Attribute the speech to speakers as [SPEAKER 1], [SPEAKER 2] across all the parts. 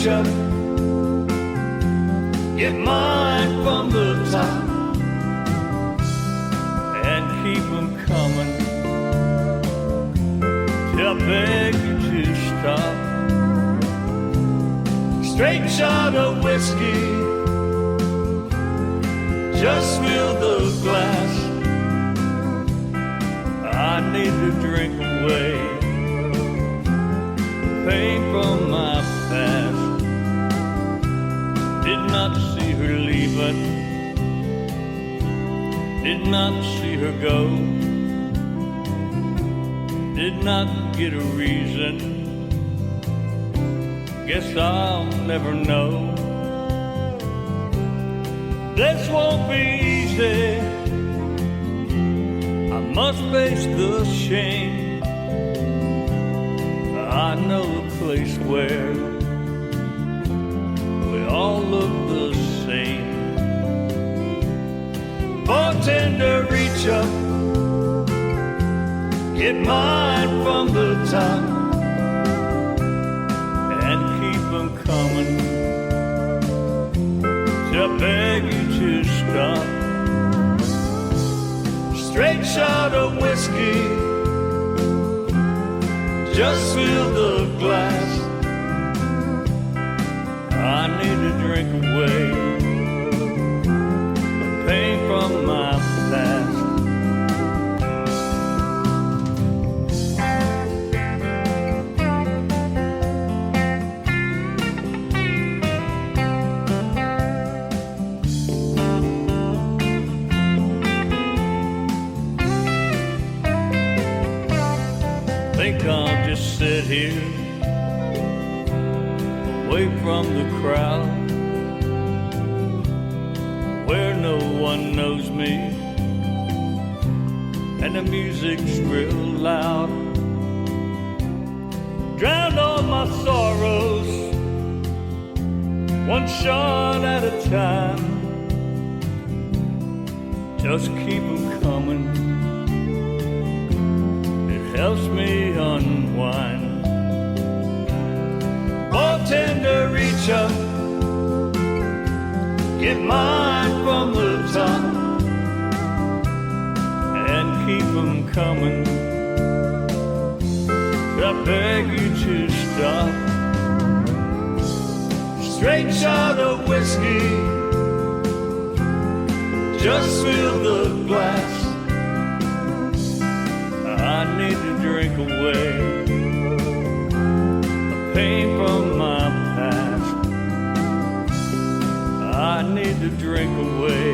[SPEAKER 1] reach up, get mine from the top, and keep them coming till I beg you to stop. Straight shot of whiskey, just fill the glass. I need to drink away pain from my past. Did not see her leaving, did not see her go, did not get a reason. Guess I'll never know. This won't be easy, I must face the shame. I know a place where we all look the same. Bartender, reach up, get mine from the top, and keep them coming till I beg you to stop. Straight shot of whiskey, just fill the glass. I need to drink away the pain from my past. I think I'll just sit here away from the crowd where no one knows me and the music's real loud. Drown all my sorrows one shot at a time. Just keep them coming, helps me unwind. Bartender, reach up, get mine from the top, and keep them coming till I beg you to stop. Straight shot of whiskey, just fill the glass. I need to drink away the pain from my past. I need to drink away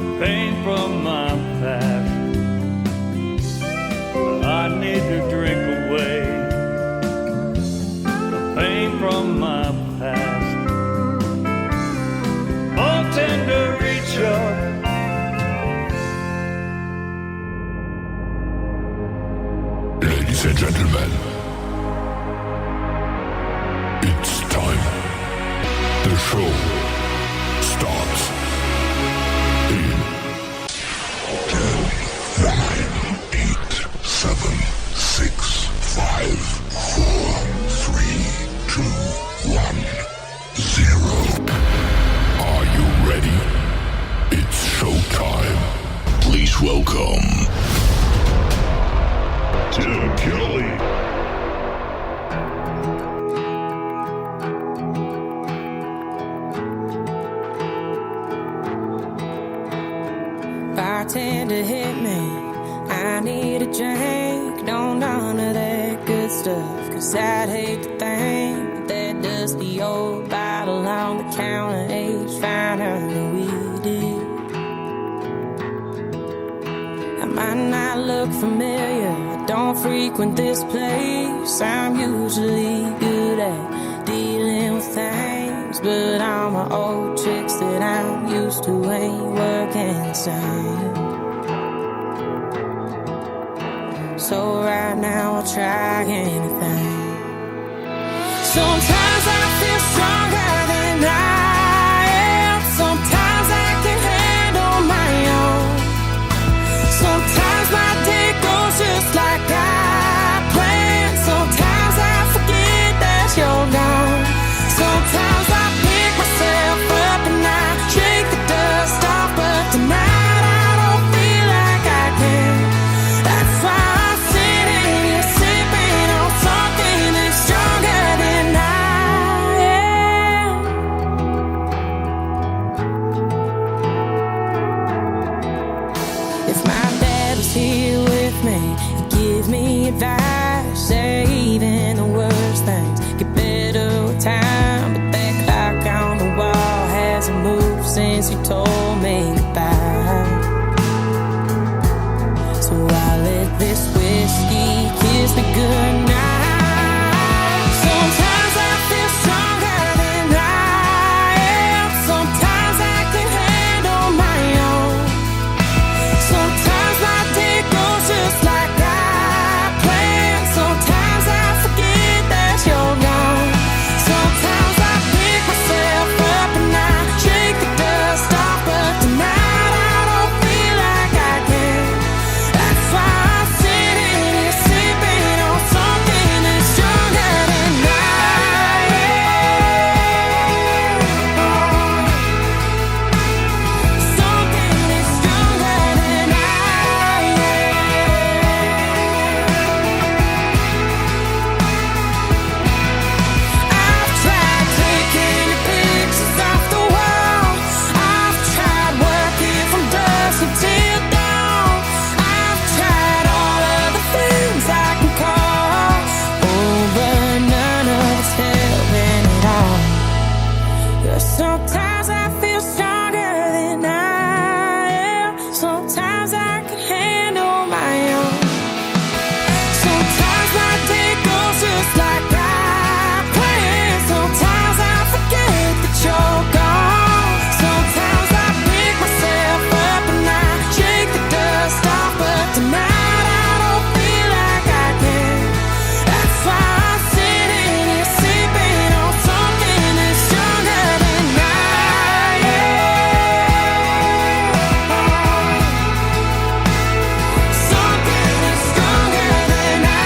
[SPEAKER 1] the pain from my past. I need to drink away the pain from my past. Bartender, reach up,
[SPEAKER 2] ladies and gentlemen, it's time. The show starts in 10, 9, 8, 7, 6, 5, 4, 3, 2, 1, 0. Are you ready? It's showtime. Please welcome Tim Kelly.
[SPEAKER 3] Bartender, hit me, I need a drink. Don't none of that good stuff, 'cause I'd hate to think that dusty old bottle on the counter aged finer than we did. I might not look familiar, I don't frequent this place. I'm usually good at dealing with things, but all my old tricks that I'm used to ain't working the same. So right now I'll try anything. Sometimes I feel stronger than I am. Sometimes I can handle my own. Sometimes my day goes just like I planned. Sometimes I forget that you're gives me advice, say even the worst things get better with time. But that clock on the wall hasn't moved since you told me goodbye. So I let this whiskey kiss me goodnight. Sometimes I feel stronger than I am. Sometimes I can handle my own. Sometimes my day goes just like I planned. Sometimes I forget that you're gone. Sometimes I pick myself up and I shake the dust off. But tonight I don't feel like I can. That's why I'm sitting here sipping on something that's stronger than I am. Something that's stronger than I am. I've tried taking your pictures off the wall. I've tried working from dusk until dawn. I've tried all of the things I can call. Oh, but none of it's helping at all. 'Cause sometimes I feel stronger than I am. Sometimes I can handle my own. Sometimes my day goes just like I planned. Sometimes I forget that you're gone. Sometimes I pick myself up and I shake the dust off. But tonight I don't feel like I can. That's why I'm sitting here sipping on something that's stronger than I am. Something that's stronger than I am.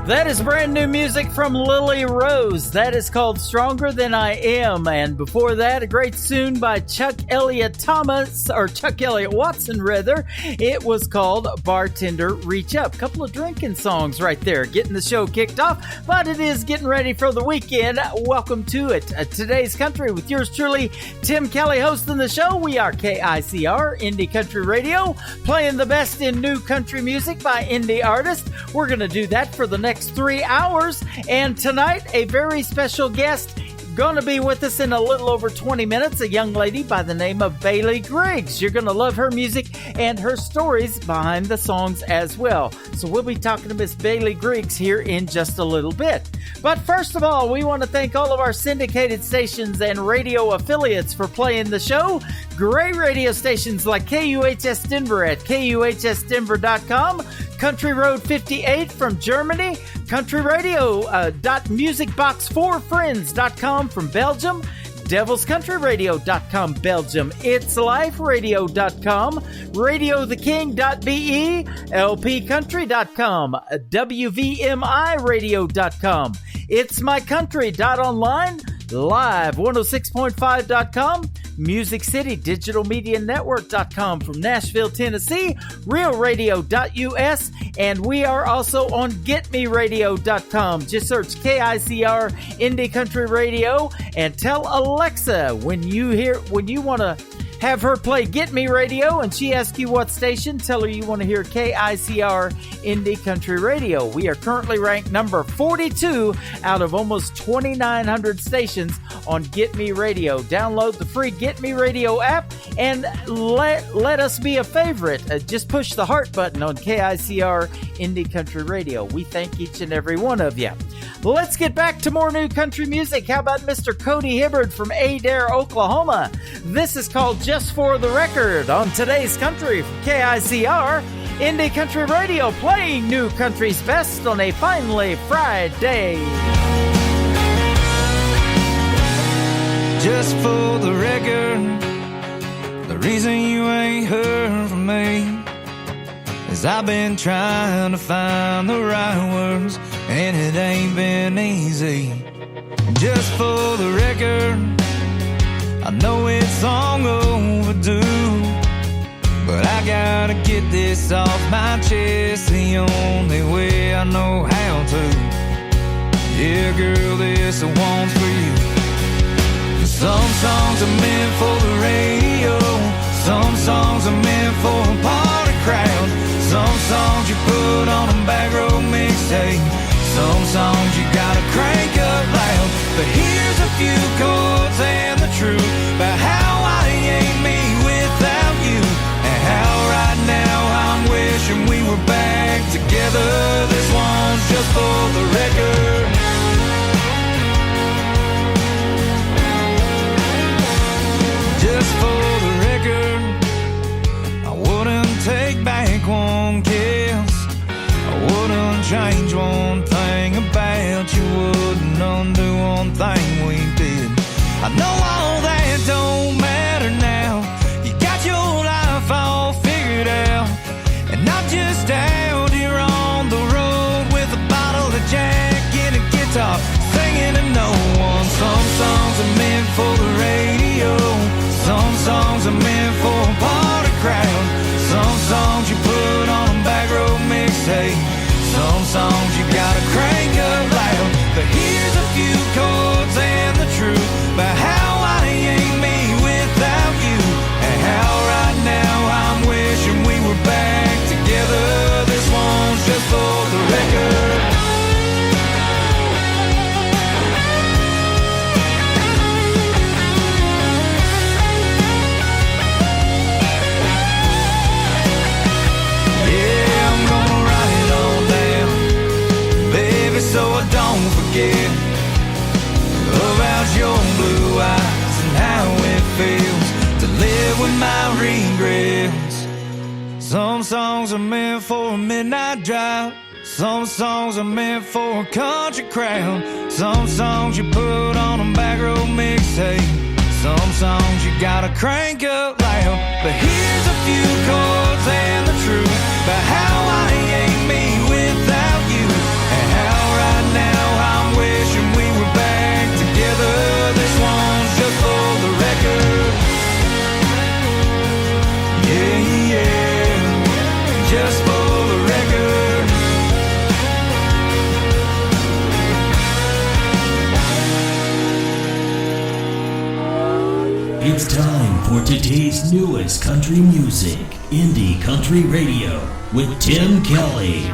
[SPEAKER 4] That is brand new music from Lily Rose. That is called Stronger Than I Am. And before that, a great tune by Chuck Elliott Thomas, or Chuck Elliott Watson rather. It was called Bartender Reach Up. Couple of drinking songs right there, getting the show kicked off, but it is getting ready for the weekend. Welcome to it. Today's Country with yours truly, Tim Kelly, hosting the show. We are KICR, Indie Country Radio, playing the best in new country music by indie artists. We're going to do that for the next 3 hours. And tonight, a very special guest going to be with us in a little over 20 minutes, a young lady by the name of Bailey Griggs. You're going to love her music and her stories behind the songs as well. So we'll be talking to Miss Bailey Griggs here in just a little bit. But first of all, we want to thank all of our syndicated stations and radio affiliates for playing the show. Great radio stations like KUHS Denver at KUHSdenver.com, Country Road 58 from Germany, Country Radio .musicbox4friends.com from Belgium, DevilsCountryRadio.com Belgium, It'sLifeRadio.com, RadioTheKing.be, LPCountry.com, WVMIRadio.com, It'sMyCountry.online, Live106.5.com, Music City Digital Media Network.com from Nashville, Tennessee, RealRadio.us, and we are also on GetMeRadio.com. Just search KICR Indie Country Radio and tell Alexa when you want to have her play Get Me Radio and she asks you what station, tell her you want to hear KICR Indie Country Radio. We are currently ranked number 42 out of almost 2,900 stations on Get Me Radio. Download the free Get Me Radio app and let us be a favorite. Just push the heart button on KICR Indie Country Radio. We thank each and every one of you. Let's get back to more new country music. How about Mr. Cody Hibbard from Adair, Oklahoma? This is called Just for the Record on today's Country from KICR Indie Country Radio, playing new country's best on a finally Friday.
[SPEAKER 5] Just for the record, the reason you ain't heard from me is I've been trying to find the right words, and it ain't been easy. Just for the record, I know it's long overdue, but I gotta get this off my chest the only way I know how to. Yeah, girl, this one's for you. songs are meant for the radio. Some songs are meant for a party crowd. Some songs you put on a back row mixtape. Some songs you gotta crank up loud. But here's a few chords and the truth about how I ain't me without you, and how right now I'm wishing we were back together. This one's just for the record. Just for the record, I wouldn't take back one kiss. I wouldn't change one thing about you. Wouldn't undo one thing we did. I know all that don't matter now. You got your life all figured out, and I'm just out here on the road with a bottle of Jack and a guitar, singing to no one. Some songs are meant for the radio. Some songs are meant for a party crowd. Some songs you put on a back row mixtape. Some songs you gotta crank up loud. But here's a few chords and the truth about how I ain't me without you, and how right now I'm wishing we were back together. This one's just for the record. So I don't forget about your blue eyes and how it feels to live with my regrets. Some songs are meant for a midnight drive. Some songs are meant for a country crowd. Some songs you put on a back row mixtape. Some songs you gotta crank up loud. But here's a few chords and the truth about how I ain't me without you, and how right now I'm wishing we were back together. This one's just for the record. Yeah, yeah, just for the record.
[SPEAKER 6] It's time for today's newest country music, Indie Country Radio, with Tim Kelly.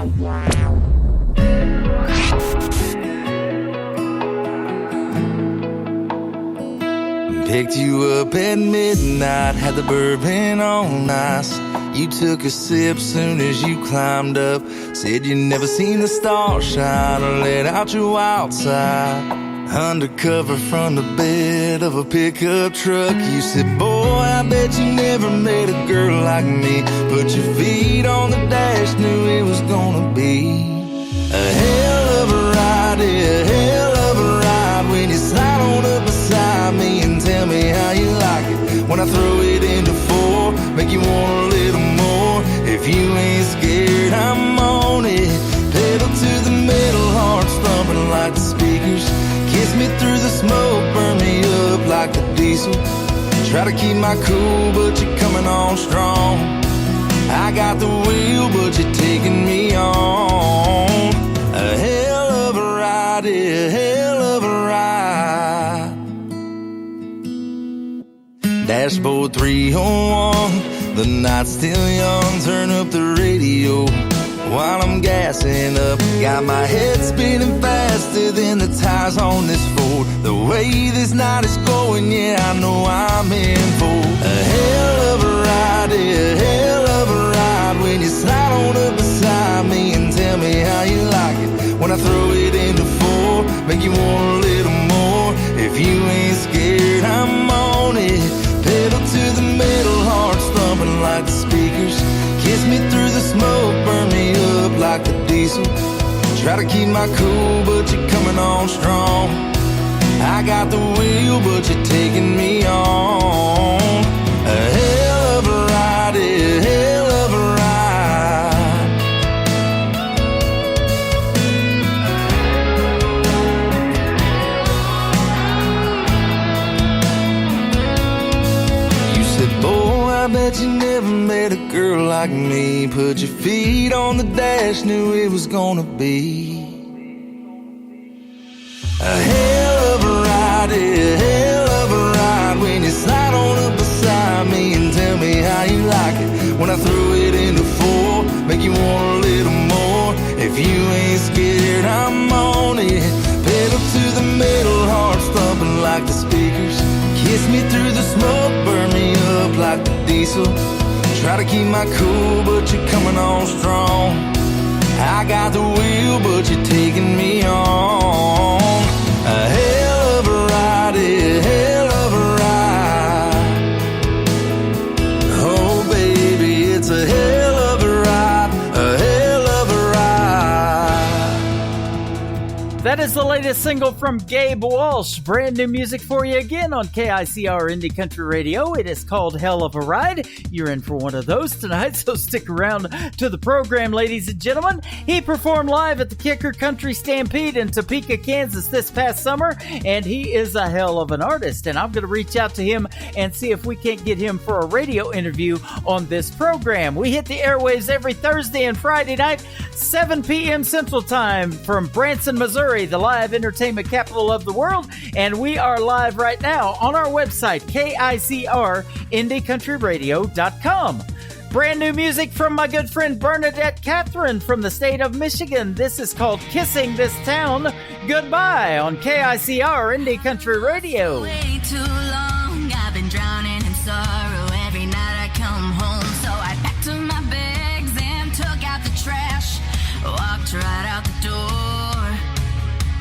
[SPEAKER 7] Picked you up at midnight, had the bourbon on ice. You took a sip soon as you climbed up. Said you never seen the stars shine or let out your wild side. Undercover from the bed of a pickup truck, you said, boy, I bet you never met a girl like me. Put your feet on the dash, knew it was gonna be a hell of a ride, yeah, a hell of a ride. When you slide on up beside me and tell me how you like it. When I throw it into four, make you want a little more. If you ain't scared, I'm on it. Pedal to the metal, hearts thumping like the speakers. Kiss me through the smoke, burn me up like the diesel. Try to keep my cool, but you're coming on strong. I got the wheel, but you're taking me on a hell of a ride, yeah, a hell of a ride. Dashboard 301, the night's still young. Turn up the radio while I'm gassing up. Got my head spinning faster than the tires on this Ford. The way this night is going, yeah, I know I'm in for a hell of a ride, yeah, a hell of a ride. When you slide on up beside me and tell me how you like it. When I throw it into four, make you want a little more. If you ain't scared, I'm on it. Pedal to the metal, hearts thumping like the speakers. Kiss me through the smoke, burn me up like the diesel. Try to keep my cool, but you're coming on strong. I got the wheel, but you're taking me on a hell of a ride, yeah, a hell of a ride. You said, boy, I bet you never met a girl like me. Put your feet on the dash, knew it was gonna be a hell of a ride, yeah, a hell of a ride. When you the speakers. Kiss me through the smoke, burn me up like the diesel. Try to keep my cool, but you're coming on strong. I got the wheel, but you're taking me on. A hell of a ride, a hell of a ride. Oh baby, it's a hell of a ride, a hell of a ride.
[SPEAKER 4] That is the latest single from Gabe Walsh. Brand new music for you again on KICR Indie Country Radio. It is called Hell of a Ride. You're in for one of those tonight, so stick around to the program, ladies and gentlemen. He performed live at the KICR Country Stampede in Topeka, Kansas this past summer, and he is a hell of an artist. And I'm going to reach out to him and see if we can't get him for a radio interview on this program. We hit the airwaves every Thursday and Friday night, 7 p.m. Central Time from Branson, Missouri, the live entertainment capital of the world. And we are live right now on our website, KICRIndieCountryRadio.com. Brand new music from my good friend Bernadette Catherine from the state of Michigan. This is called Kissing This Town Goodbye on KICR Indie Country Radio.
[SPEAKER 8] Way too long, I've been drowning in sorrow. Every night I come home, so I packed up my bags and took out the trash. Walked right out the door.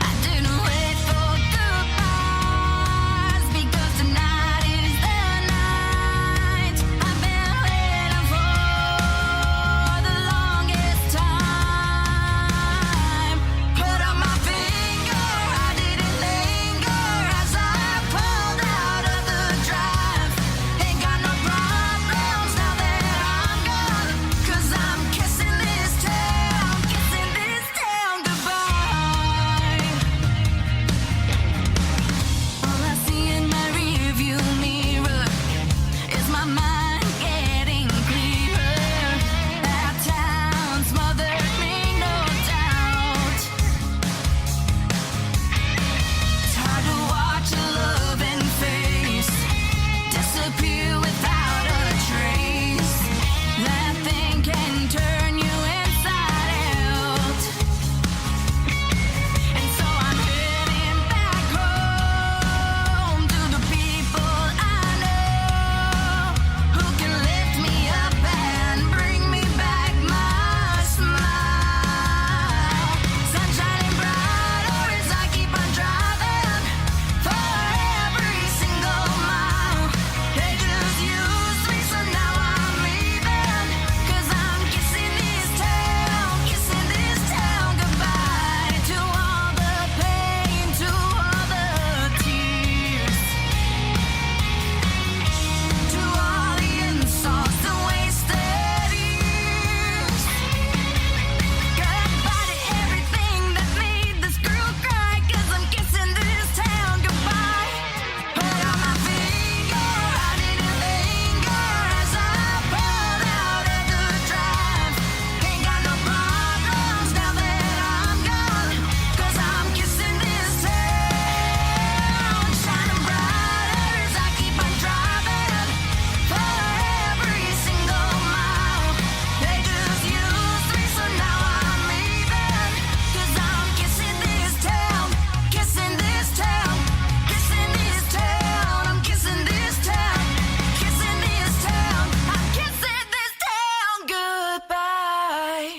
[SPEAKER 8] I didn't wait for goodbyes, because tonight is the night I've been waiting for the longest time. Put up my finger, I didn't linger as I pulled out of the drive. Ain't got no problems now that I'm gone, 'cause I'm kissing this town goodbye. All I see in my rearview mirror is my mind getting clearer. That town smothered me, no doubt. It's hard to watch a loving face disappear without a trace. That thing can turn you inside out. And so I'm heading back home to the people I know, who can lift me up and bring me back my smile. Sun shining brighter as I keep on driving for every single mile. They just used me, so now I'm leaving, 'cause I'm kissing this town goodbye. To all the pain, to all the tears, to all the insults, the wasted years. Goodbye to everything that made this girl cry, 'cause I'm kissing this town goodbye. Put on my finger, I didn't linger as I pulled out of the drive. Ain't got no problems now that I'm gone, 'cause I'm kissing this town. Shining brighter as I keep on driving for every single mile. They just used me, so now I'm leaving, 'cause I'm kissing this town, kissing this town, kissing this town. I'm kissing this town, kissing this town. I'm kissing this town goodbye.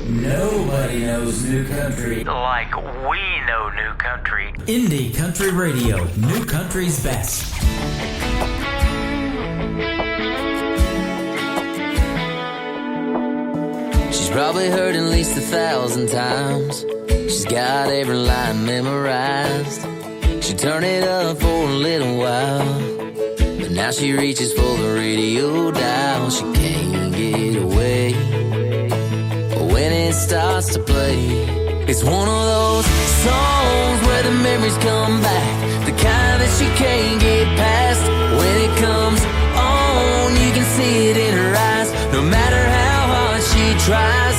[SPEAKER 6] Nobody knows new country
[SPEAKER 4] Like we know new country.
[SPEAKER 6] Indie Country Radio, new country's best.
[SPEAKER 7] She's probably heard at least 1,000 times. She's got every line memorized. She turned it up for a little while, but now she reaches for the radio dial. She can't get away. But when it starts to play, it's one of those songs where the memories come back, the kind that she can't get past. When it comes on, you can see it in her eyes. No matter how hard she tries,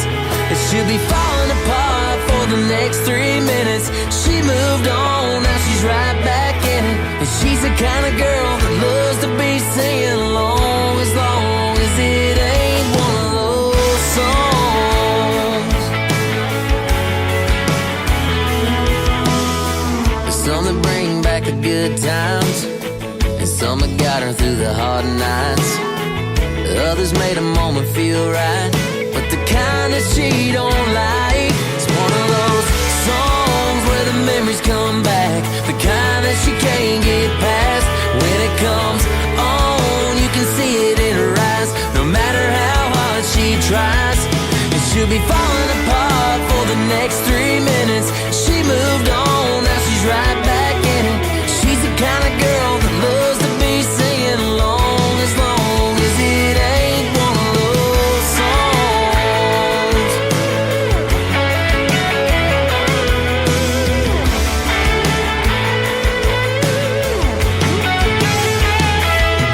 [SPEAKER 7] it should be falling apart for the next 3 minutes. She moved on, now she's right back in it. And she's the kind of girl that loves to be singing along, as long as it ain't one of those songs. There's something
[SPEAKER 9] bring back the good times, and some have got her through the hard nights. Others made a moment feel right, but the kind that she don't like. It's one of those songs where the memories come back, the kind that she can't get past. When it comes on, you can see it in her eyes. No matter how hard she tries, and she'll be falling apart for the next 3 minutes. She moved on, now she's right back in it. She's the kind of girl that loves to be singing along, as long as it ain't one of those songs.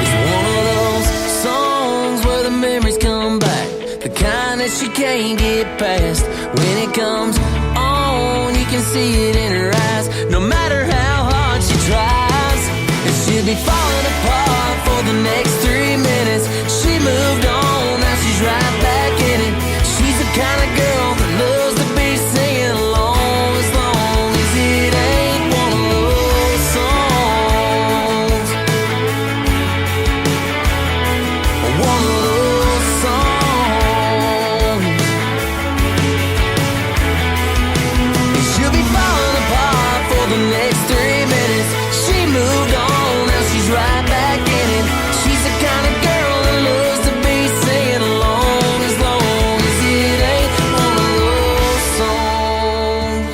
[SPEAKER 9] It's one of those songs where the memories come back, the kind that she can't get past. When it comes on, you can see it in her eyes. No matter how hard she tries, and she'll be falling apart for the next 3 minutes. She moved on, now she's right back in it. She's the kind of girl that loves to be singing along, as long as it ain't one of those songs. One of those songs. And she'll be falling apart for the next 3 minutes. She moved on, now she's right back in it. She's the kind of girl that loves to be singing along, as long as it ain't one of those songs.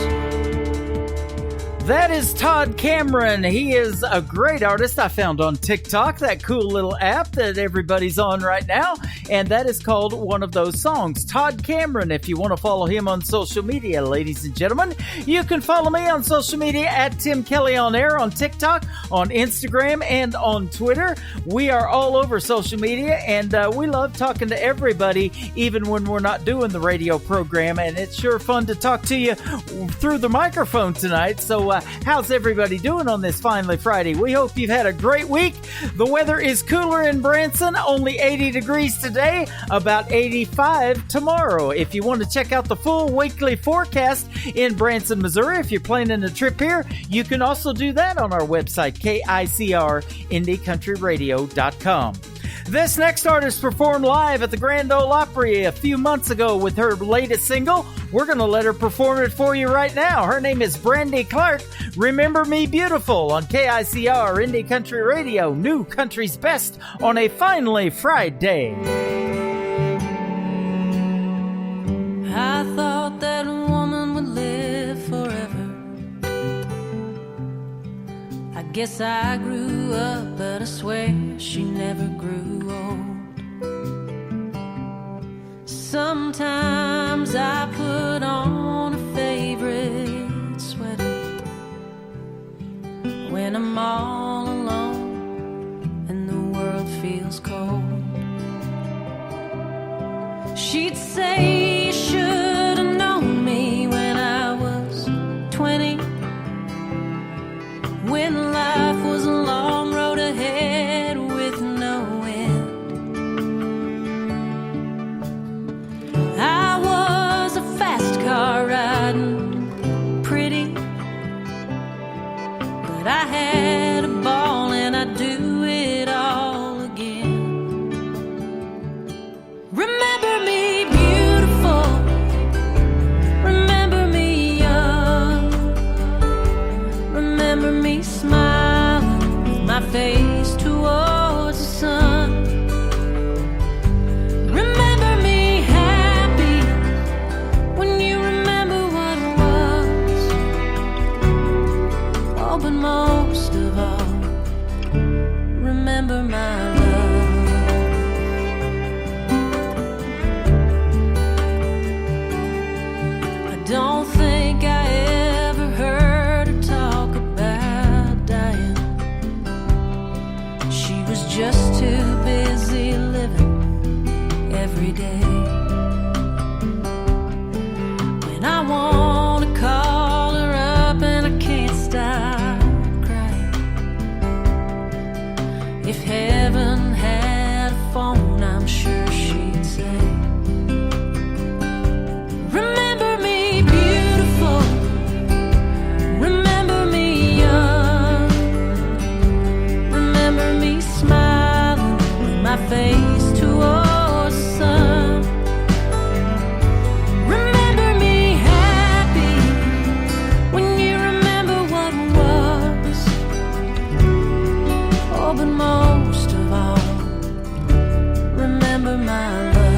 [SPEAKER 4] That is Todd Cameron. He is a great artist I found on TikTok, that cool little app that everybody's on right now. And that is called One of Those Songs. Todd Cameron, if you want to follow him on social media, ladies and gentlemen, you can follow me on social media at Tim Kelly on Air on TikTok, on Instagram, and on Twitter. We are all over social media, and we love talking to everybody, even when we're not doing the radio program. And it's sure fun to talk to you through the microphone tonight. So how's everybody doing on this finally Friday? We hope you've had a great week. The weather is cooler in Branson, only 80 degrees today, about 85 tomorrow. If you want to check out the full weekly forecast in Branson, Missouri, if you're planning a trip here, you can also do that on our website, KICR, IndieCountryRadio.com. This next artist performed live at the Grand Ole Opry a few months ago with her latest single. We're going to let her perform it for you right now. Her name is Brandy Clark. Remember Me Beautiful on KICR Indie Country Radio, New Country's Best on a finally Friday.
[SPEAKER 3] I thought that a woman would live forever. I guess I grew up, but I swear she never grew old. Sometimes I put on a favorite sweater when I'm all alone and the world feels cold. She'd say you should have known me when I was 20, when life was a long road ahead with no end. I was a fast car riding pretty, but I had a ball and I'd do it all again. Remember me beautiful, remember me young, remember me smiling with my face towards the sun. Remember me happy when you remember what was. Oh, but most of all, remember my love. I don't think I ever heard her talk about dying. She was just too busy living every day. When I want to call her up and I can't stop crying. If heaven had a phone, I'm sure she'd say, remember me beautiful, remember me young, but most of all, remember my love.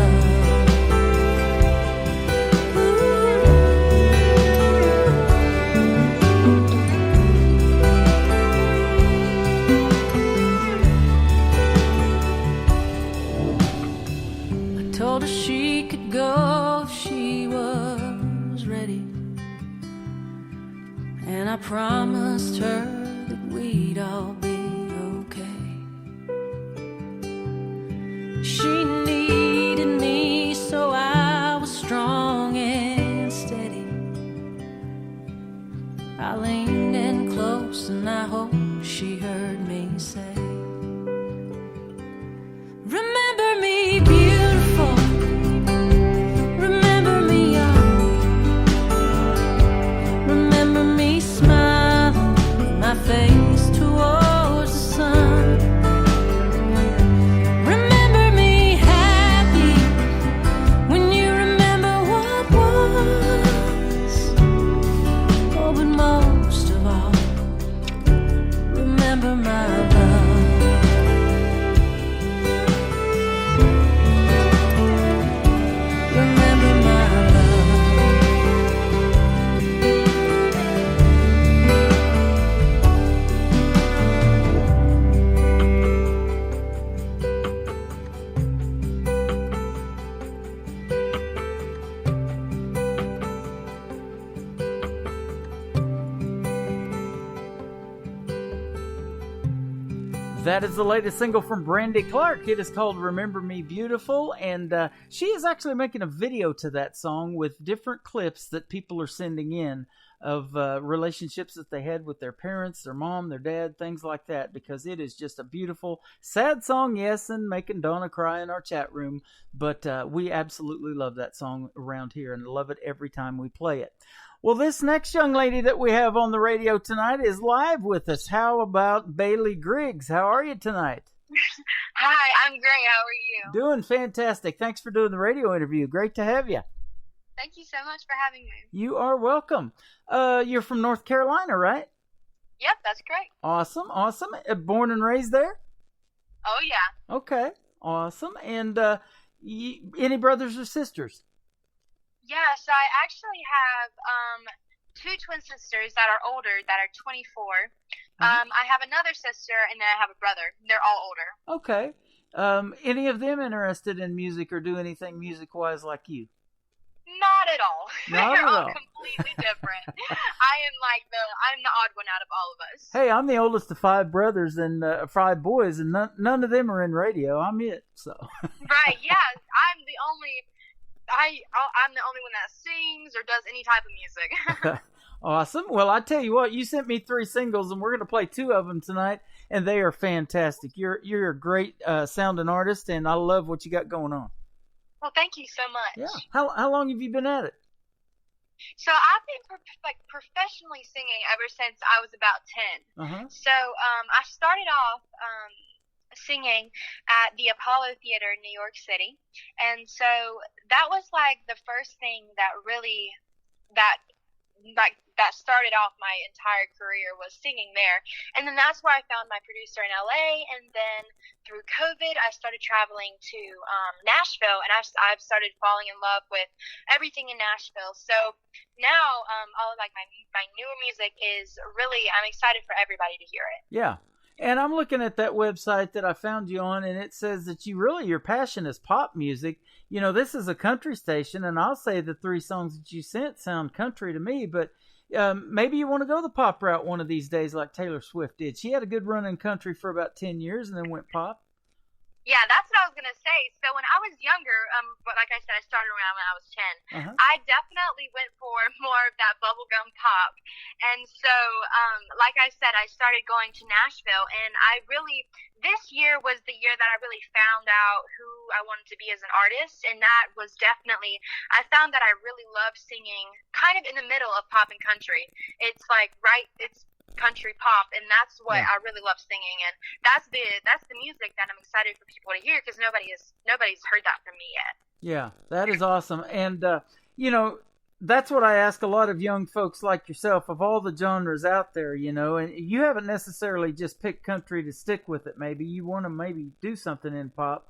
[SPEAKER 3] I told her she could go if she was ready, and I promised her that we'd all be okay. She needed me, so I was strong and steady. I leaned in close and I hope she heard me say, remember me beautiful, remember me young, remember me smiling with my face towards the sun. Remember me happy when you remember what was. Oh, but most of all, remember my love. Remember my love.
[SPEAKER 4] That is the latest single from Brandy Clark. It is called Remember Me Beautiful, and she is actually making a video to that song with different clips that people are sending in of relationships that they had with their parents, their mom, their dad, things like that, because it is just a beautiful, sad song, yes, and making Donna cry in our chat room, but we absolutely love that song around here and love it every time we play it. Well, this next young lady that we have on the radio tonight is live with us. How about Bailey Griggs? How are you tonight?
[SPEAKER 10] Hi, I'm great. How are you?
[SPEAKER 4] Doing fantastic. Thanks for doing the radio interview. Great to have you.
[SPEAKER 10] Thank you so much for having me.
[SPEAKER 4] You are welcome. You're from North Carolina, right?
[SPEAKER 10] Yep, that's great.
[SPEAKER 4] Awesome, awesome. Born and raised there?
[SPEAKER 10] Oh, yeah.
[SPEAKER 4] Okay, awesome. And any brothers or sisters?
[SPEAKER 10] Yeah, so I actually have two twin sisters that are older, that are 24. I have another sister, and then I have a brother. They're all older.
[SPEAKER 4] Okay. Any of them interested in music or do anything music-wise like you?
[SPEAKER 10] Not at all.
[SPEAKER 4] Not
[SPEAKER 10] They're
[SPEAKER 4] at
[SPEAKER 10] all
[SPEAKER 4] all.
[SPEAKER 10] completely different. I'm the odd one out of all of us.
[SPEAKER 4] Hey, I'm the oldest of five brothers and 5 boys, and none of them are in radio. I'm it, so.
[SPEAKER 10] Right, yeah. I'm the only one that sings or does any type of music.
[SPEAKER 4] Awesome. Well, I tell you what, you sent me 3 singles, and we're going to play 2 of them tonight, and they are fantastic. You're a great sounding artist, and I love what you got going on.
[SPEAKER 10] Well, thank you so much.
[SPEAKER 4] Yeah. How long have you been at it?
[SPEAKER 10] So I've been professionally singing ever since I was about 10. So I started off singing at the Apollo Theater in New York City, and so that was like the first thing that really that started off my entire career, was singing there. And then that's where I found my producer in LA, and then through COVID I started traveling to Nashville, and I've started falling in love with everything in Nashville. So now all of like my newer music is really, I'm excited for everybody to hear it.
[SPEAKER 4] Yeah. And I'm looking at that website that I found you on, and it says that your passion is pop music. You know, this is a country station, and I'll say the 3 songs that you sent sound country to me, but maybe you want to go the pop route one of these days like Taylor Swift did. She had a good run in country for about 10 years and then went pop.
[SPEAKER 10] Yeah, that's what I was going to say. So when I was younger, but like I said, I started around when I was 10. I definitely went for more of that bubblegum pop. And so, like I said, I started going to Nashville, and this year was the year that I really found out who I wanted to be as an artist. And that was definitely, I found that I really love singing kind of in the middle of pop and country. It's like, it's country pop, and that's what I really love singing, and that's the music that I'm excited for people to hear, because nobody's heard that from me yet.
[SPEAKER 4] Yeah, that is awesome. And you know, that's what I ask a lot of young folks like yourself, of all the genres out there, and you haven't necessarily just picked country to stick with it. Maybe you want to maybe do something in pop,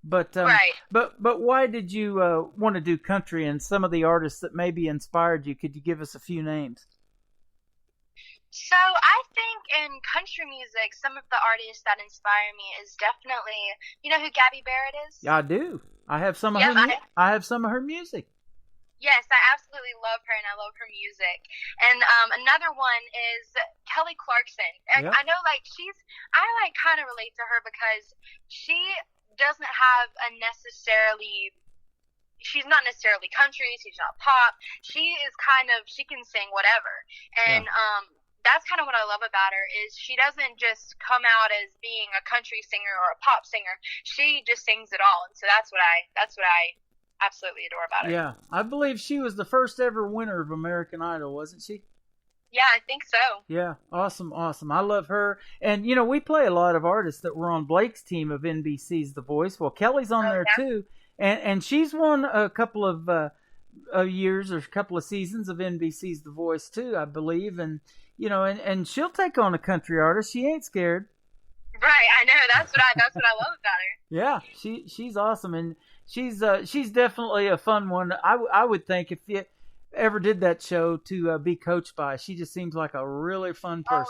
[SPEAKER 4] but
[SPEAKER 10] Right.
[SPEAKER 4] But why did you want to do country, and some of the artists that maybe inspired you? Could you give us a few names?
[SPEAKER 10] So I think in country music, some of the artists that inspire me is definitely, you know who Gabby Barrett is?
[SPEAKER 4] I do. I have some of
[SPEAKER 10] Yep,
[SPEAKER 4] her. I have some of her music.
[SPEAKER 10] Yes, I absolutely love her, and I love her music. And another one is Kelly Clarkson.
[SPEAKER 4] Yep.
[SPEAKER 10] I know, I kind of relate to her because she doesn't have she's not necessarily country, she's not pop. She can sing whatever. And that's kind of what I love about her is she doesn't just come out as being a country singer or a pop singer. She just sings it all. And so that's what I absolutely adore about her.
[SPEAKER 4] Yeah, I believe she was the first ever winner of American Idol, wasn't she?
[SPEAKER 10] Yeah, I think so.
[SPEAKER 4] Yeah, awesome. I love her. And, we play a lot of artists that were on Blake's team of NBC's The Voice. Well, Kelly's on there too. And she's won a couple of years or a couple of seasons of NBC's The Voice too, I believe. And, and she'll take on a country artist. She ain't scared.
[SPEAKER 10] Right, I know. That's what I love about her.
[SPEAKER 4] Yeah, she's awesome, and she's definitely a fun one. I would think if you ever did that show to be coached by. She just seems like a really fun person.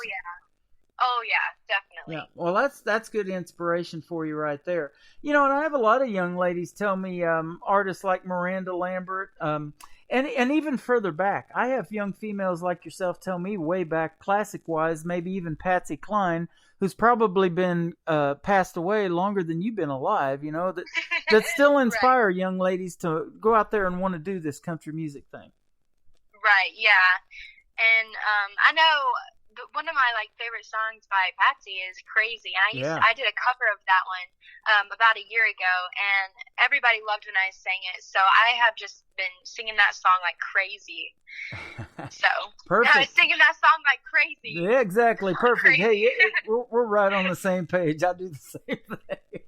[SPEAKER 10] Oh yeah, definitely.
[SPEAKER 4] Yeah, well, that's good inspiration for you right there. And I have a lot of young ladies tell me artists like Miranda Lambert, and even further back. I have young females like yourself tell me way back, classic-wise, maybe even Patsy Cline, who's probably been passed away longer than you've been alive, that still inspire
[SPEAKER 10] Right.
[SPEAKER 4] young ladies to go out there and want to do this country music thing.
[SPEAKER 10] Right, yeah. And I know one of my favorite songs by Patsy is Crazy, and I did a cover of that one about a year ago, and everybody loved when I sang it. So I have just been singing that song like crazy. So
[SPEAKER 4] Perfect.
[SPEAKER 10] I was singing that song like crazy.
[SPEAKER 4] Yeah, exactly. Perfect.
[SPEAKER 10] Crazy.
[SPEAKER 4] Hey, we're right on the same page. I do the same thing.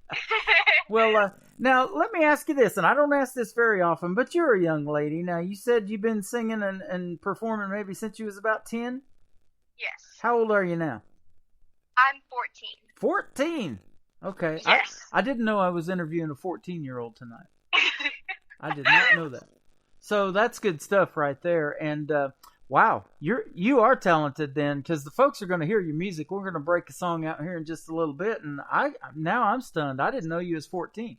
[SPEAKER 4] Well, now let me ask you this, and I don't ask this very often, but you're a young lady. Now, you said you've been singing and performing maybe since you was about 10?
[SPEAKER 10] Yes.
[SPEAKER 4] How old are you now?
[SPEAKER 10] I'm 14.
[SPEAKER 4] 14? Okay.
[SPEAKER 10] Yes.
[SPEAKER 4] I didn't know I was interviewing a 14-year-old tonight. I did not know that. So that's good stuff right there. And wow, you are talented then, because the folks are going to hear your music. We're going to break a song out here in just a little bit, and now I'm stunned. I didn't know you was 14.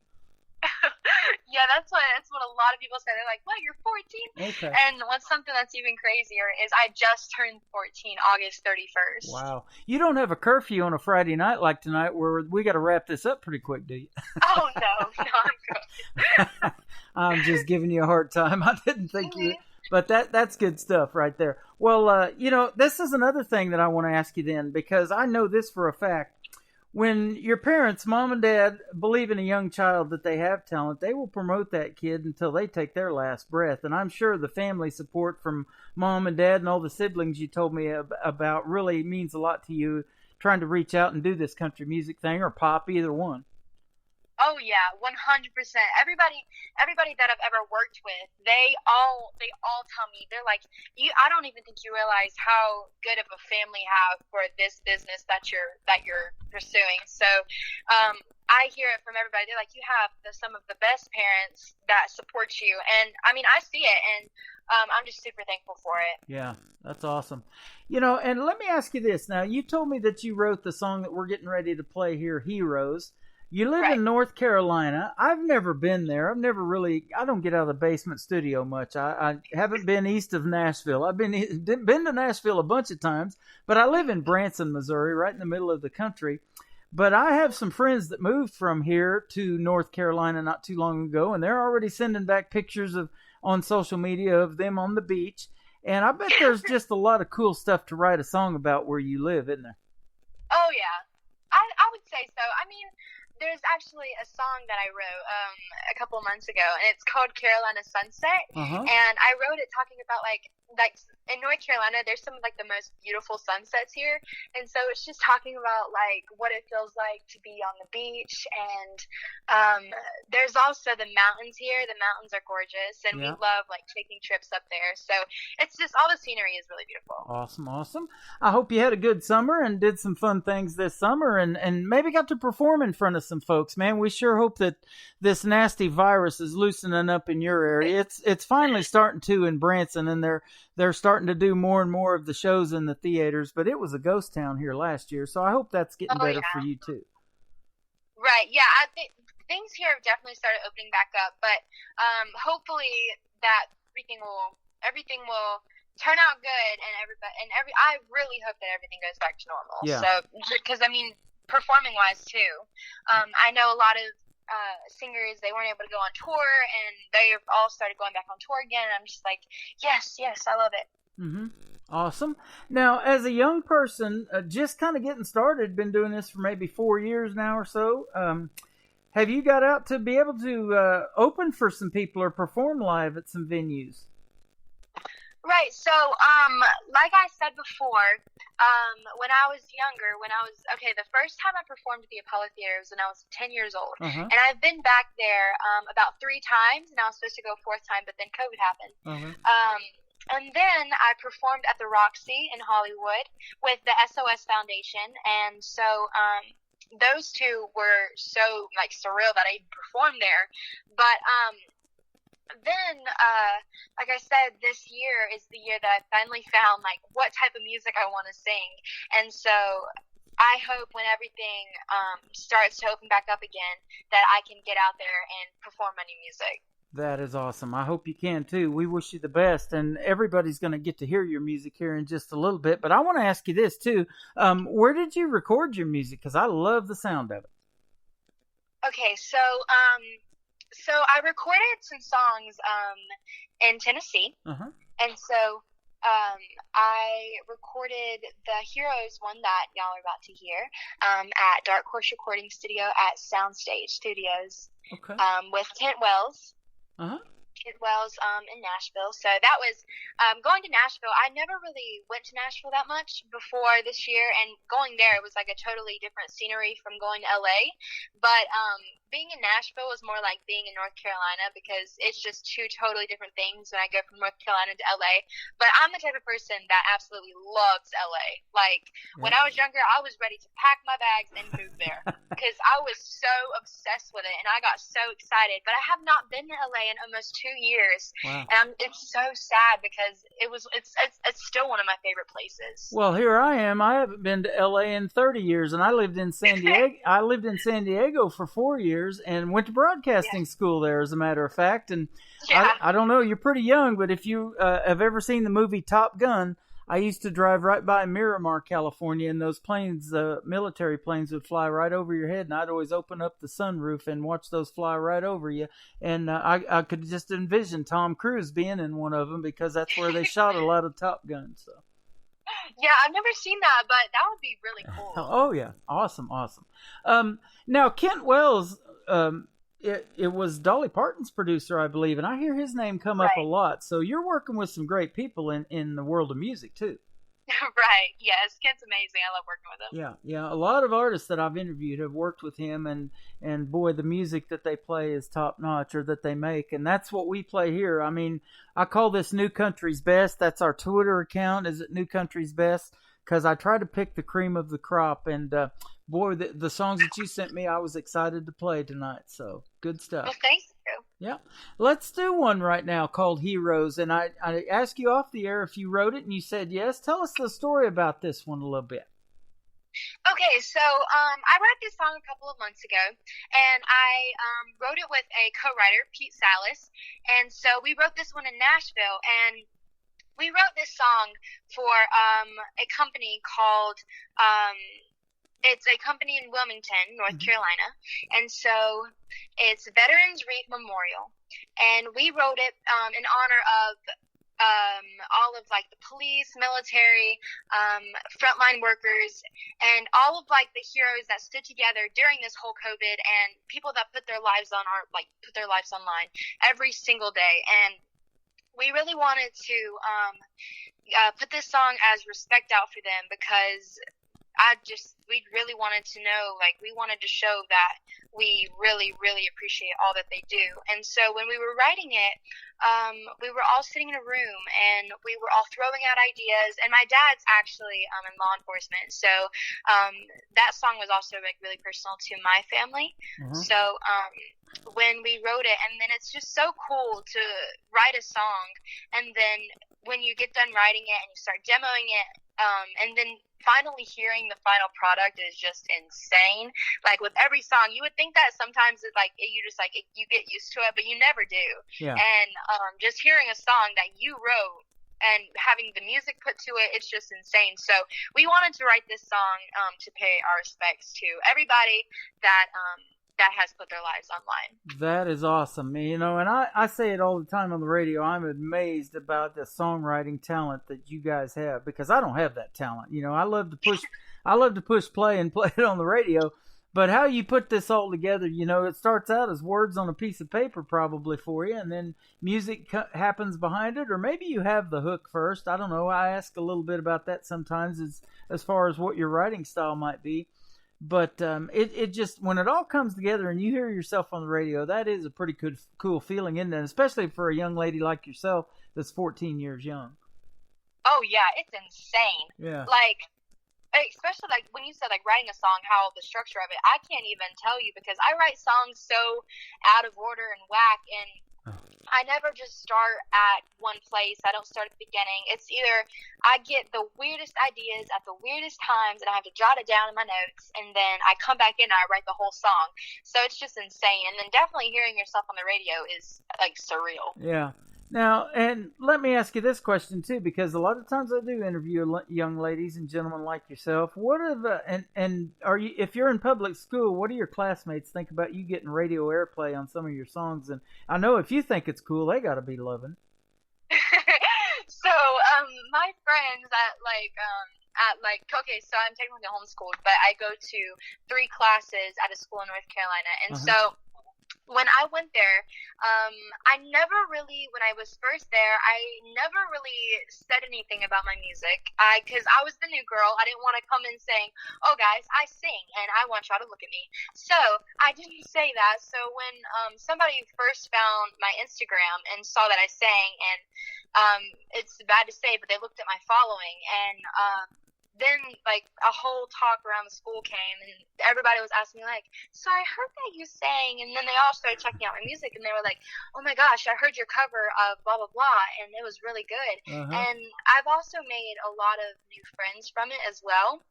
[SPEAKER 10] Yeah, that's what a lot of people say. They're like, "What? You're 14?"
[SPEAKER 4] Okay.
[SPEAKER 10] And what's something that's even crazier is I just turned 14 August 31st.
[SPEAKER 4] Wow. You don't have a curfew on a Friday night like tonight where we got to wrap this up pretty quick, do you?
[SPEAKER 10] Oh no, I'm good.
[SPEAKER 4] I'm just giving you a hard time. I didn't think you, but that's good stuff right there. Well, this is another thing that I want to ask you then, because I know this for a fact. When your parents, mom and dad, believe in a young child that they have talent, they will promote that kid until they take their last breath. And I'm sure the family support from mom and dad and all the siblings you told me about really means a lot to you, trying to reach out and do this country music thing or pop, either one.
[SPEAKER 10] Oh yeah, 100%. Everybody that I've ever worked with, they all tell me, they're like, I don't even think you realize how good of a family you have for this business that you're pursuing. So I hear it from everybody. They're like, you have some of the best parents that support you, and I mean, I see it, and I'm just super thankful for it.
[SPEAKER 4] Yeah, that's awesome. And let me ask you this. Now, you told me that you wrote the song that we're getting ready to play here, Heroes. You live in North Carolina. I've never been there. I don't get out of the basement studio much. I haven't been east of Nashville. I've been to Nashville a bunch of times, but I live in Branson, Missouri, right in the middle of the country. But I have some friends that moved from here to North Carolina not too long ago, and they're already sending back pictures on social media of them on the beach. And I bet there's just a lot of cool stuff to write a song about where you live, isn't there?
[SPEAKER 10] Oh yeah, I would say so. I mean, there's actually a song that I wrote a couple of months ago, and it's called Carolina Sunset.
[SPEAKER 4] Uh-huh.
[SPEAKER 10] And I wrote it talking about like in North Carolina, there's some of like the most beautiful sunsets here, and so it's just talking about like what it feels like to be on the beach, and there's also the mountains here. The mountains are gorgeous, and we love like taking trips up there. So it's just all the scenery is really beautiful.
[SPEAKER 4] Awesome. I hope you had a good summer and did some fun things this summer, and maybe got to perform in front of some folks. Man, we sure hope that this nasty virus is loosening up in your area. It's finally starting to in Branson, and they're starting to do more and more of the shows in the theaters, but it was a ghost town here last year, so I hope that's getting better for you too.
[SPEAKER 10] Right, yeah, I think things here have definitely started opening back up, but hopefully that everything will turn out good, and I really hope that everything goes back to normal.
[SPEAKER 4] Yeah.
[SPEAKER 10] So, because I mean, performing wise too, I know a lot of singers, they weren't able to go on tour, and they've all started going back on tour again, and I'm just like, yes, I love it.
[SPEAKER 4] Mm-hmm. Awesome. Now, as a young person, just kind of getting started, been doing this for maybe 4 years now or so, have you got out to be able to open for some people or perform live at some venues?
[SPEAKER 10] Right, so, like I said before, when I was younger, the first time I performed at the Apollo Theater was when I was 10 years old, and I've been back there, about 3 times, and I was supposed to go a 4th time, but then COVID happened. And then I performed at the Roxy in Hollywood with the SOS Foundation, and so, those two were so, like, surreal that I even performed there, but, then, like I said, this year is the year that I finally found, like, what type of music I want to sing. And so I hope when everything starts to open back up again that I can get out there and perform my new music.
[SPEAKER 4] That is awesome. I hope you can, too. We wish you the best, and everybody's going to get to hear your music here in just a little bit. But I want to ask you this, too. Where did you record your music? Because I love the sound of it.
[SPEAKER 10] Okay, so I recorded some songs in Tennessee, and so I recorded the Heroes one that y'all are about to hear at Dark Horse Recording Studio at Soundstage Studios with Kent Wells. Kent Wells in Nashville. So that was going to Nashville. I never really went to Nashville that much before this year, and going there it was like a totally different scenery from going to LA. But being in Nashville was more like being in North Carolina, because it's just two totally different things when I go from North Carolina to LA. But I'm the type of person that absolutely loves LA. Like, when I was younger, I was ready to pack my bags and move there because I was so obsessed with it, and I got so excited. But I have not been to LA in almost 2 years. Wow. And it's so sad because it's still one of my favorite places.
[SPEAKER 4] Well, here I am. I haven't been to LA in 30 years, and I lived in San Diego. I lived in San Diego for 4 years and went to broadcasting school there, as a matter of fact. And I don't know, you're pretty young, but if you have ever seen the movie Top Gun, I used to drive right by Miramar, California, and those planes, military planes, would fly right over your head, and I'd always open up the sunroof and watch those fly right over you. And I could just envision Tom Cruise being in one of them, because that's where they shot a lot of Top Gun. So.
[SPEAKER 10] Yeah, I've never seen that, but that would be really cool.
[SPEAKER 4] Oh, yeah. Awesome. Now, Kent Wells, it was Dolly Parton's producer, I believe, and I hear his name come up a lot. So you're working with some great people in the world of music, too.
[SPEAKER 10] Right. Yes, Kent's amazing. I love working with him.
[SPEAKER 4] Yeah. A lot of artists that I've interviewed have worked with him, and boy, the music that they play is top notch, or that they make, and that's what we play here. I mean, I call this New Country's Best. That's our Twitter account. Is it New Country's Best? Because I try to pick the cream of the crop, and boy, the songs that you sent me, I was excited to play tonight. So good stuff.
[SPEAKER 10] Well, thank you.
[SPEAKER 4] Yeah. Let's do one right now called Heroes. And I asked you off the air if you wrote it, and you said yes. Tell us the story about this one a little bit.
[SPEAKER 10] Okay, so I wrote this song a couple of months ago, and I wrote it with a co-writer, Pete Salas. And so we wrote this one in Nashville, and we wrote this song for a company called it's a company in Wilmington, North Carolina, and so it's Veterans Reef Memorial, and we wrote it in honor of all of like the police, military, frontline workers, and all of like the heroes that stood together during this whole COVID, and people that put their lives on put their lives online every single day. And we really wanted to put this song as respect out for them, because we really wanted to know, like, we wanted to show that we really, really appreciate all that they do. And so when we were writing it, we were all sitting in a room and we were all throwing out ideas. And my dad's actually in law enforcement, so that song was also like really personal to my family. So when we wrote it, and then it's just so cool to write a song, and then when you get done writing it and you start demoing it, and then finally hearing the final product is just insane. Like, with every song, you would think that sometimes it's like you just like you get used to it, but you never do.
[SPEAKER 4] Yeah.
[SPEAKER 10] And just hearing a song that you wrote and having the music put to it, it's just insane. So we wanted to write this song to pay our respects to everybody that has put their lives online.
[SPEAKER 4] That is awesome. You know, and I say it all the time on the radio. I'm amazed about the songwriting talent that you guys have, because I don't have that talent. You know, I love to push play and play it on the radio, but how you put this all together, you know, it starts out as words on a piece of paper probably for you, and then music happens behind it, or maybe you have the hook first. I don't know. I ask a little bit about that sometimes as far as what your writing style might be. But it just, when it all comes together and you hear yourself on the radio, that is a pretty cool feeling, isn't it? Especially for a young lady like yourself that's 14 years young.
[SPEAKER 10] Oh, yeah, it's insane.
[SPEAKER 4] Yeah.
[SPEAKER 10] Like, especially like when you said like writing a song, how the structure of it, I can't even tell you, because I write songs so out of order and whack, and I never just start at one place. I don't start at the beginning. It's either I get the weirdest ideas at the weirdest times and I have to jot it down in my notes, and then I come back in and I write the whole song. So it's just insane. And then definitely hearing yourself on the radio is like surreal.
[SPEAKER 4] Yeah. Now, and let me ask you this question too, because a lot of times I do interview young ladies and gentlemen like yourself. What are the and are you, if you're in public school, what do your classmates think about you getting radio airplay on some of your songs? And I know if you think it's cool, they got to be loving.
[SPEAKER 10] So my friends okay, so I'm technically homeschooled, but I go to 3 classes at a school in North Carolina, and so when I went there, I never really, when I was first there, I never really said anything about my music. Because I was the new girl. I didn't want to come in saying, oh, guys, I sing, and I want y'all to look at me. So I didn't say that. So when somebody first found my Instagram and saw that I sang, and it's bad to say, but they looked at my following, and then like a whole talk around the school came, and everybody was asking me like, so I heard that you sang, and then they all started checking out my music, and they were like, oh my gosh, I heard your cover of blah blah blah, and it was really good. And I've also made a lot of new friends from it as well,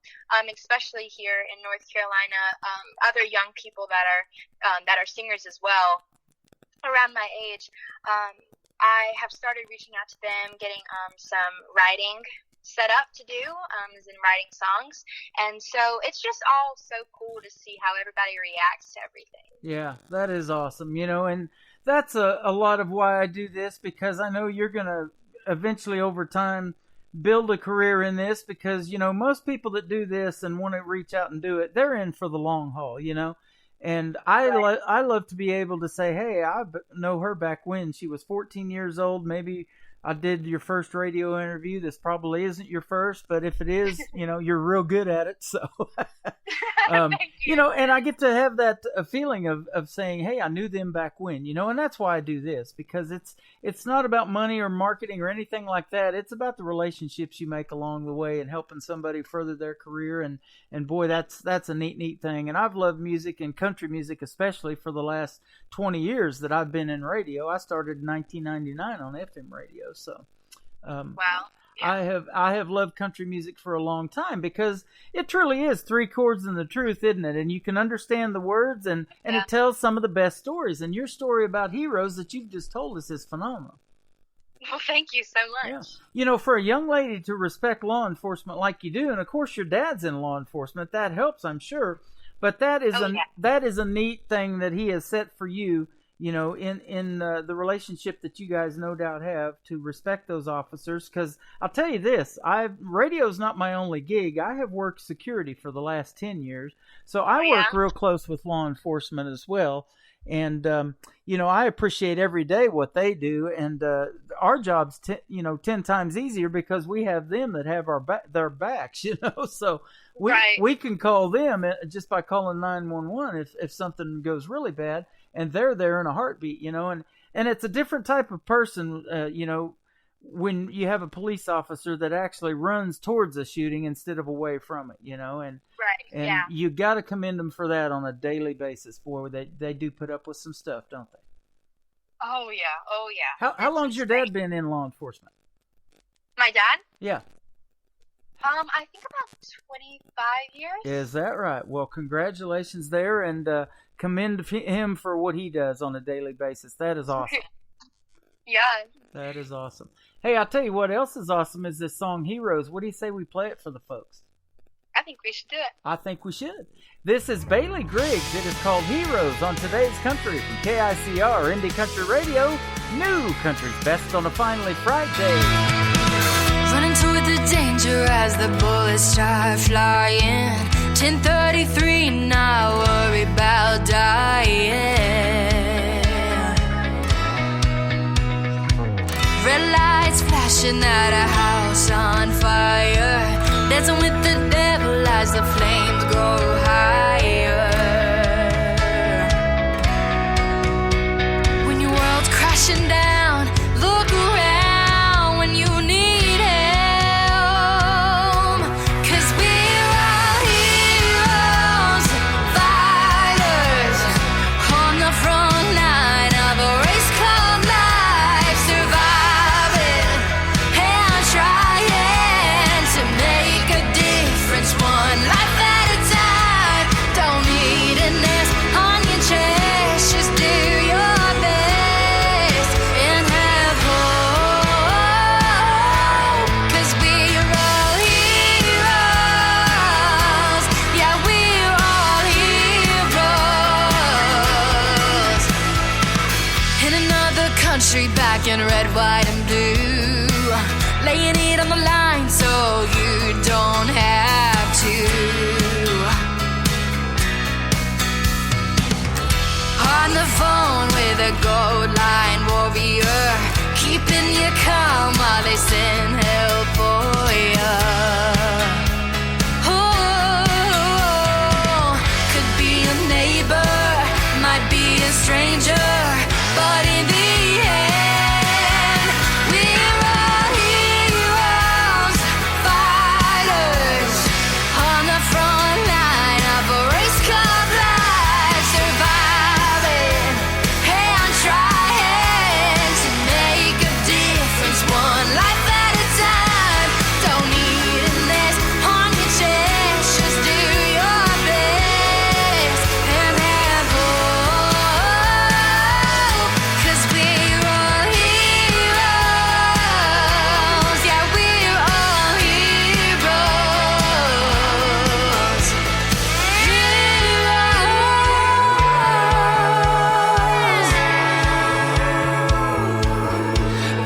[SPEAKER 10] especially here in North Carolina. Other young people that are singers as well around my age. I have started reaching out to them, getting some writing set up to do, as in writing songs, and so it's just all so cool to see how everybody reacts to everything. Yeah,
[SPEAKER 4] that is awesome, you know, and that's a lot of why I do this, because I know you're gonna eventually over time build a career in this, because you know most people that do this and want to reach out and do it, they're in for the long haul, you know. And I love to be able to say, hey, I know her back when she was 14 years old. Maybe I did your first radio interview. This probably isn't your first, but if it is, you know, you're real good at it. So, you know, and I get to have that feeling of saying, hey, I knew them back when, you know, and that's why I do this, because it's not about money or marketing or anything like that. It's about the relationships you make along the way and helping somebody further their career. And boy, that's a neat thing. And I've loved music, and country music especially, for the last 20 years that I've been in radio. I started in 1999 on FM radio. So,
[SPEAKER 10] wow.
[SPEAKER 4] Yeah. I have loved country music for a long time, because it truly is 3 chords and the truth, isn't it? And you can understand the words, and it tells some of the best stories. And your story about heroes that you've just told us is phenomenal.
[SPEAKER 10] Well, thank you so much.
[SPEAKER 4] Yeah. You know, for a young lady to respect law enforcement like you do, and of course your dad's in law enforcement, that helps, I'm sure. But that is that is a neat thing that he has set for you. in the relationship that you guys no doubt have, to respect those officers. Because I'll tell you this, radio's not my only gig. I have worked security for the last 10 years, so I work real close with law enforcement as well. And I appreciate every day what they do, and our job's 10 times easier because we have them that have their backs. So we can call them just by calling 911 if something goes really bad, and they're there in a heartbeat. And it's a different type of person. When you have a police officer that actually runs towards a shooting instead of away from it. And you got to commend them for that on a daily basis. They do put up with some stuff, don't they?
[SPEAKER 10] Oh yeah.
[SPEAKER 4] How long's your dad been in law enforcement?
[SPEAKER 10] My dad?
[SPEAKER 4] Yeah.
[SPEAKER 10] I think about 25 years.
[SPEAKER 4] Is that right? Well, congratulations there, and commend him for what he does on a daily basis. That is awesome.
[SPEAKER 10] Yeah.
[SPEAKER 4] That is awesome. Hey, I'll tell you what else is awesome is this song, Heroes. What do you say we play it for the folks?
[SPEAKER 10] I think we should do it.
[SPEAKER 4] I think we should. This is Bailey Griggs. It is called Heroes on Today's Country from KICR Indie Country Radio. New country's best on a finally Friday.
[SPEAKER 8] Running toward the danger as the bullets start flying. 10:33, not worry about dying. Red lights flashing at a house on fire. Dancing with the devil as the flames go higher. When your world's crashing down, look around when you need help. 'Cause we're all heroes, fighters, on the front line of a race called life, surviving and trying to make a difference, one life at a time. Don't need an S on your chest, just do your best and have hope. 'Cause we're all heroes, yeah, we're all heroes. In another country, back in red, white, and blue, laying it on the line so you don't have to. On the phone with a gold line warrior, keeping you calm while they send help for you. Oh, could be a neighbor, might be a stranger, but in the end, we're all heroes, fighters, on the front line of a race called life, surviving and trying to make a difference, one life at a time. Don't need an S on your chest, just do your best and have hope. 'Cause we're all heroes, yeah, we're all heroes.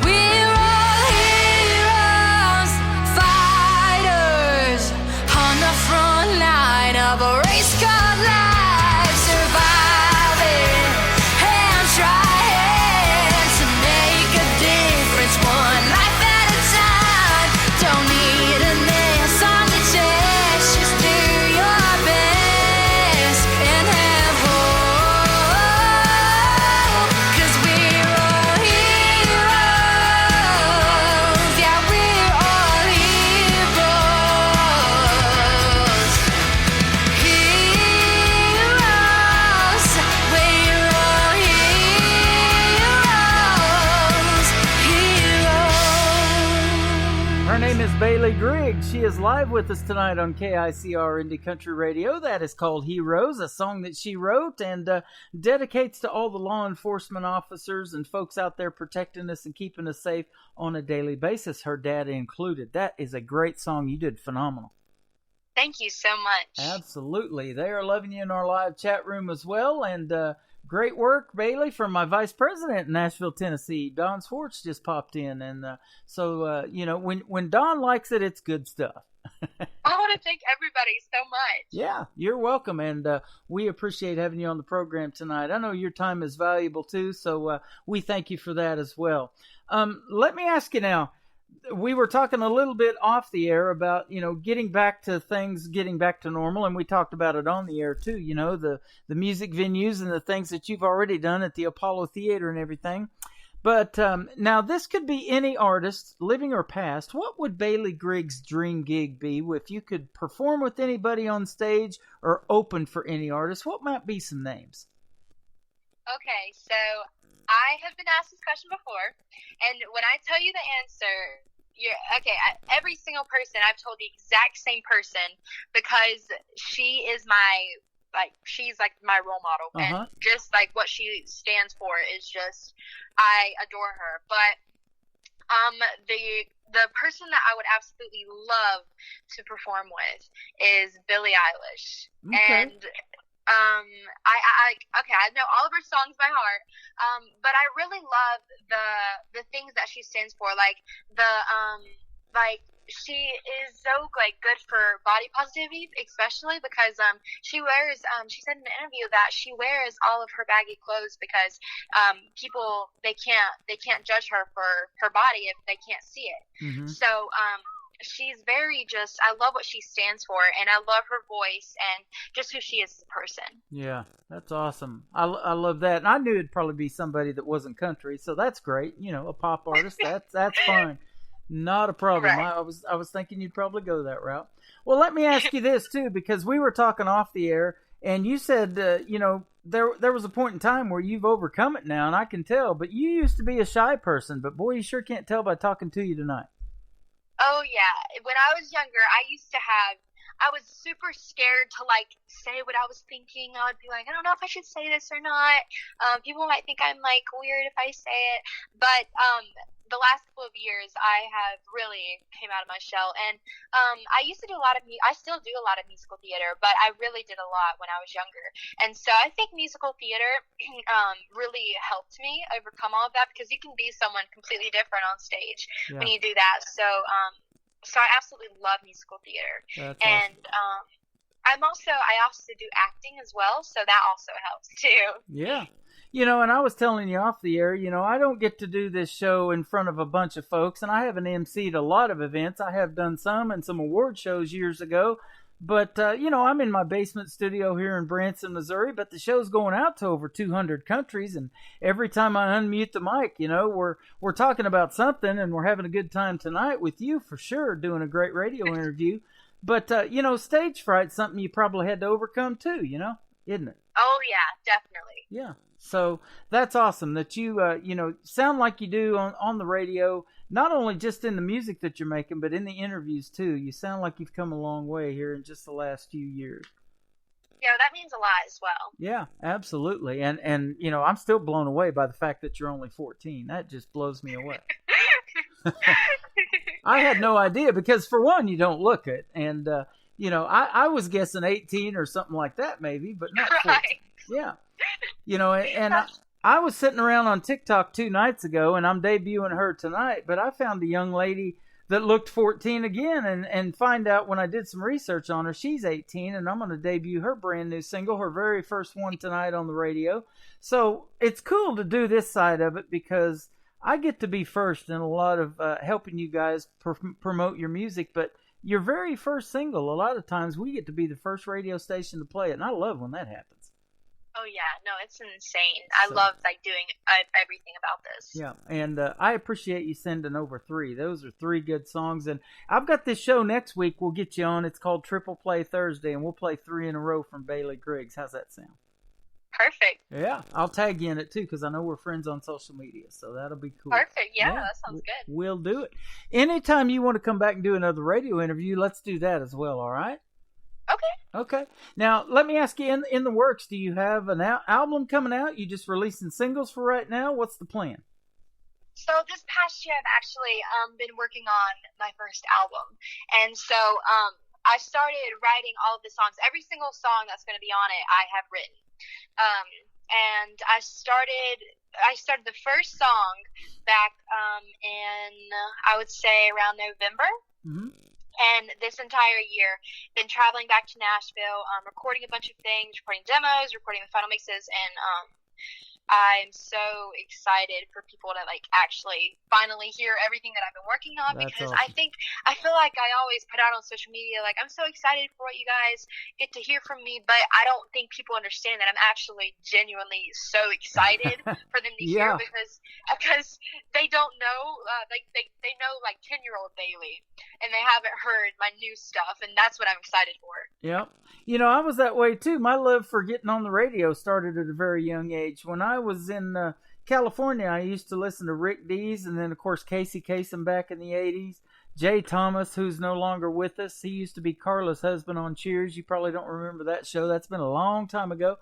[SPEAKER 8] We're all heroes, fighters, on the front line of a race called life, surviving and trying to make a difference, one life at a time. Don't need an S on your chest, just do your best and have hope. 'Cause we're all heroes, yeah, we're all heroes. Heroes, we're all heroes, heroes.
[SPEAKER 4] Her name is Bailey Griggs. She is live with us tonight on KICR Indie Country Radio. That is called Heroes, a song that she wrote and dedicates to all the law enforcement officers and folks out there protecting us and keeping us safe on a daily basis, her dad included. That is a great song. You did phenomenal.
[SPEAKER 10] Thank you so much.
[SPEAKER 4] Absolutely. They are loving you in our live chat room as well, and great work, Bailey, from my vice president in Nashville, Tennessee. Don Swartz just popped in. And so, when Don likes it, it's good stuff.
[SPEAKER 10] I want to thank everybody so much.
[SPEAKER 4] Yeah, you're welcome. And we appreciate having you on the program tonight. I know your time is valuable, too. So we thank you for that as well. Let me ask you now. We were talking a little bit off the air about, getting back to things, getting back to normal. And we talked about it on the air, too. The music venues and the things that you've already done at the Apollo Theater and everything. But now this could be any artist, living or past. What would Bailey Griggs' dream gig be if you could perform with anybody on stage or open for any artist? What might be some names?
[SPEAKER 10] Okay, so I have been asked this question before, and when I tell you the answer, every single person, I've told the exact same person because she is she's like my role model, and just like what she stands for is just, I adore her. But the person that I would absolutely love to perform with is Billie Eilish.
[SPEAKER 4] Okay.
[SPEAKER 10] And I know all of her songs by heart, but I really love the things that she stands for, she is so good for body positivity, especially because she wears she said in an interview that she wears all of her baggy clothes because people they can't judge her for her body if they can't see it.
[SPEAKER 4] Mm-hmm.
[SPEAKER 10] So she's very I love what she stands for, and I love her voice and just who she is as a person.
[SPEAKER 4] Yeah, that's awesome. I love that. And I knew it'd probably be somebody that wasn't country, so that's great. A pop artist, that's fine. Not a problem. Right. I was thinking you'd probably go that route. Well, let me ask you this too, because we were talking off the air, and you said there was a point in time where you've overcome it now, and I can tell. But you used to be a shy person, but boy, you sure can't tell by talking to you tonight.
[SPEAKER 10] Oh yeah, when I was younger, I was super scared to say what I was thinking. I would be like, I don't know if I should say this or not. People might think I'm weird if I say it, but the last couple of years, I have really came out of my shell, and I used to do I still do a lot of musical theater, but I really did a lot when I was younger, and so I think musical theater really helped me overcome all of that, because you can be someone completely different on stage when you do that. So I absolutely love musical theater. That's and awesome. I also do acting as well, so that also helps too.
[SPEAKER 4] Yeah. And I was telling you off the air, I don't get to do this show in front of a bunch of folks, and I haven't emceed a lot of events. I have done some and some award shows years ago, but, I'm in my basement studio here in Branson, Missouri, but the show's going out to over 200 countries, and every time I unmute the mic, we're talking about something, and we're having a good time tonight with you for sure, doing a great radio interview. But, stage fright's something you probably had to overcome too, isn't it?
[SPEAKER 10] Oh, yeah, definitely.
[SPEAKER 4] Yeah. So that's awesome that you, sound like you do on the radio, not only just in the music that you're making, but in the interviews too. You sound like you've come a long way here in just the last few years.
[SPEAKER 10] Yeah, that means a lot as well.
[SPEAKER 4] Yeah, absolutely. And I'm still blown away by the fact that you're only 14. That just blows me away. I had no idea because, for one, you don't look it. And, I was guessing 18 or something like that maybe, but not 14.
[SPEAKER 10] Right.
[SPEAKER 4] Yeah. And I was sitting around on TikTok 2 nights ago, and I'm debuting her tonight, but I found a young lady that looked 14 again, and find out when I did some research on her, she's 18, and I'm going to debut her brand new single, her very first one tonight on the radio. So it's cool to do this side of it because I get to be first in a lot of helping you guys promote your music, but your very first single, a lot of times we get to be the first radio station to play it, and I love when that happens.
[SPEAKER 10] Oh, yeah. No, it's insane. I love, doing everything about this.
[SPEAKER 4] Yeah, and I appreciate you sending over 3. Those are 3 good songs. And I've got this show next week we'll get you on. It's called Triple Play Thursday, and we'll play 3 in a row from Bailey Griggs. How's that sound?
[SPEAKER 10] Perfect.
[SPEAKER 4] Yeah, I'll tag you in it, too, because I know we're friends on social media, so that'll be cool.
[SPEAKER 10] Perfect. Yeah, that sounds good.
[SPEAKER 4] We'll do it. Anytime you want to come back and do another radio interview, let's do that as well, all right? Okay. Now, let me ask you, in the works, do you have an album coming out? You just releasing singles for right now? What's the plan?
[SPEAKER 10] So this past year, I've actually been working on my first album. And so I started writing all of the songs. Every single song that's going to be on it, I have written. and I started the first song back in, I would say, around November.
[SPEAKER 4] Mm-hmm.
[SPEAKER 10] And this entire year, been traveling back to Nashville, recording a bunch of things, recording demos, recording the final mixes, and I'm so excited for people to like actually finally hear everything that I've been working on.
[SPEAKER 4] That's
[SPEAKER 10] because
[SPEAKER 4] awesome.
[SPEAKER 10] I feel like I always put out on social media like I'm so excited for what you guys get to hear from me, but I don't think people understand that I'm actually genuinely so excited for them to hear
[SPEAKER 4] Yeah.
[SPEAKER 10] because they don't know they know like 10-year-old Bailey, and they haven't heard my new stuff, and that's what I'm excited for.
[SPEAKER 4] Yep. You know, I was that way too. My love for getting on the radio started at a very young age. When I was in California, I used to listen to Rick Dees, and then, of course, Casey Kasem back in the 80s. Jay Thomas, who's no longer with us. He used to be Carla's husband on Cheers. You probably don't remember that show. That's been a long time ago.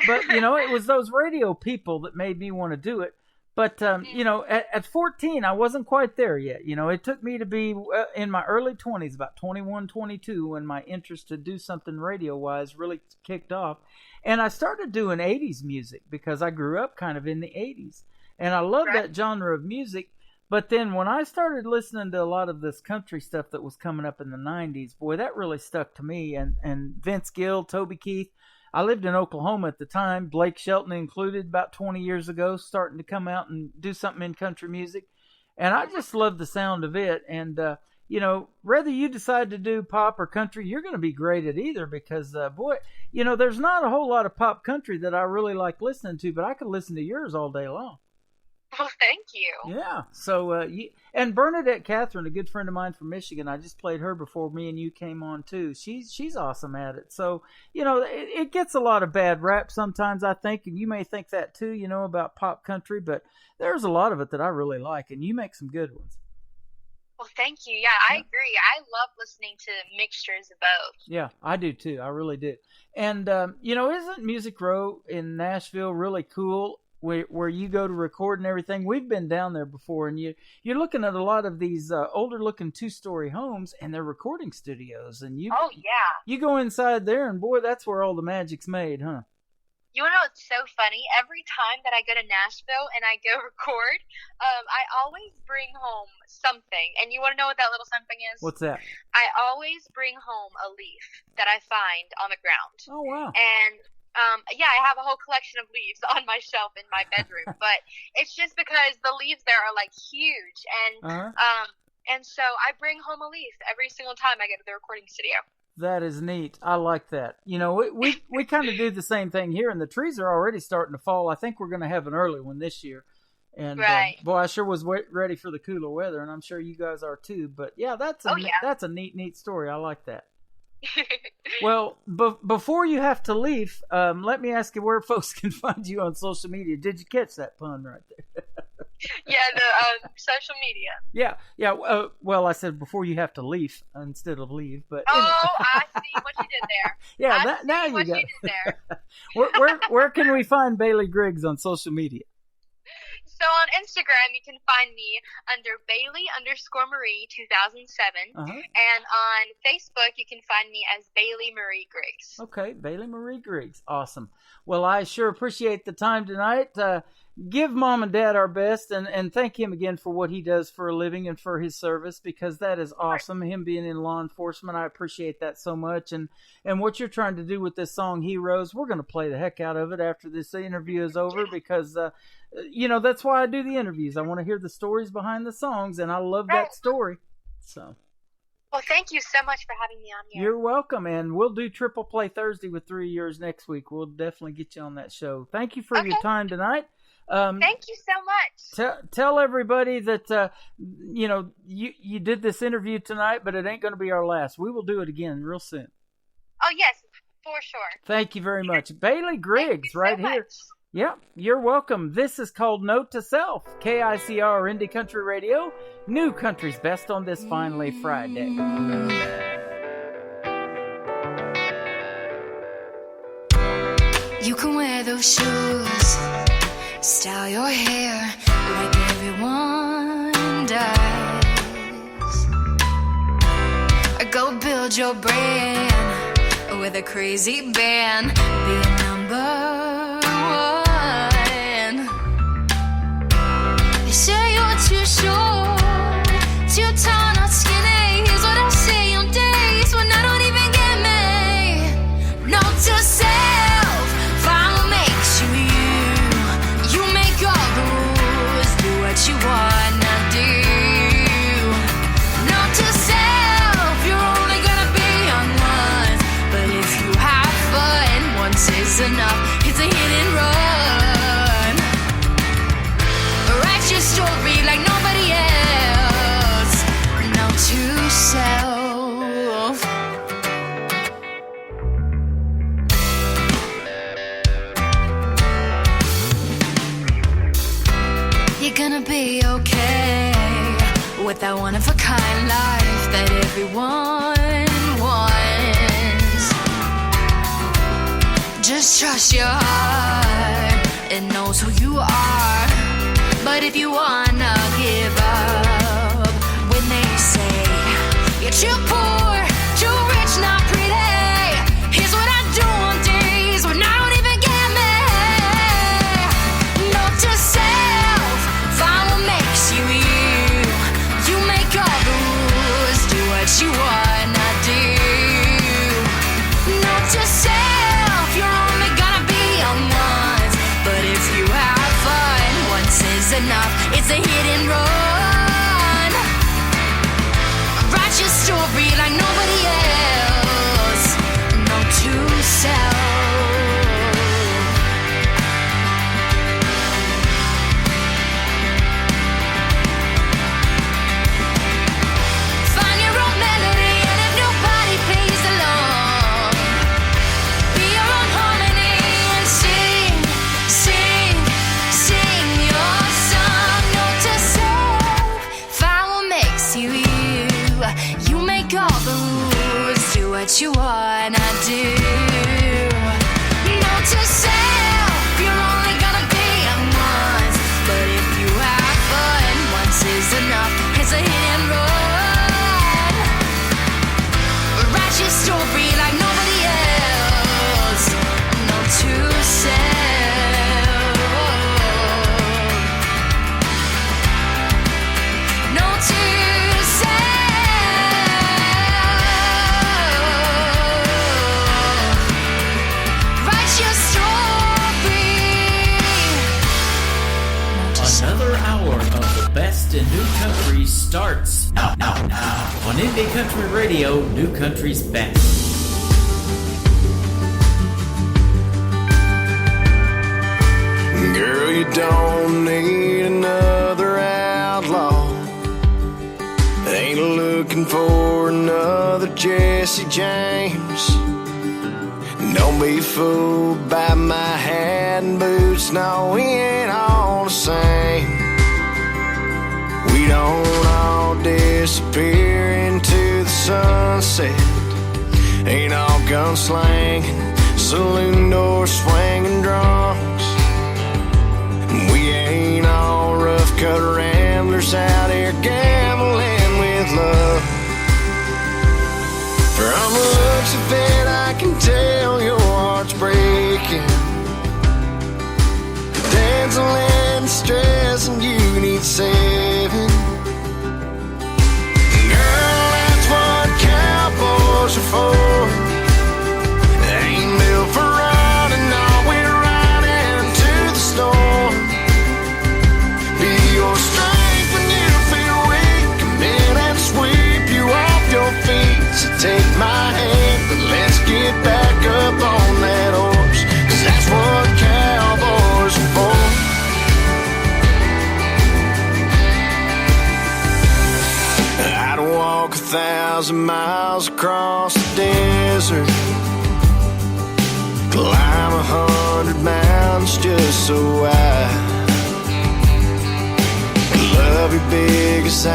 [SPEAKER 4] But, you know, it was those radio people that made me want to do it. But, you know, at 14, I wasn't quite there yet. You know, it took me to be in my early 20s, about 21, 22, when my interest to do something radio-wise really kicked off. And I started doing 80s music because I grew up kind of in the 80s. And I love that genre of music. But then when I started listening to a lot of this country stuff that was coming up in the 90s, boy, that really stuck to me. And Vince Gill, Toby Keith. I lived in Oklahoma at the time, Blake Shelton included, about 20 years ago, starting to come out and do something in country music. And I just love the sound of it. And, you know, whether you decide to do pop or country, you're going to be great at either because, boy, you know, there's not a whole lot of pop country that I really like listening to, but I could listen to yours all day long.
[SPEAKER 10] Well, thank you.
[SPEAKER 4] Yeah. So, and Bernadette Catherine, a good friend of mine from Michigan, I just played her before me and you came on too. She's awesome at it. So, you know, it gets a lot of bad rap sometimes, I think, and you may think that too, you know, about pop country, but there's a lot of it that I really like, and you make some good ones.
[SPEAKER 10] Well, thank you. Yeah, I agree. I love listening to mixtures of both.
[SPEAKER 4] Yeah, I do too. I really do. And, you know, isn't Music Row in Nashville really cool? Where you go to record and everything. We've been down there before, and you're looking at a lot of these older-looking two-story homes, and they're recording studios. And you go inside there, and boy, that's where all the magic's made, huh?
[SPEAKER 10] You want to know what's so funny? Every time that I go to Nashville and I go record, I always bring home something. And you want to know what that little something is?
[SPEAKER 4] What's that?
[SPEAKER 10] I always bring home a leaf that I find on the ground.
[SPEAKER 4] Oh, wow.
[SPEAKER 10] And yeah, I have a whole collection of leaves on my shelf in my bedroom, but it's just because the leaves there are like huge, and so I bring home a leaf every single time I go to the recording studio.
[SPEAKER 4] That is neat. I like that. You know, we kind of do the same thing here, and the trees are already starting to fall. I think we're going to have an early one this year. And boy, I sure was ready for the cooler weather, and I'm sure you guys are too. But yeah, that's a neat story. I like that. Well, before you have to leave, let me ask you where folks can find you on social media. Did you catch that pun right there?
[SPEAKER 10] Yeah, the social media.
[SPEAKER 4] Yeah. Well, I said before you have to leave instead of leave, but
[SPEAKER 10] I see what you did there.
[SPEAKER 4] Yeah, now you got it. Where can we find Bailey Griggs on social media?
[SPEAKER 10] So on Instagram, you can find me under Bailey_Marie 2007. And on Facebook, you can find me as Bailey Marie Griggs.
[SPEAKER 4] Okay, Bailey Marie Griggs. Awesome. Well, I sure appreciate the time tonight. Give Mom and Dad our best, and thank him again for what he does for a living and for his service, because that is awesome. Him being in law enforcement, I appreciate that so much. And what you're trying to do with this song, Heroes, we're going to play the heck out of it after this interview is over, because you know, that's why I do the interviews. I want to hear the stories behind the songs, and I love that story. So,
[SPEAKER 10] well, thank you so much for having me on here.
[SPEAKER 4] You're welcome, and we'll do Triple Play Thursday with 3 of yours next week. We'll definitely get you on that show. Thank you for your time tonight.
[SPEAKER 10] Thank you so much.
[SPEAKER 4] Tell everybody that you know, you did this interview tonight, but it ain't going to be our last. We will do it again real soon.
[SPEAKER 10] Oh yes, for sure.
[SPEAKER 4] Thank you very much, Bailey Griggs, right
[SPEAKER 10] so
[SPEAKER 4] here. Yeah, you're welcome. This is called Note to Self, KICR Indie Country Radio, New Country's Best on this finally Friday.
[SPEAKER 8] You can wear those shoes, style your hair like everyone does, or go build your brand with a crazy band, be a number one. short, too tall, not skinny. Here's what I say on days when I don't even get me. Note to self, find what makes you you. You make all the rules, do what you wanna do. Note to self, you're only gonna be young once, but if you have fun, once is enough. It's a hit and run. Write your story like nobody else. Note to self. You're gonna be okay with that one-of-a-kind life that everyone wants. Just trust your heart, it knows who you are. But if you wanna give up when they say you're too poor, too rich, not pretty, here's what I do on days when I don't even get me. Note to self, find what makes you you. You make all the rules, do what you wanna do. Note to self, you're only gonna be young once, but if you have fun, once is enough. It's a hit and run. Write your story like nobody else. Note to self. Find your own melody, and if nobody plays along, be your own harmony and sing, sing, sing your song. Note to self, find what makes you you. You make all the rules, do what you wanna do. Note to self, you're only gonna be young once, but if you have fun, once is enough. It's a hit and run. Write your story like nobody else. Note to self. Note to self. Write your story.
[SPEAKER 6] Another hour of the best in new country starts now on Indie Country Radio, New Country's best.
[SPEAKER 11] Girl, you don't need another outlaw. Ain't looking for another Jesse James. Don't be fooled by my hat and boots. No, we ain't all the same. We don't all disappear into the sunset. Ain't all gunslanging, saloon doors swinging drunks. We ain't all rough cut ramblers out here gambling with love. From the looks of it, I can tell your heart's breaking. Dancing and stress, and you need saving. Girl, that's what cowboys are for. They ain't built for running, no, we're riding to the storm. Be your strength when you feel weak. Come in and sweep you off your feet. So take my hand, but let's get back up on that horse, 'cause that's what cowboys are for. I'd walk 1,000 miles across the desert, climb 100 mountains just so I love your biggest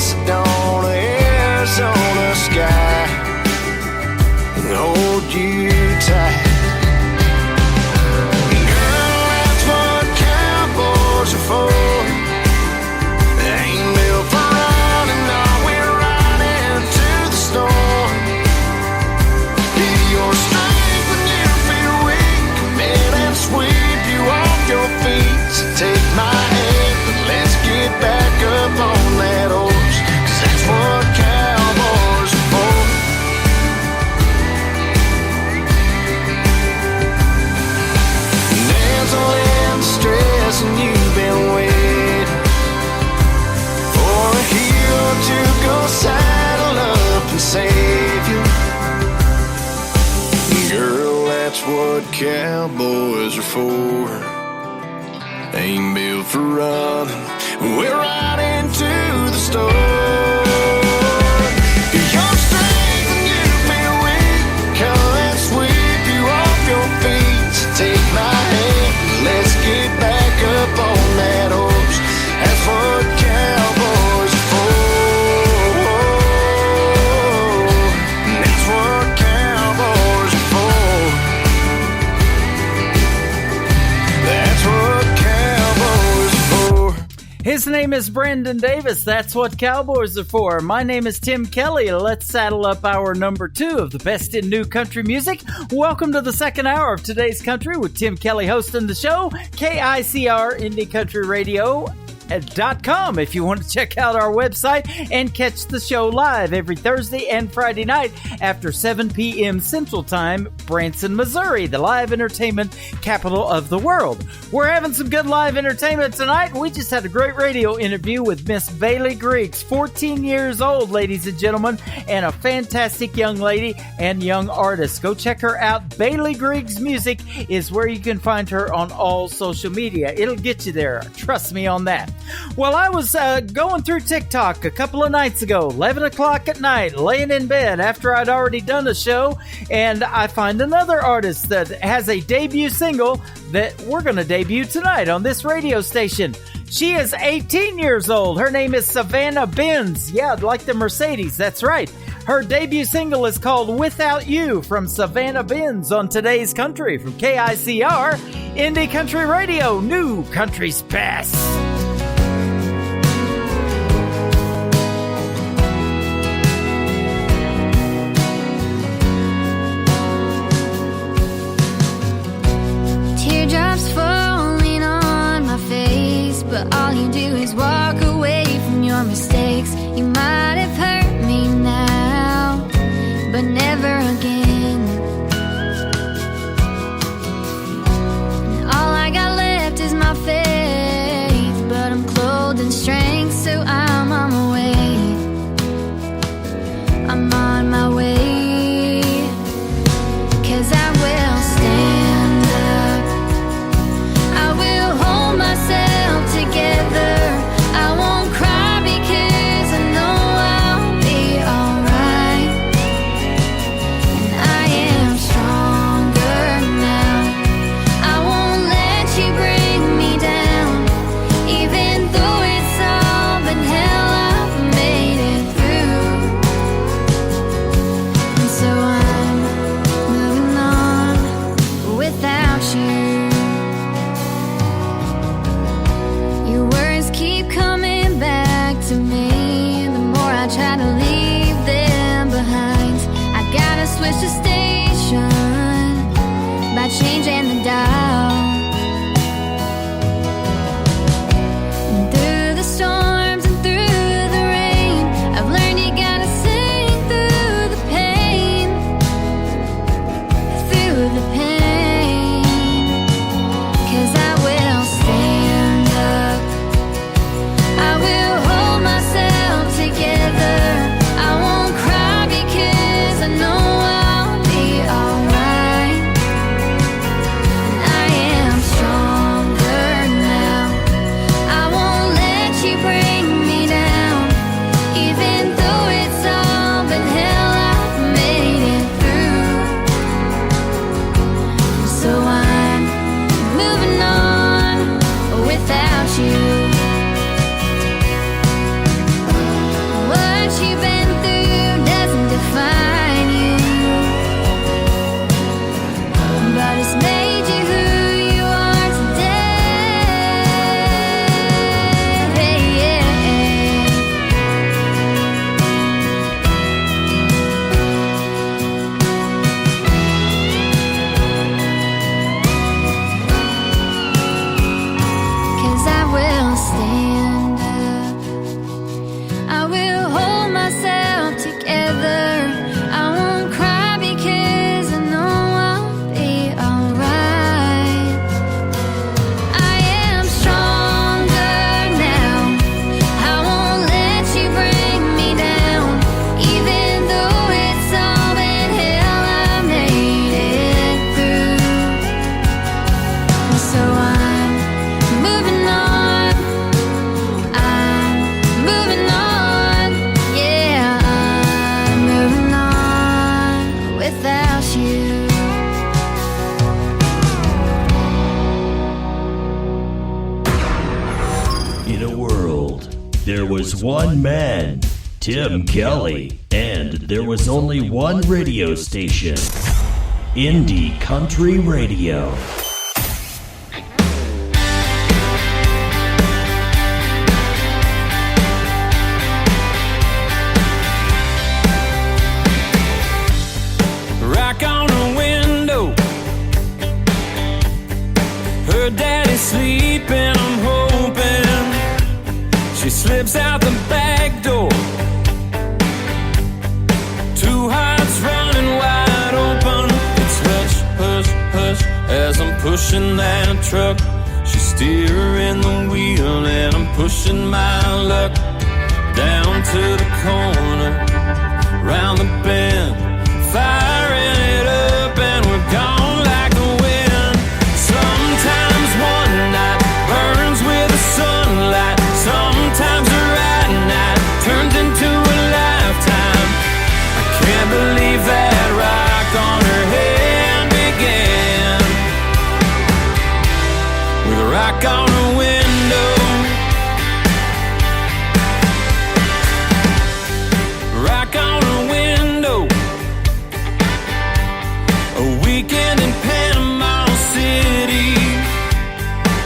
[SPEAKER 11] Sedona, Arizona sky, and hold you tight. Girl, that's what cowboys are for. They ain't built for running, no, we're riding to the storm. Be your strength when you feel weak. Come in and sweep you off your feet. So take my hand, but let's get back up on cowboys are for. Ain't built for running. We're right into the store. Your strength and you feel weak. Come and sweep you off your feet. So take my hand, let's get back up on that horse. That's what cowboys are for. That's what cowboys are for. That's what cowboys are for.
[SPEAKER 4] His name is Brandon Davis. That's what cowboys are for. My name is Tim Kelly. Let's saddle up our number 2 of the best in new country music. Welcome to the second hour of today's country with Tim Kelly hosting the show. KICR Indie Country Radio. .com if you want to check out our website and catch the show live every Thursday and Friday night after 7 p.m. Central Time, Branson, Missouri, the live entertainment capital of the world. We're having some good live entertainment tonight. We just had a great radio interview with Miss Bailey Griggs, 14 years old, ladies and gentlemen, and a fantastic young lady and young artist. Go check her out. Bailey Griggs Music is where you can find her on all social media. It'll get you there. Trust me on that. Well, I was going through TikTok a couple of nights ago, 11 o'clock at night, laying in bed after I'd already done a show, and I find another artist that has a debut single that we're going to debut tonight on this radio station. She is 18 years old. Her name is Savannah Benz. Yeah, like the Mercedes, that's right. Her debut single is called Without You from Savannah Benz on Today's Country from KICR, Indie Country Radio, New Country's Best.
[SPEAKER 8] Teardrops falling on my face, but all you do is walk away from your mistakes. You might have hurt me now, but never again. And all I got left is my faith, but I'm clothed in strength, so I'm on my way. I'm on my way. 'Cause I will stand up, I will hold myself together. I won't cry because I know I'll be alright. And I am stronger now, I won't let you bring me down. Even though it's all been hell, I've made it through. And so I'm moving on without you. Your words keep coming back to me. The more I try to leave them behind, I gotta switch the station by changing the dial. And through the storms and through the rain, I've learned you gotta sing through the pain. Through the pain. 'Cause I will stand up, I will hold myself together. I won't cry because I know I'll be alright. And I
[SPEAKER 12] There was one man, Tim Kelly, and there was only one radio station, Indie Country Radio.
[SPEAKER 5] Rock on her window, her daddy's sleeping, I'm hoping she slips out the back door. Two hearts running wide open. It's hush, hush, hush as I'm pushing that truck. She's steering the wheel and I'm pushing my luck down to the corner, round the bend, firing it up and we're gone like the wind. Sometimes one night burns with the sunlight. Sometimes a right night turns into a lifetime. I can't believe that rock on her hand began with a rock on her window. Rock on her window. A weekend in Panama City.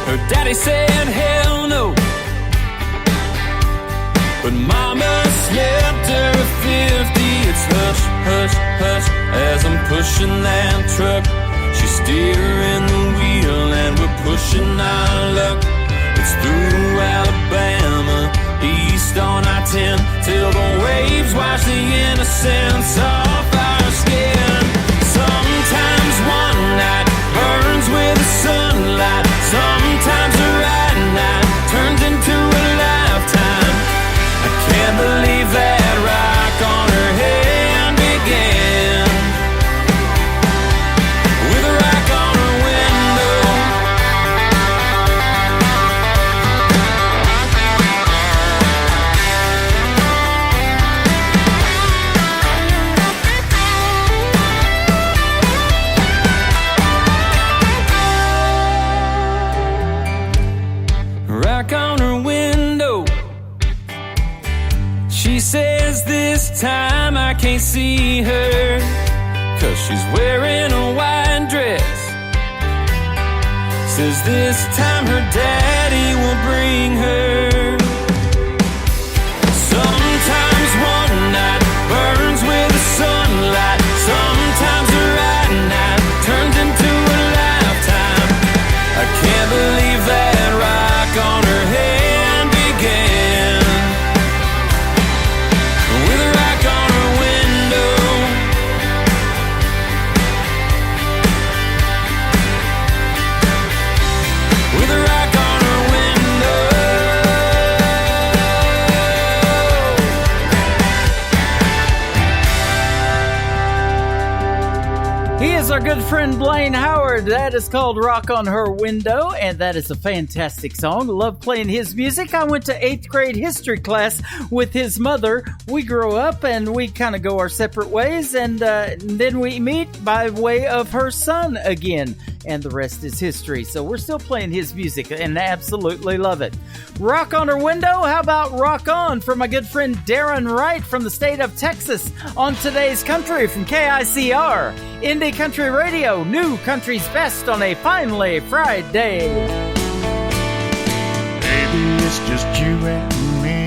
[SPEAKER 5] Her daddy said hell no, but mama slipped her a 50. It's hush, hush, hush as I'm pushing that truck. She's steering the wheel and we're pushing our luck. It's through Alabama, east on I-10, till the waves wash the innocence off our skin. Sometimes one night burns with the sunlight. Sometimes a right night turns into a lifetime. I can't believe that rock on her hand began with a rock on her window. Rock on her window. She says this time I can't see her, 'cause she's wearing a white dress. Says this time her daddy will bring her. Sometimes one night burns with the sunlight. Sometimes a right night turns into a lifetime. I can't believe that rock on her hand began with a rock on her window. With a rock on her window.
[SPEAKER 4] He is our good friend Blaine Howard. That is called Rock on Her Window, and that is a fantastic song. Love playing his music. I went to 8th grade history class with his mother. We grew up and we kind of go our separate ways, and then we meet by way of her son again, and the rest is history. So we're still playing his music and absolutely love it. Rock on Her Window. How about Rock On from my good friend Darren Wright from the state of Texas on Today's Country from KICR. Indie Country Radio, new country's best on a finally Friday.
[SPEAKER 1] Baby, it's just you and me.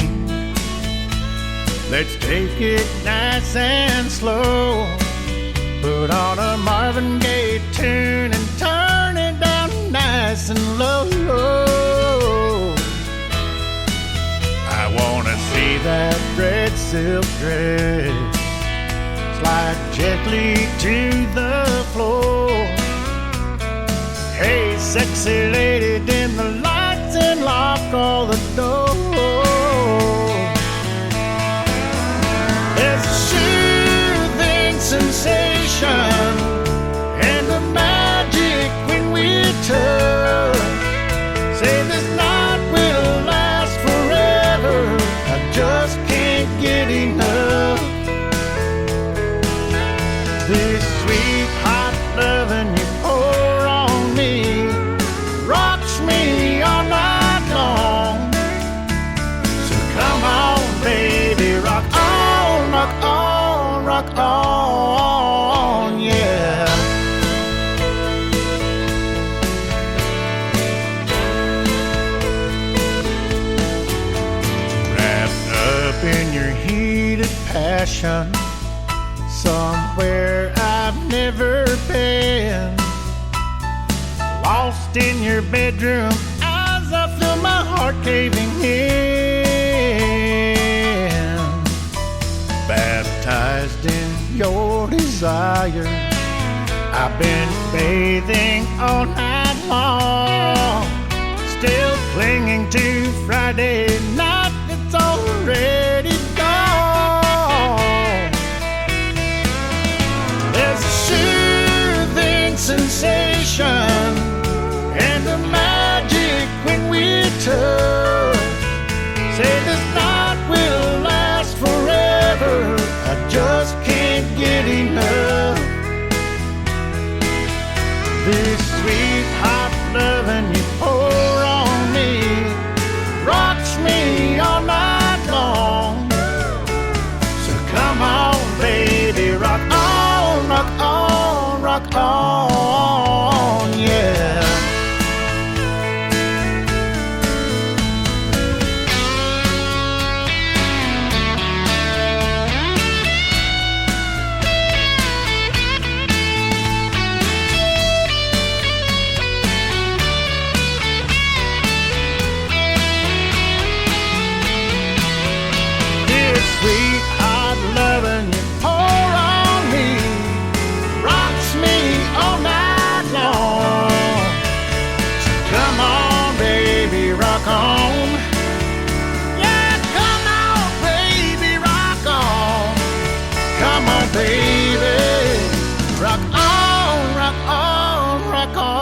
[SPEAKER 1] Let's take it nice and slow. Put on a Marvin Gaye tune and turn it down nice and low. I wanna see that red silk dress slide gently to the floor. Hey, sexy lady, dim the lights and lock all the doors. There's a soothing sensation and the magic when we touch. Say this night will last forever. I just can't get enough. This sweet hot loving you pour on me rocks me all night long. passion somewhere I've never been. Lost in your bedroom as I feel my heart caving in. Baptized in your desire, I've been bathing all night long, still clinging to Friday night that's already gone. There's a soothing sensation and the magic when we touch. Say this night will last forever, I just can't get enough. This sweet hot loving you pour on me rocks me all night long. So come on, baby, rock on, rock on, rock on, yeah. Sweet hot loving you pour on me rocks me all night long. So come on, baby, rock on. Yeah, come on, baby, rock on. Come on, baby, rock on, rock on, rock on.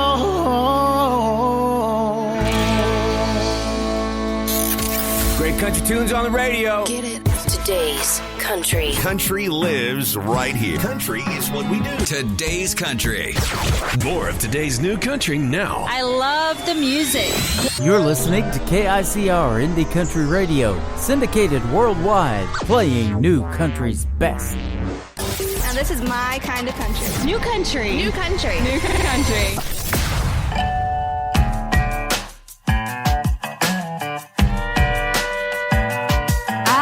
[SPEAKER 13] Great country tunes on the radio.
[SPEAKER 14] Get it? Today's country.
[SPEAKER 15] Country lives right here. Country is what we do.
[SPEAKER 16] Today's country.
[SPEAKER 15] More of today's new country now.
[SPEAKER 17] I love the music.
[SPEAKER 4] You're listening to KICR Indie Country Radio, syndicated worldwide, playing new country's best.
[SPEAKER 17] Now this is my kind of country. New country. New country. New country.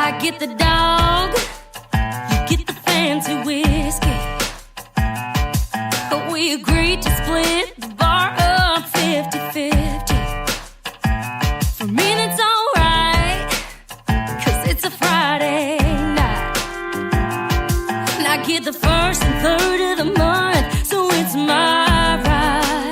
[SPEAKER 8] I get the dog, you get the fancy whiskey. But we agreed to split the bar up 50-50. For me that's alright, 'cause it's a Friday night. And I get the first and third of the month, so it's my right.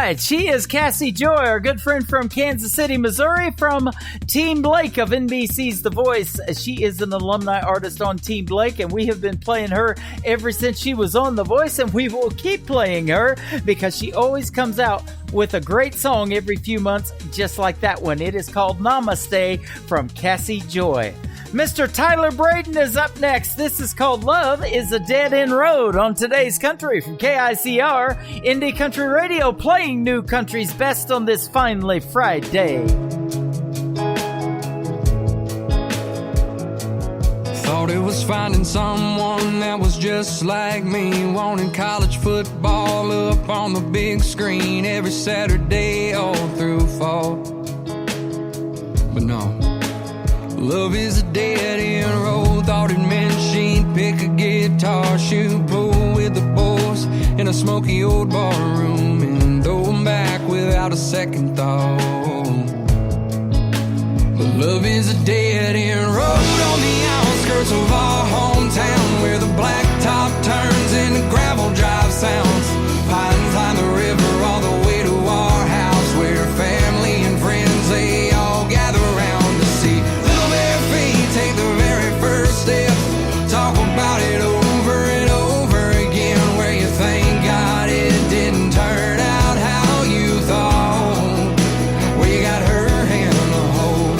[SPEAKER 4] right, she is Cassie Joy, our good friend from Kansas City, Missouri, from Team Blake of NBC's The Voice. She is an alumni artist on Team Blake, and we have been playing her ever since she was on The Voice, and we will keep playing her because she always comes out with a great song every few months, just like that one. It is called Namaste from Cassie Joy. Mr. Tyler Braden is up next. This is called Love is a Dead End Road on Today's Country from KICR, Indie Country Radio, playing New Country's best on this finally Friday.
[SPEAKER 5] Thought it was finding someone that was just like me, wanting college football up on the big screen every Saturday all through fall. But no, love is a dead-end road. Thought it meant she'd pick a guitar, shoot pool with the boys in a smoky old bar room, and throw 'em back without a second thought. But love is a dead-end road on the outskirts of our hometown, where the blacktop turns into gravel drive sounds. Pines line the river all the way to our house, where family and friends, they all gather around to see little bare feet take the very first step. Talk about it over and over again, where you thank God it didn't turn out how you thought, where you got her hand on the hold.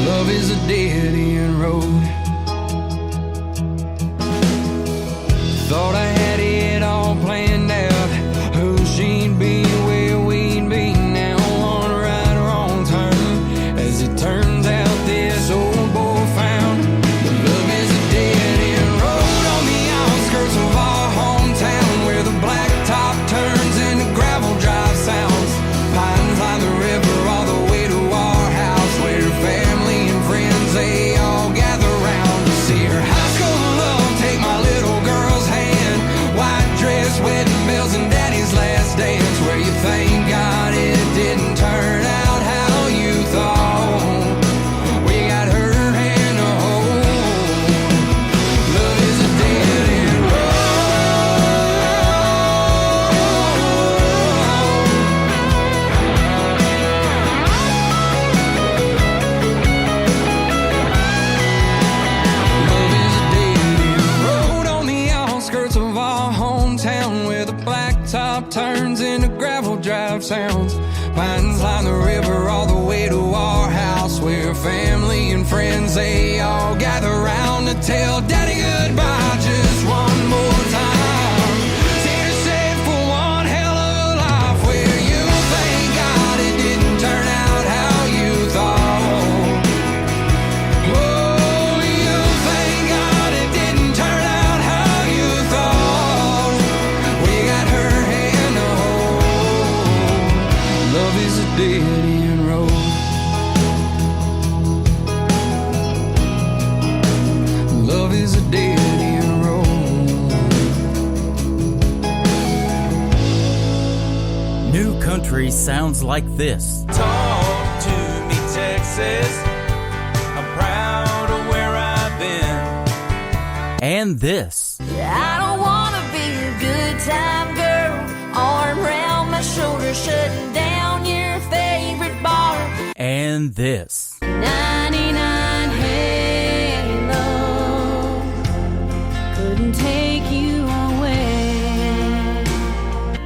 [SPEAKER 5] Love is a dead-end road. Thought I had it all planned out, who she'd be, where we'd be now, on a right or wrong turn. As it turns out, this old boy found that love is a dead-end road on the outskirts of our hometown, where the blacktop turns into gravel drive sounds. Pines line the river all the way to our house, where family and friends, they all gather round to see her high school love take my little girl's hand. White dress, wedding bells, and daddy's last dance, where you thank God it didn't turn out how you thought, where you got her hand to hold. Love is a dead-end road on the outskirts of our hometown, where the blacktop turns into gravel drive sounds. Pines line the river all the way to our house, where family and friends, they all gather round to tell daddy goodbye just one more time. Tears shed for one hell of a life, where you thank God it didn't turn out how you thought. Oh, you thank God it didn't turn out how you thought. We got her hand to hold. Love is a dead-end road. Love is a dead-end road.
[SPEAKER 4] New Country sounds like this.
[SPEAKER 5] Talk to me, Texas. I'm proud of where I've been.
[SPEAKER 4] And this.
[SPEAKER 8] I don't wanna be a good time girl, arm around my shoulder, shutting down your favorite bar.
[SPEAKER 4] And this.
[SPEAKER 8] 99 Halo couldn't take you away.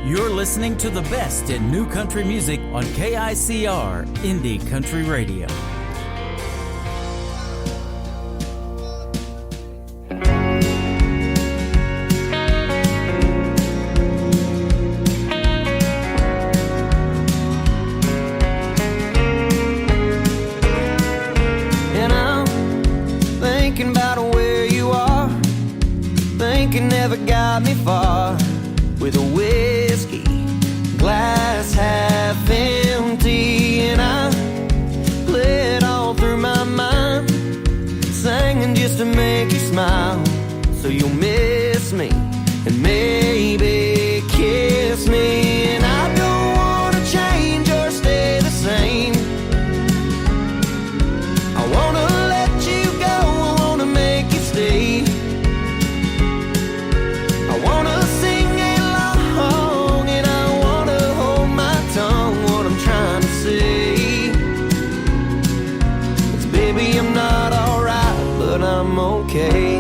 [SPEAKER 4] You're listening to the best in new country music on KICR, Indie Country Radio.
[SPEAKER 5] And I'm thinking about where you are. Thinking never got me far. With a whiskey glass half empty, and I play it all through my mind, singing just to make you smile, so you'll miss me and maybe kiss me. And I don't wanna change or stay the same. I wanna let you go, I wanna make you stay. I wanna sing along and I wanna
[SPEAKER 13] okay.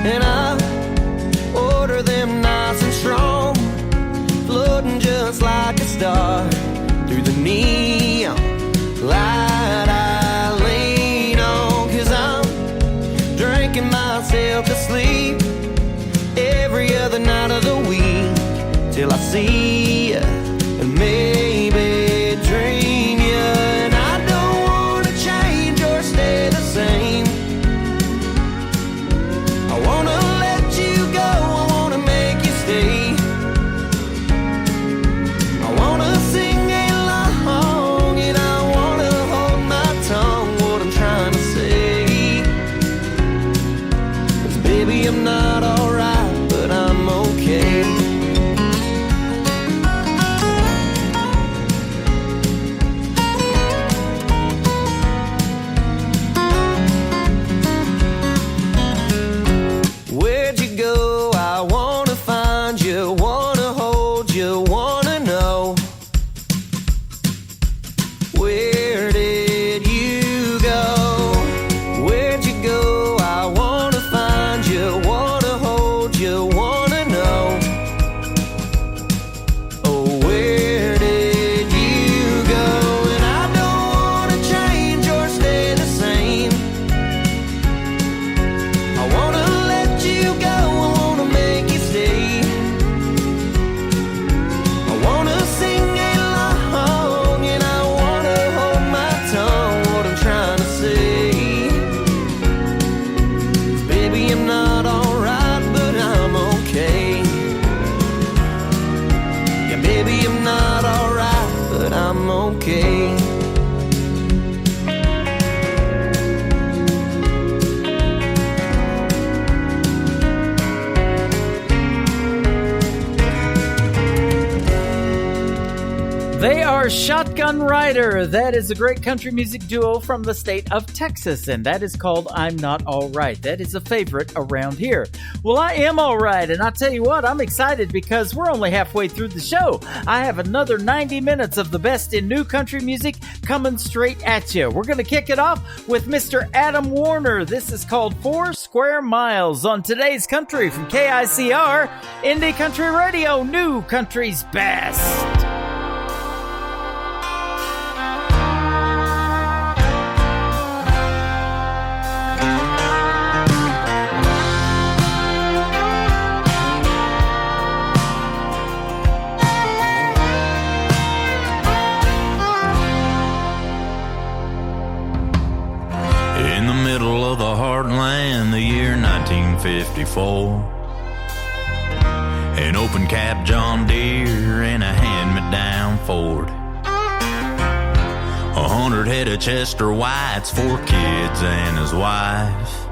[SPEAKER 13] And I order them nice and strong, floating just like a star through the neon light I lean on. 'Cause I'm drinking myself to sleep every other night of the week till I see you and maybe dream you. And I don't wanna change or stay the same. I wanna let you go, I wanna make you stay. I wanna sing along and I wanna hold my tongue what I'm trying to say. 'Cause baby I'm not alright, but I'm okay. Where'd you go? I wanna find you, wanna hold you, wanna know. Where did you go? Where'd you go? I wanna find you, wanna hold you, wanna know. Oh, where did you go? And I don't wanna change or stay the same. I wanna let you go, I wanna make you stay. I wanna sing along and I wanna hold my tongue what I'm trying to say. 'Cause baby I'm not alright, but I'm okay. Yeah, baby I'm not alright, but I'm okay.
[SPEAKER 4] They are Shotgun Rider. That is a great country music duo from the state of Texas, and that is called I'm Not All Right. That is a favorite around here. Well, I am all right, and I tell you what, I'm excited because we're only halfway through the show. I have another 90 minutes of the best in new country music coming straight at you. We're going to kick it off with Mr. Adam Warner. This is called 4 Square Miles on today's country from KICR, Indie Country Radio, New Country's Best.
[SPEAKER 16] In the middle of the heartland, the year 1954, an open cab John Deere and a hand-me-down Ford, 100 head of Chester Whites, 4 kids and his wife.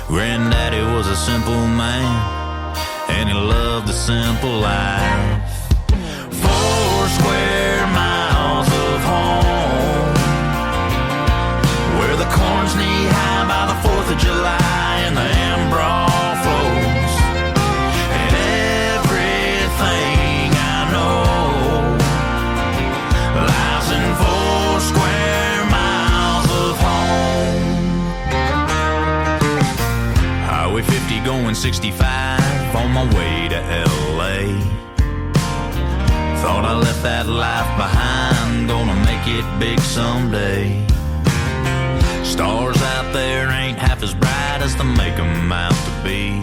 [SPEAKER 16] Granddaddy was a simple man, and he loved the simple life. 4 square miles of home, where the corn's knee-high by the 4th of July and the Ambrol flows. And everything I know lies in 4 square miles of home. Highway 50 going 65 on my way to L.A. Thought I left that life behind, gonna make it big someday. Stars out there ain't half as bright as they make 'em out to be.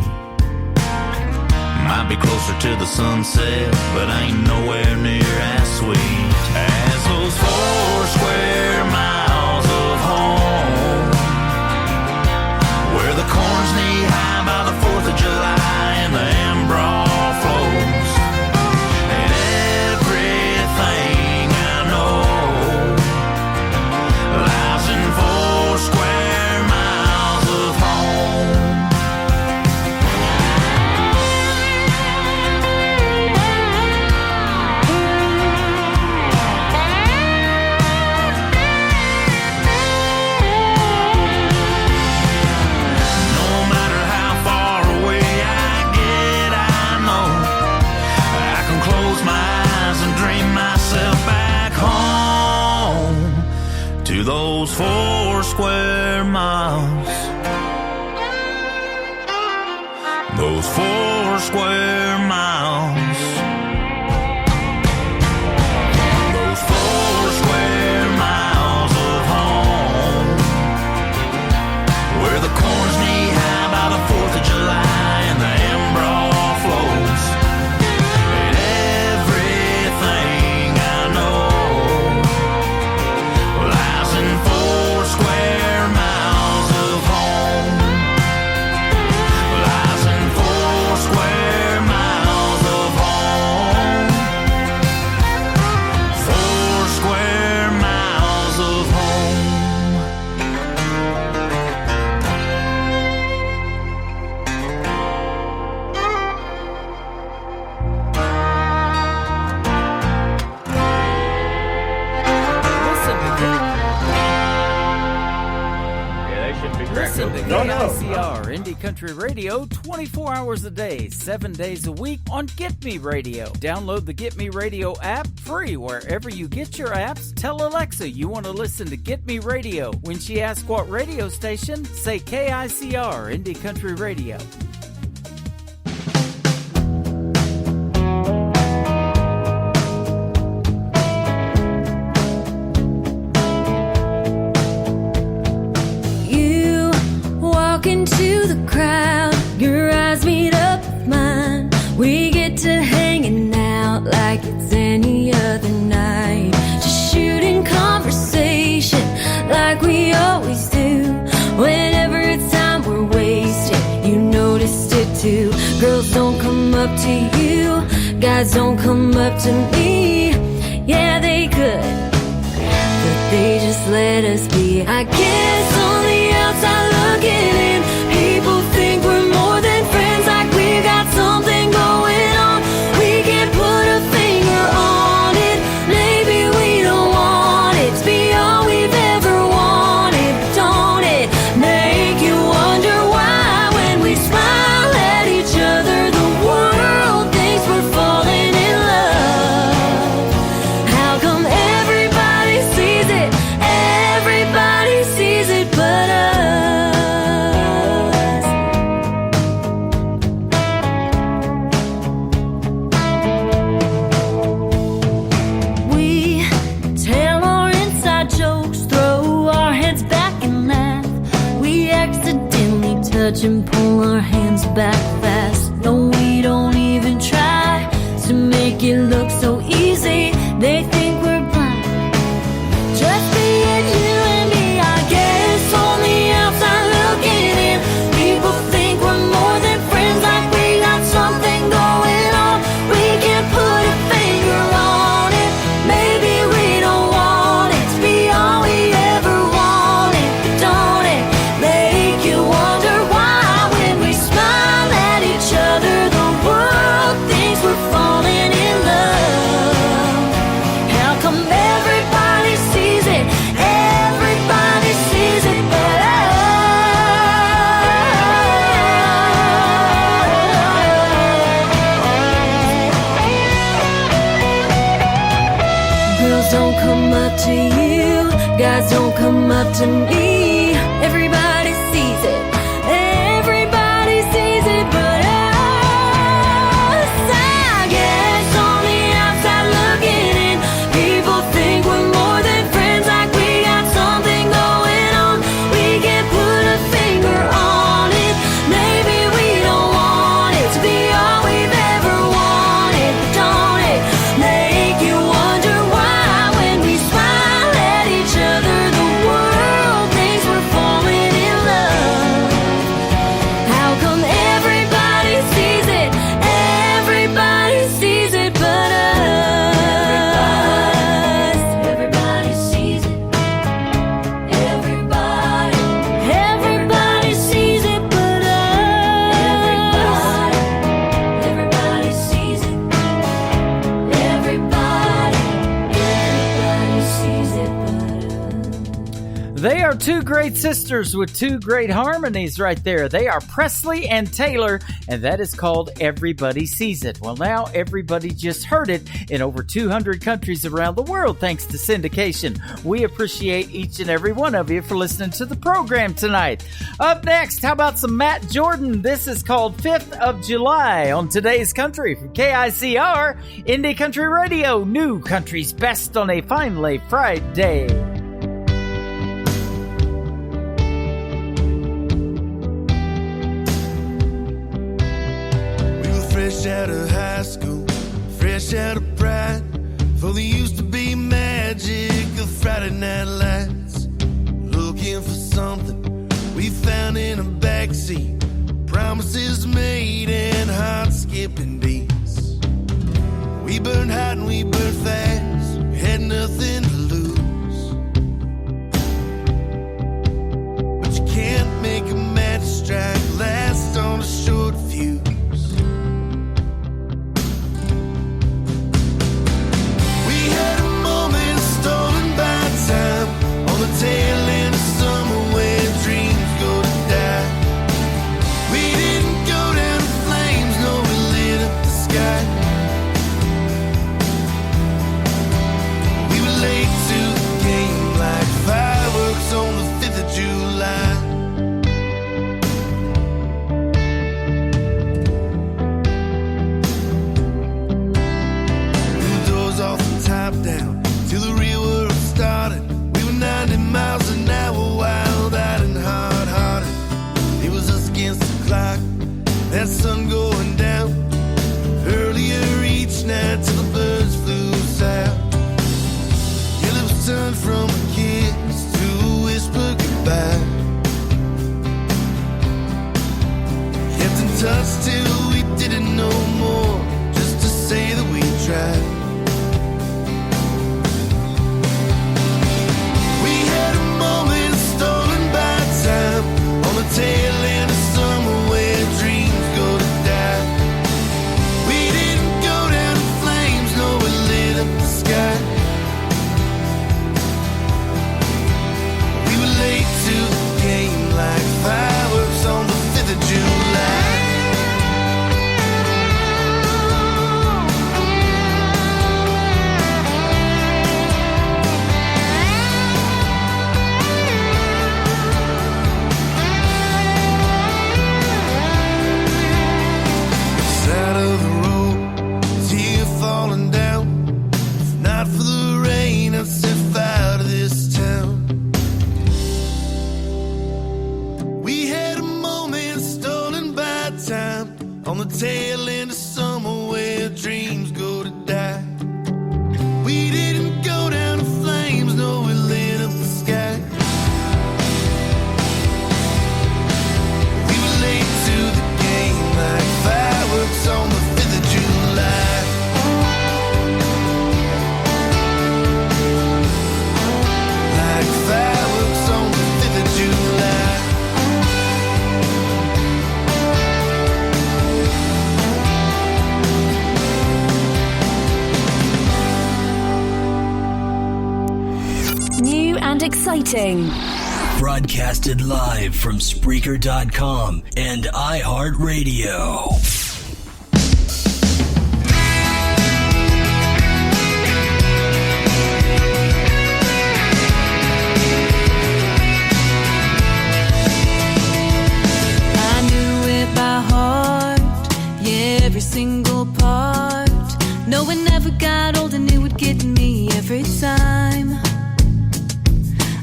[SPEAKER 16] Might be closer to the sunset, but ain't nowhere near as sweet as those 4 square miles of home, where the corn's knee-high by the 4th of July and the Ambrol flows. And everything I know lies in 4 square miles of home. those 4 square miles. Those 4 square miles. Those 4 square miles of home, where the corn's knee high by the 4th of July and the Embroil flows. And everything I know lies in 4 square miles of home. Lies in 4 square miles of home. 4 square miles of home.
[SPEAKER 4] Listen to KICR Indie Country Radio 24 hours a day, 7 days a week on Get Me Radio. Download the Get Me Radio app free wherever you get your apps. Tell Alexa you want to listen to Get Me Radio. When she asks what radio station, say KICR Indie Country Radio.
[SPEAKER 18] You walk into the crowd, your eyes meet up with mine. We get to hanging out like it's any other night. Just shooting conversation like we always do. Whenever it's time we're wasted, you noticed it too. Girls don't come up to you, guys don't come up to me. Yeah, they could, but they just let us be. I guess on the outside looking in, people think we're more than friends, like we got something going on. We can't put a finger on it. Maybe we don't want it to be all we've ever wanted. Don't it make you wonder why when we smile at each other, the world thinks we're falling in love? How come everybody sees it? Everybody sees it but us. We tell our inside jokes, throw our heads back and laugh. We accidentally touch and pull our hands back fast. No, we don't even try to make it look so easy. They think we're blind. Just being you and me, I guess on the outside looking in, people think we're more than friends, like we got something going on. We can't put a finger on it. Maybe we don't want it to be all we ever wanted. Don't it make you wonder why when we smile at each other, the world thinks we're falling in love? How come everybody sees it? Everybody sees it but us. Girls don't come up to you, guys don't come up to me. Everybody sees it. Everybody sees it but us. I guess on the outside looking in, people think we're more than friends, like we got something going on. We can't put a finger on it. Maybe we don't want it to be all we've ever wanted. Don't it make you wonder why when we smile at each other, the world thinks we're falling in love?
[SPEAKER 4] They are two great sisters with two great harmonies right there. They are Presley and Taylor, and that is called Everybody Sees It. Well, now everybody just heard it in over 200 countries around the world thanks to syndication. We appreciate each and every one of you for listening to the program tonight. Up next, how about some Matt Jordan? This is called 5th of July on Today's Country from KICR, Indie Country Radio, New Country's Best on a Finally Friday.
[SPEAKER 11] Fresh out of high school, fresh out of pride. For there used to be magic of Friday night lights. Looking for something we found in a backseat. Promises made and heart skipping beats. We burned hot and we burned fast. We had nothing to lose. But you can't make a match strike last on a short fuse. On the tail end of summer where dreams go to die. We didn't go down in flames, no, we lit up the sky. We were late to the game like fireworks on the 5th of July. The doors off the top down till the real world started. 90 miles an hour, wild-eyed and hard-hearted. It was us against the clock, that sun going down. Earlier each night till the birds flew south. Your lips turned from a kiss to a whisper goodbye. Kept in touch till we didn't know more, just to say that we tried. On the tail end of summer where dreams go to die. We didn't go down in flames, no, we lit up the sky. We were late to the game like fireworks on the 5th of July. On the tail end of summer where dreams go to die. We didn't go down in flames, no, we lit up the sky. We were late to the game like fireworks on the 5th of July. Like fireworks on the 5th of July.
[SPEAKER 14] And exciting.
[SPEAKER 12] Broadcasted live from Spreaker.com and iHeartRadio.
[SPEAKER 18] I knew it by heart, yeah, every single part. No, it never got old and it would get me every time.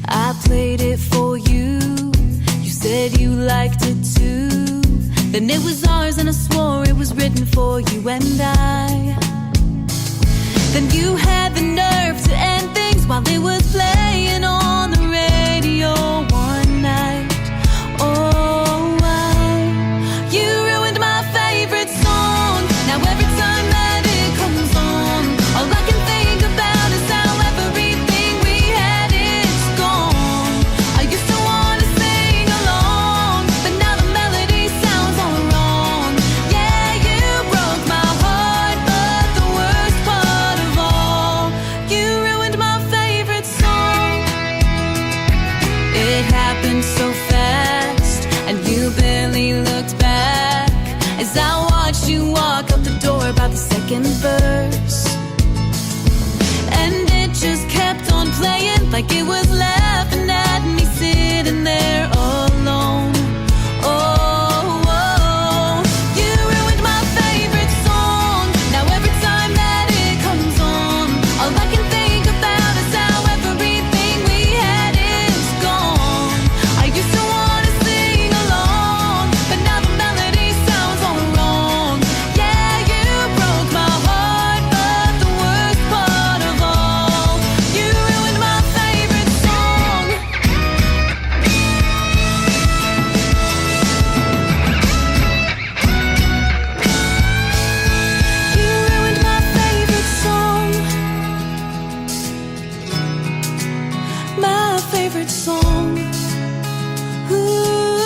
[SPEAKER 18] I played it for you. You said you liked it too. Then it was ours and I swore it was written for you and I. Then you had the nerve to end things while they was playing on the radio one night. Oh, why? You ruined my favorite song. Now every time that it comes on, all I can think about is how everything we had is gone. I used to want to sing along, but now the melody sounds all wrong. Yeah, you broke my heart, but the worst part of all like it was laughing at me sitting there alone. Oh, oh, you ruined my favorite song. Now every time that it comes on, all I can think about is how everything we had is gone. I used to wanna sing along, but now the melody sounds all wrong. Yeah, you broke my heart, but the worst part of all, you ruined my favorite song. You ruined my favorite song. My favorite song. Ooh,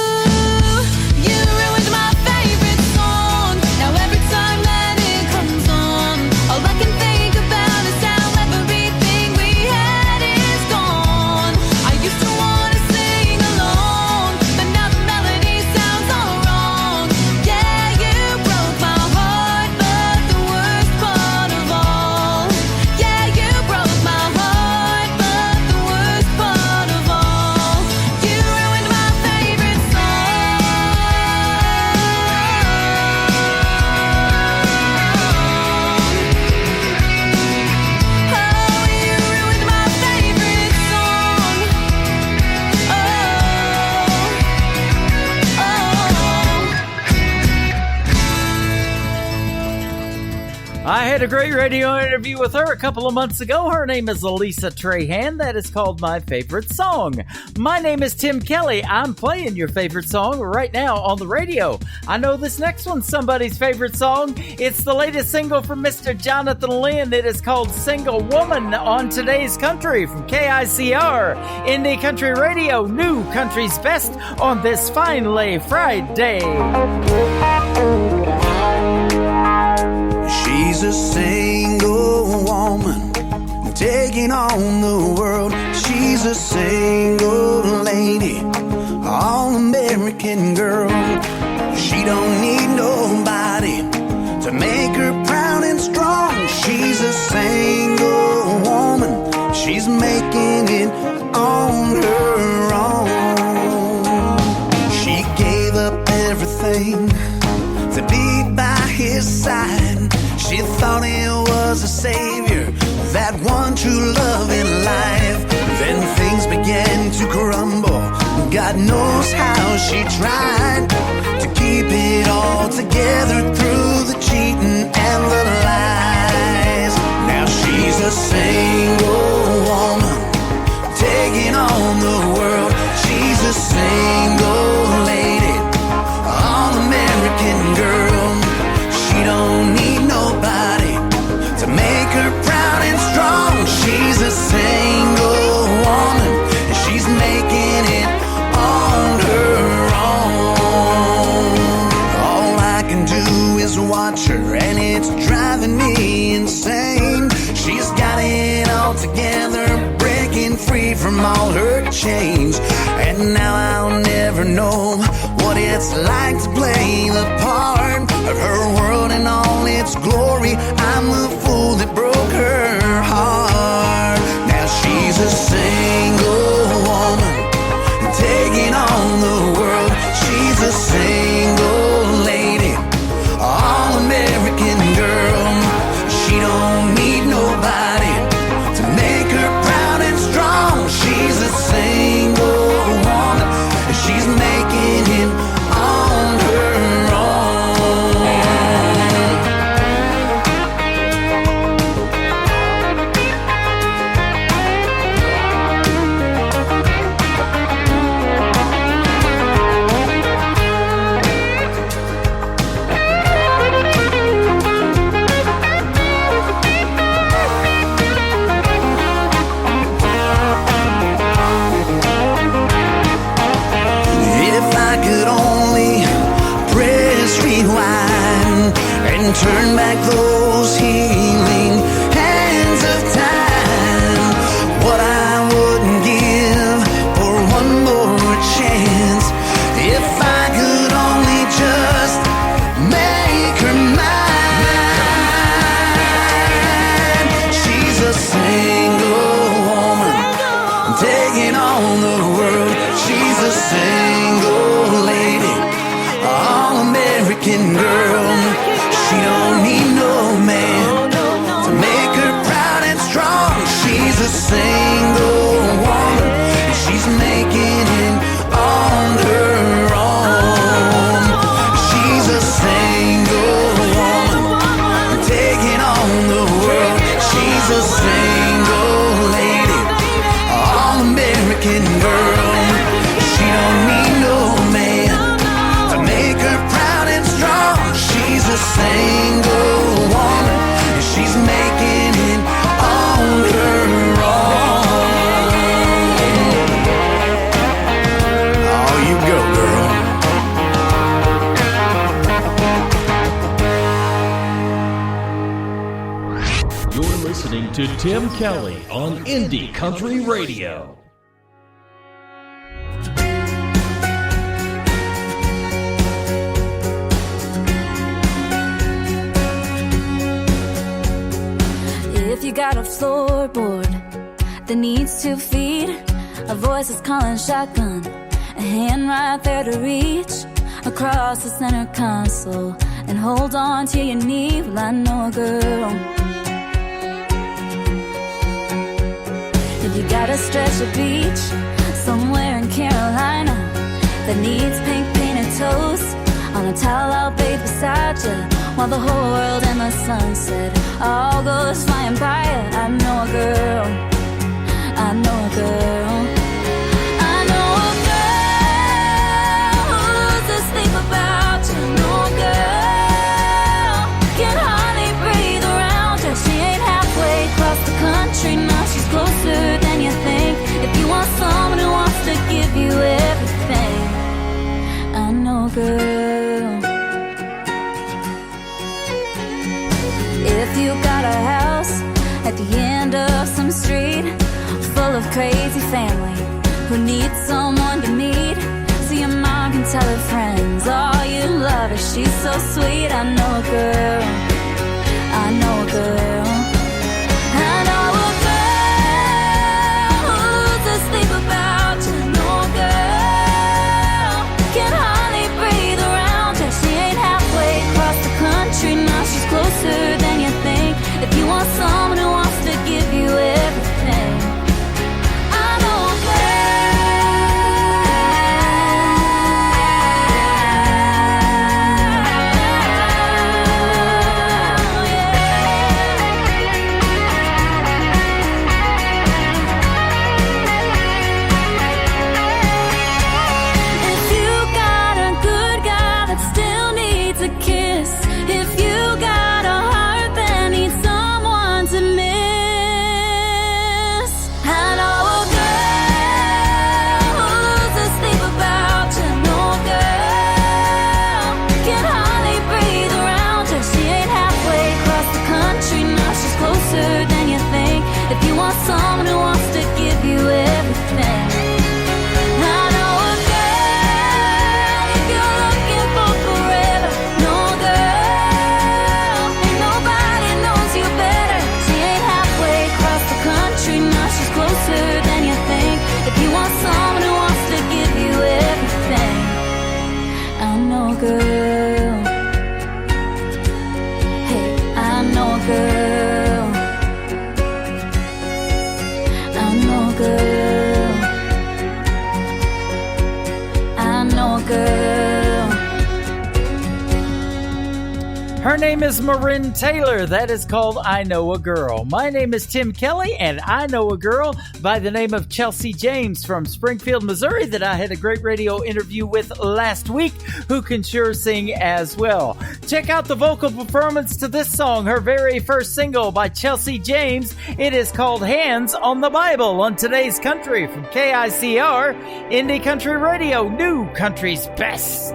[SPEAKER 18] you ruined my favorite song. Now every time that it comes on, all I can think about is how everything we had is gone. I used to wanna sing along, but now the melody sounds all wrong. Yeah, you broke my heart, but the worst part of all, yeah, you broke my heart, but the worst part of all, you ruined my favorite
[SPEAKER 4] I had a great radio interview with her a couple of months ago. Her name is Elisa Trahan. That is called My Favorite Song. My name is Tim Kelly. I'm playing your favorite song right now on the radio. I know this next one's somebody's favorite song. It's the latest single from Mr. Jonathan Lynn. It is called Single Woman on Today's Country from KICR. Indie Country Radio, new country's best on this finally Friday.
[SPEAKER 11] She's a single woman taking on the world. She's a single lady, all-American girl. She don't need nobody to make her proud and strong. She's a single woman. She's making it on her own. She gave up everything to be by his side. She thought he was a savior, that one true love in life. Then things began to crumble. God knows how she tried to keep it all together through the cheating and the lies. Now she's a single woman taking on the world. She's a single lady, all-American girl. She don't need nobody to make her proud and strong. She's a single woman, and she's making it on her own. All I can do is watch her, and it's driving me insane. She's got it all together, breaking free from all her chains. And now I'll never know what it's like to play the part of her world in all its glory. I'm the fool that broke her heart. Now she's a single woman taking on the world. She's a single lady, all-American girl. She don't need nobody to make her proud and strong. She's a single woman, and she's making it on her own. If I could only press rewind and turn back those healing hands of time, what I wouldn't give for one more chance. If I could only just make her mine. She's a single woman
[SPEAKER 7] on the world. She's a single lady, all-American girl. She don't need no man to make her proud and strong. She's a single woman, and she's making it on her own. She's a single woman, taking on the world. She's a single lady, all-American girl. She don't need no man to make her proud and strong. She's a single woman, and she's making it on her own. Oh, you go, girl.
[SPEAKER 12] You're listening to Tim Kelly on Indie Country Radio.
[SPEAKER 18] If you got a floorboard that needs 2 feet, a voice is calling shotgun, a hand right there to reach across the center console and hold on to your knee. Well, I know a girl. If you got a stretch of beach somewhere in Carolina that needs pink painted toes on a towel I'll bathe beside you while the whole world and the sunset all goes flying by you. I know a girl. I know a girl. I know a girl who's asleep about you. I know a girl can hardly breathe around you. She ain't halfway across the country. Now she's closer than you think. If you want someone who wants to give you everything, I know a girl. If you got a house at the end of some street full of crazy family who needs someone to meet, so your mom can tell her friends, oh, you love her, she's so sweet. I know a girl. I know a girl. I know a girl who's asleep about you. I know a girl can hardly breathe around you. She ain't halfway across the country. Now she's closer than you think. If you want someone who wants to give you everything, I know a If you got a good guy that still needs a kiss, if you got a heart that needs someone to miss, I know a girl who's asleep about you. I know a girl can hardly breathe around you. She ain't halfway across the country. Now she's closer than you think. If you want someone who wants to give you everything, I know a girl. If you're looking for forever, no girl. Ain't nobody knows you better. She ain't halfway across the country. Now she's closer than you think. If you want someone who wants to give you everything, I know a girl. Hey, I know a girl. I know a girl. I know a girl.
[SPEAKER 4] Her name is Marin Taylor. That is called I Know a Girl. My name is Tim Kelly, and I know a girl by the name of Chelsea James from Springfield, Missouri, that I had a great radio interview with last week, who can sure sing as well. Check out the vocal performance to this song, her very first single by Chelsea James. It is called Hands on the Bible on Today's Country from KICR, Indie Country Radio, New Country's Best.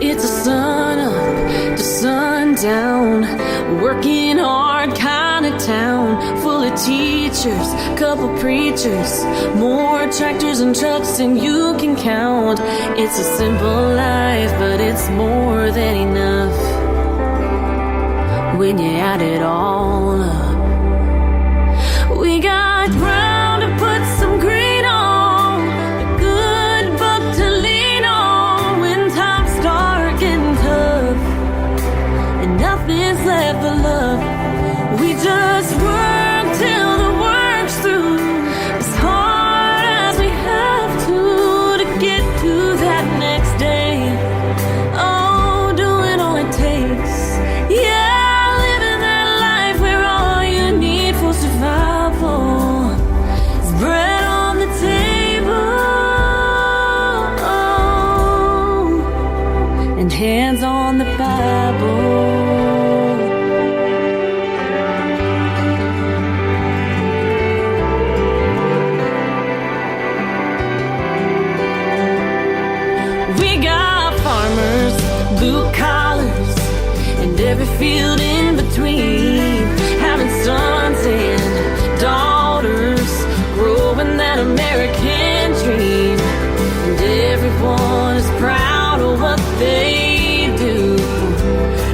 [SPEAKER 3] It's a sun up to sundown, working hard kind of town, full of teachers, couple preachers, more tractors and trucks than you can count. It's a simple life, but it's more than enough when you add it all up.
[SPEAKER 18] We got ground to put some green on, a good book to lean on when times start getting tough and nothing's left but love. We just work till the work's through, as hard as we have to get to that next day. Oh, doing all it takes. Yeah, living that life where all you need for survival is bread on the table and hands on the Bible. We got farmers, blue collars, and every field in between, having sons and daughters, growing that American dream. And everyone is proud of what they do.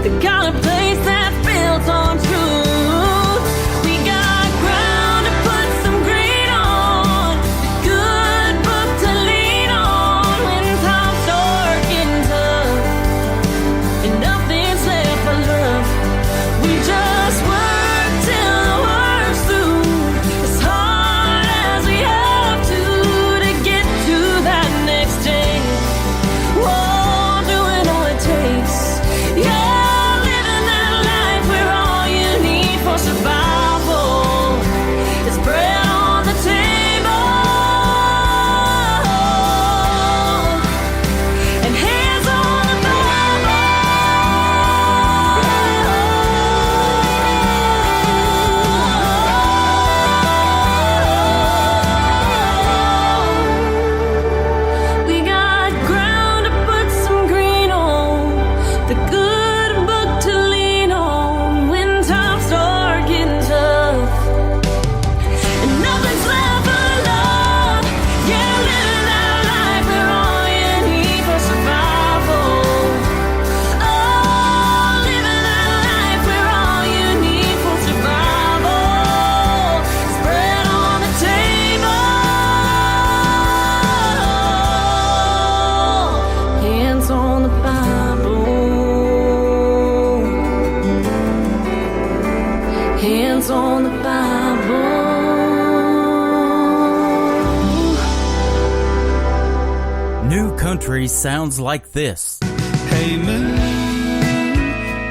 [SPEAKER 18] They got a place that's built on truth. We got ground to put some green on, a good book to lean on when times start getting tough and nothing's left but love. We just work till the work's through, as hard as we have to get to that next day. Whoa, doing all it takes. Yeah, living that life where all you need for survival is bread on the table and hands on the Bible. We got ground to put some green on, the good book to lean on when times start getting tough and nothing's left but love. Yeah, living that life where all you need for survival. Oh, living that life where all you need for survival is bread on the table, hands on the Bible, hands on the Bible.
[SPEAKER 4] New country sounds like this.
[SPEAKER 5] Hey moon,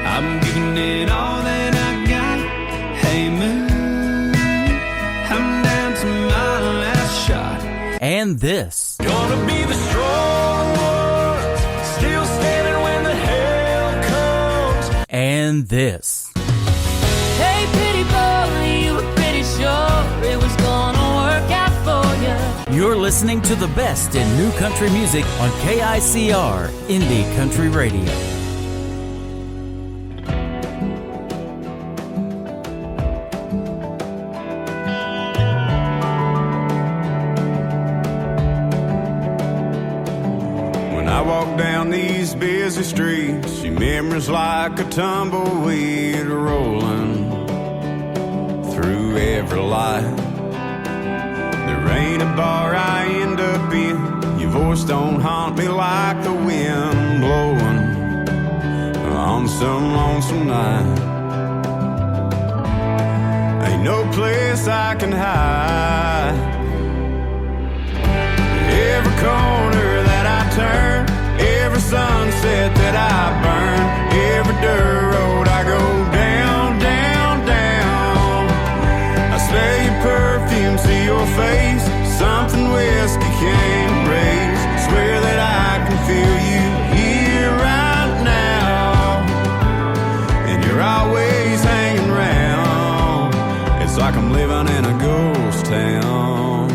[SPEAKER 5] I'm giving it all that I got. Hey moon, I'm down to my last shot.
[SPEAKER 4] And this.
[SPEAKER 5] Gonna be the strong one, still standing when the hell comes.
[SPEAKER 4] And this.
[SPEAKER 18] Hey, pretty boy, you were pretty sure it was gonna work out for you.
[SPEAKER 4] You're listening to the best in new country music on KICR, Indie Country Radio.
[SPEAKER 11] When I walk down these busy streets, see memories like a tumbleweed rolling through every light. There ain't a bar I end up in, your voice don't haunt me like the wind blowing on some lonesome night. Ain't no place I can hide. Every corner that I turn, every sunset that I burn, every dirt road I go down, down, down. I smell your perfume, see your face, something whiskey can't erase. Swear that I can feel you here right now, and you're always hanging around. It's like I'm living in a ghost town.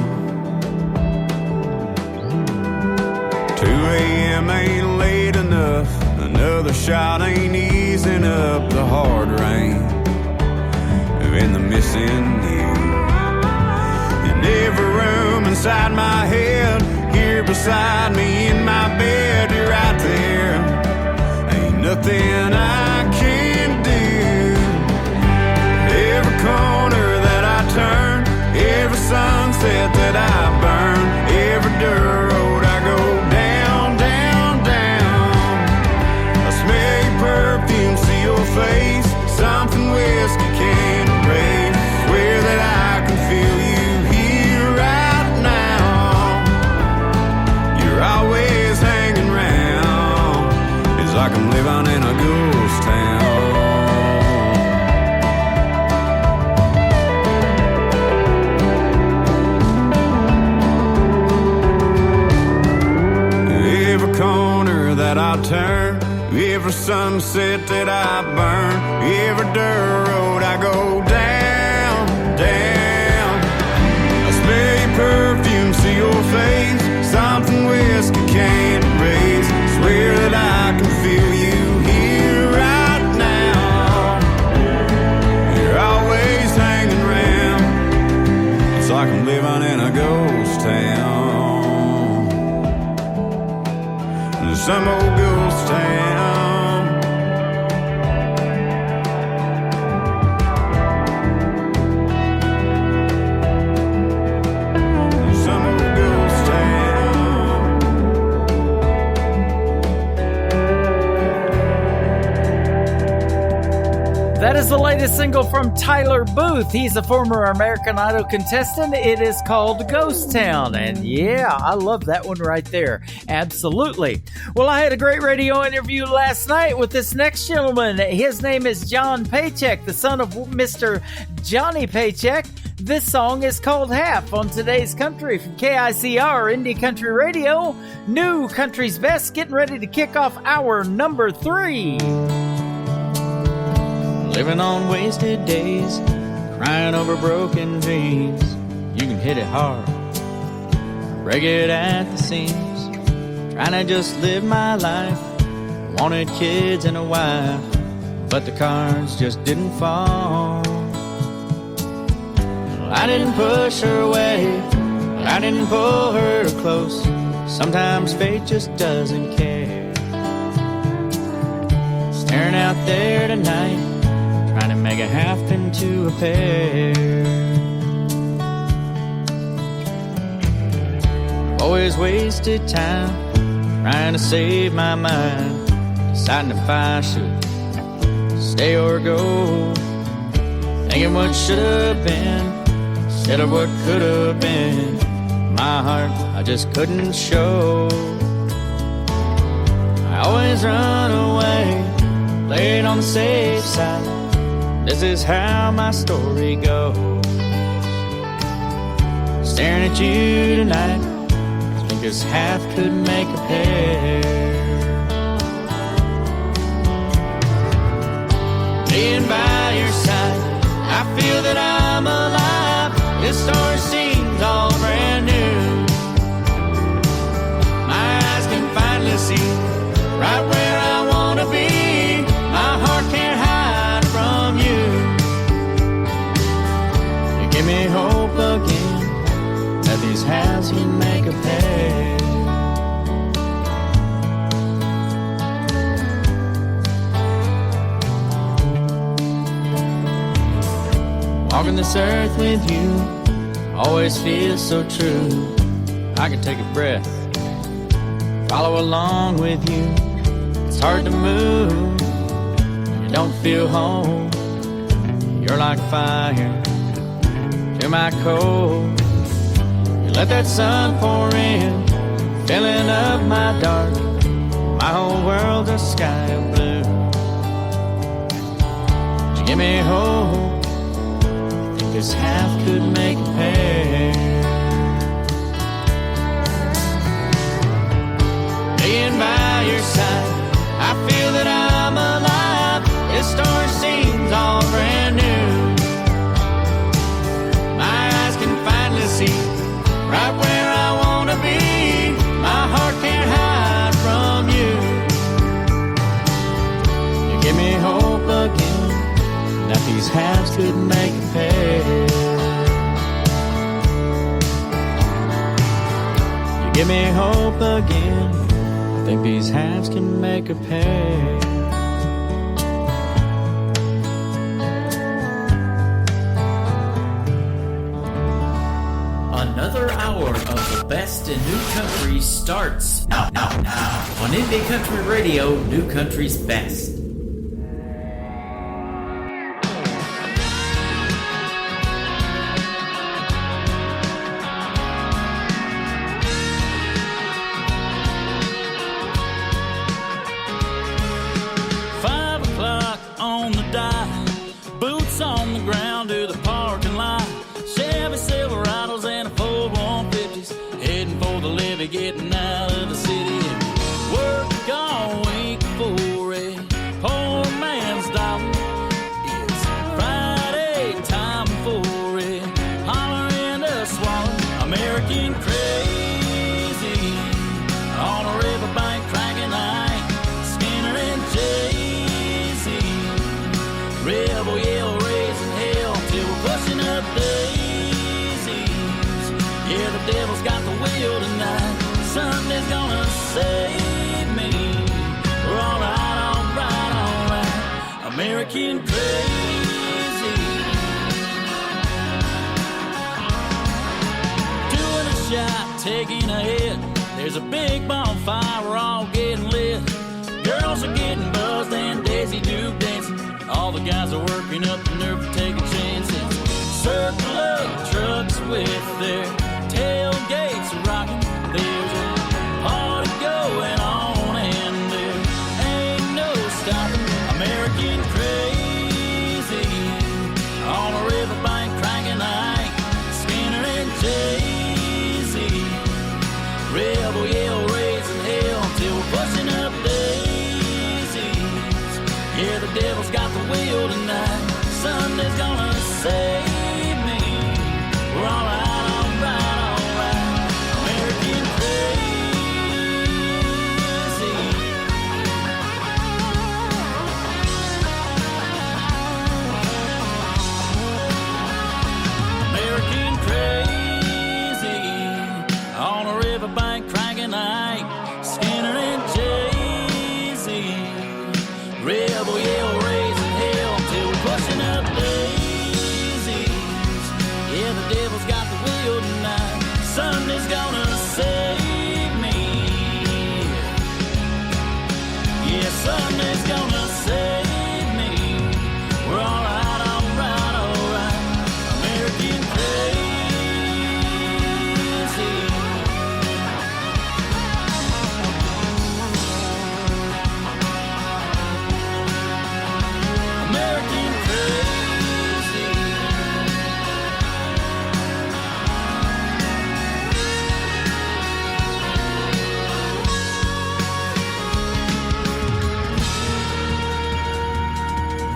[SPEAKER 11] 2 a.m. ain't late enough, another shot ain't easing up the hard rain and the missing you. In every room inside my head, here beside me in my bed, you're right there. Ain't nothing I can do. Every corner that I turn, sunset that I burn, every dirt road I go down, down. I smell your perfume, see your face, something whiskey can't erase. Swear that I can feel you here right now. You're always hanging around. It's like I'm living in a ghost town, some old ghost town. Some old ghost town.
[SPEAKER 4] That is the latest single from Tyler Booth. He's a former American Idol contestant. It is called Ghost Town. And yeah, I love that one right there. Absolutely. Well, I had a great radio interview last night with this next gentleman. His name is John Paycheck, the son of Mr. Johnny Paycheck. This song is called Half on Today's Country from KICR Indie Country Radio. New Country's Best, getting ready to kick off hour number 3.
[SPEAKER 5] Living on wasted days, crying over broken dreams. You can hit it hard, break it at the seams. Trying to just live my life, wanted kids and a wife, but the cards just didn't fall. I didn't push her away, I didn't pull her close. Sometimes fate just doesn't care. Staring out there tonight, trying to make a half into a pair. Always wasted time, trying to save my mind, deciding if I should stay or go. Thinking what should have been, instead of what could have been. My heart, I just couldn't show. I always run away, play it on the safe side. This is how my story goes. Staring at you tonight, I think this half could make a pair. Being by your side, I feel that I'm alive. This story seems all brand new. My eyes can finally see right where I want to be. My heart can't hide from you. You give me hope again that these halves can make a pair. Walking this earth with you always feels so true. I can take a breath, follow along with you. It's hard to move, you don't feel home. You're like fire to my cold. You let that sun pour in, filling up my dark. My whole world's a sky of blue. You give me hope, this half could make a pair. Being by your side, I feel that I'm alive. This story seems all brand new. My eyes can finally see right where I want to be. My heart can't hide from you. You give me hope again that these halves could make a pair. You give me hope again, I think these halves can make a pair.
[SPEAKER 6] Another hour of the best in new country starts now on Indie Country Radio, New Country's Best.
[SPEAKER 19] Getting out of the city and work all week for it. up daisies. Yeah, the devil's got the wheel tonight. Sunday's gonna save me. We're alright. American crazy. Doing a shot, taking a hit. There's a big bonfire, we're all getting lit. Girls are getting buzzed and Daisy Duke dancing. All the guys are working up the nerve to take a chances. Circle of trucks with their tailgates rocking. There's a party going on and there ain't no stopping. American crazy on a riverbank cranking Ike, Skinner and Jay-Z. Rebel yell raising hell till we're pushing up daisies. Yeah, the devil's got the wheel tonight. Sunday's gonna save me. We're alright. American crazy. American crazy on a riverbank cranking Ike, Skinner and Jay-Z. Rebel yell raising hell till we're pushing up daisies. Yeah, the devil's got the wheel tonight. Sunday's gonna save me. Yeah, Sunday's gonna save me. We're alright. American crazy. American crazy.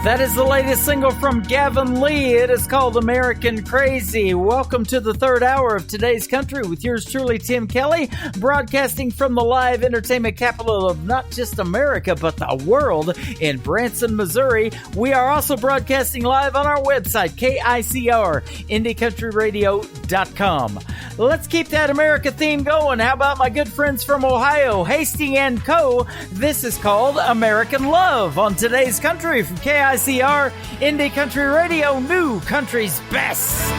[SPEAKER 4] That is the latest single from Gavin Lee. It is called American Crazy. Welcome to the third hour of Today's Country with yours truly, Tim Kelly, broadcasting from the live entertainment capital of not just America, but the world in Branson, Missouri. We are also broadcasting live on our website, KICR, IndieCountryRadio.com. Let's keep that America theme going. How about my good friends from Ohio, Hasty and Co.? This is called American Love on Today's Country from KICR, Indie Country Radio, New Country's Best.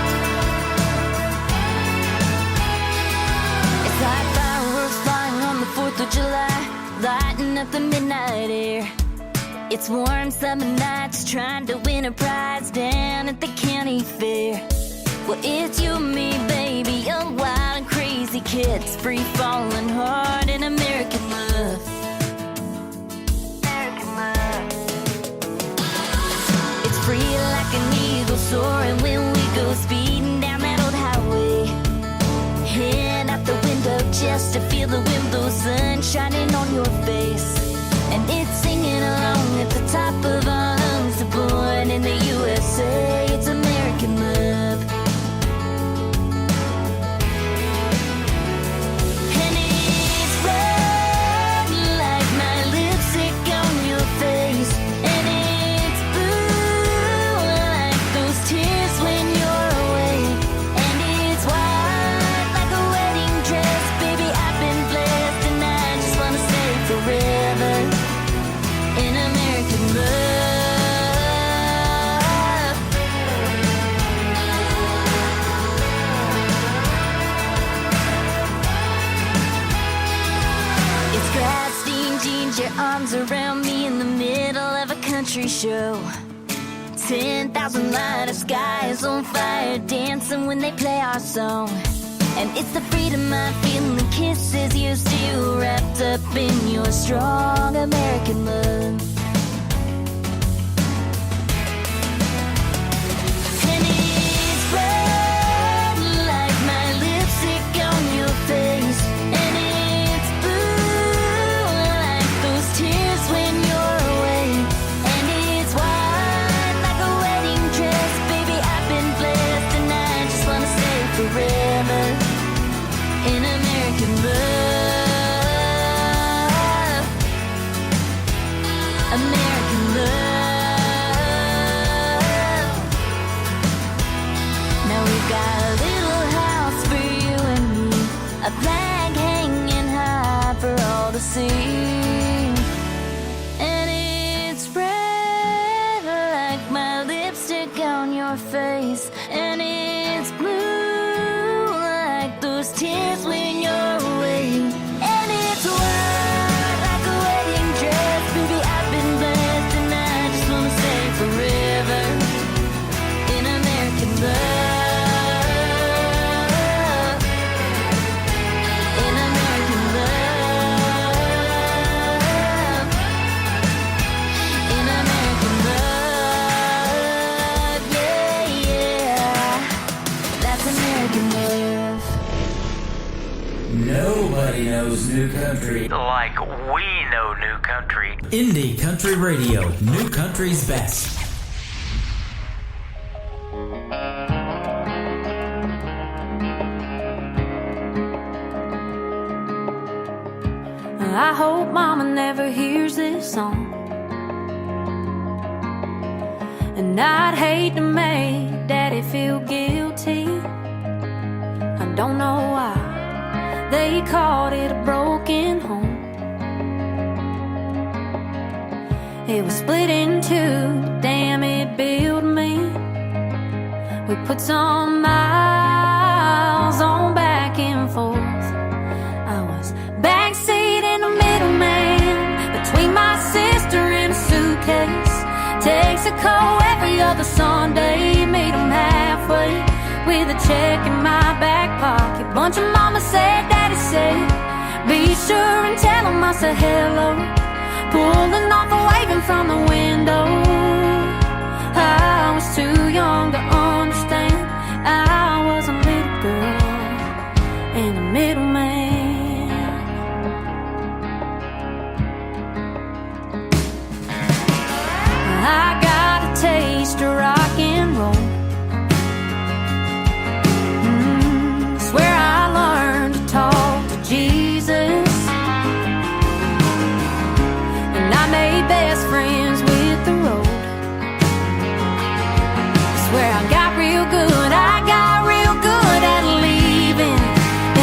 [SPEAKER 18] It's like fireworks flying on the 4th of July, lighting up the midnight air. It's warm summer nights, trying to win a prize down at the county fair. Well, it's you and me, baby, young, wild, and crazy kids, free falling hard in American love. American love. It's free like an eagle soaring when we go speeding down that old highway. Head out the window just to feel the wind blow, sun shining on your face. And it's singing along at the top of our lungs. Born in the USA, it's American love. And it's red like my lipstick on your face. And it's blue like those tears when you're away. And it's white like a wedding dress. Baby, I've been blessed and I just wanna stay forever in American love. It's grass stained jeans, your arms around me in the middle of a country show. 10,000 light of skies on fire, dancing when they play our song. And it's the freedom I feel in the kisses you still wrapped up in your strong American love. And it's red like my lipstick on your face. And it's blue like those tears when you're away. And it's white like a wedding dress. Baby, I've been blessed and I just wanna stay forever in American love. American love.
[SPEAKER 8] Got a little house for you and me, a flag hanging high for all to see. And it's red like my lipstick on your face, and it's blue like those tears when you're away. And it's white like a wedding dress, baby, I've been blessed, and I just wanna stay forever in American love, in American love, in American love, yeah, yeah, that's American love.
[SPEAKER 6] Nobody knows new country
[SPEAKER 20] like we know new country.
[SPEAKER 6] Indie Country Radio, New Country's best.
[SPEAKER 18] I hope Mama never hears this song, and I'd hate to make Daddy feel guilty. I don't know why they called it a broken home. It was split in two, damn, it built me. We put some miles on back and forth. I was backseat in the middleman between my sister and a suitcase. Texaco every other Sunday, meet 'em halfway with a check in my back pocket. Bunch of mama said, daddy said, be sure and tell 'em I said hello. Pulling off and waving from the window. I was too young to understand. I was a little girl and a middleman. I got a taste of rock and roll. Swear I learned to talk to Jesus, and I made best friends with the road. Swear I got real good at leaving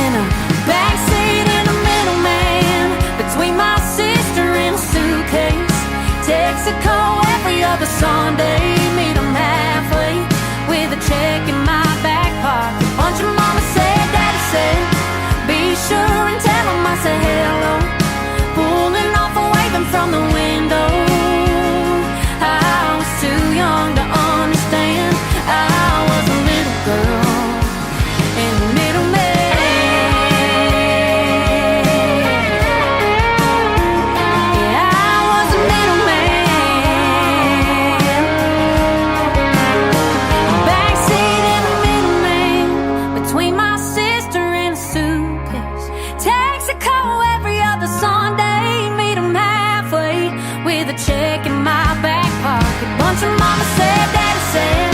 [SPEAKER 18] in a backseat in the middleman between my sister and a suitcase. Texaco every other Sunday, meet 'em halfway with a check in my back pocket. Bunch of mama said, daddy said, be sure and tell 'em I said hello. Pulling off and waving from the window. I was too young to understand. I was a little girl and a middleman. Yeah, I was a middleman. Backseat in the middleman between my sister and a suitcase. Texaco every other Sunday, meet 'em halfway with a check in my back pocket. Bunch of mama said, daddy said,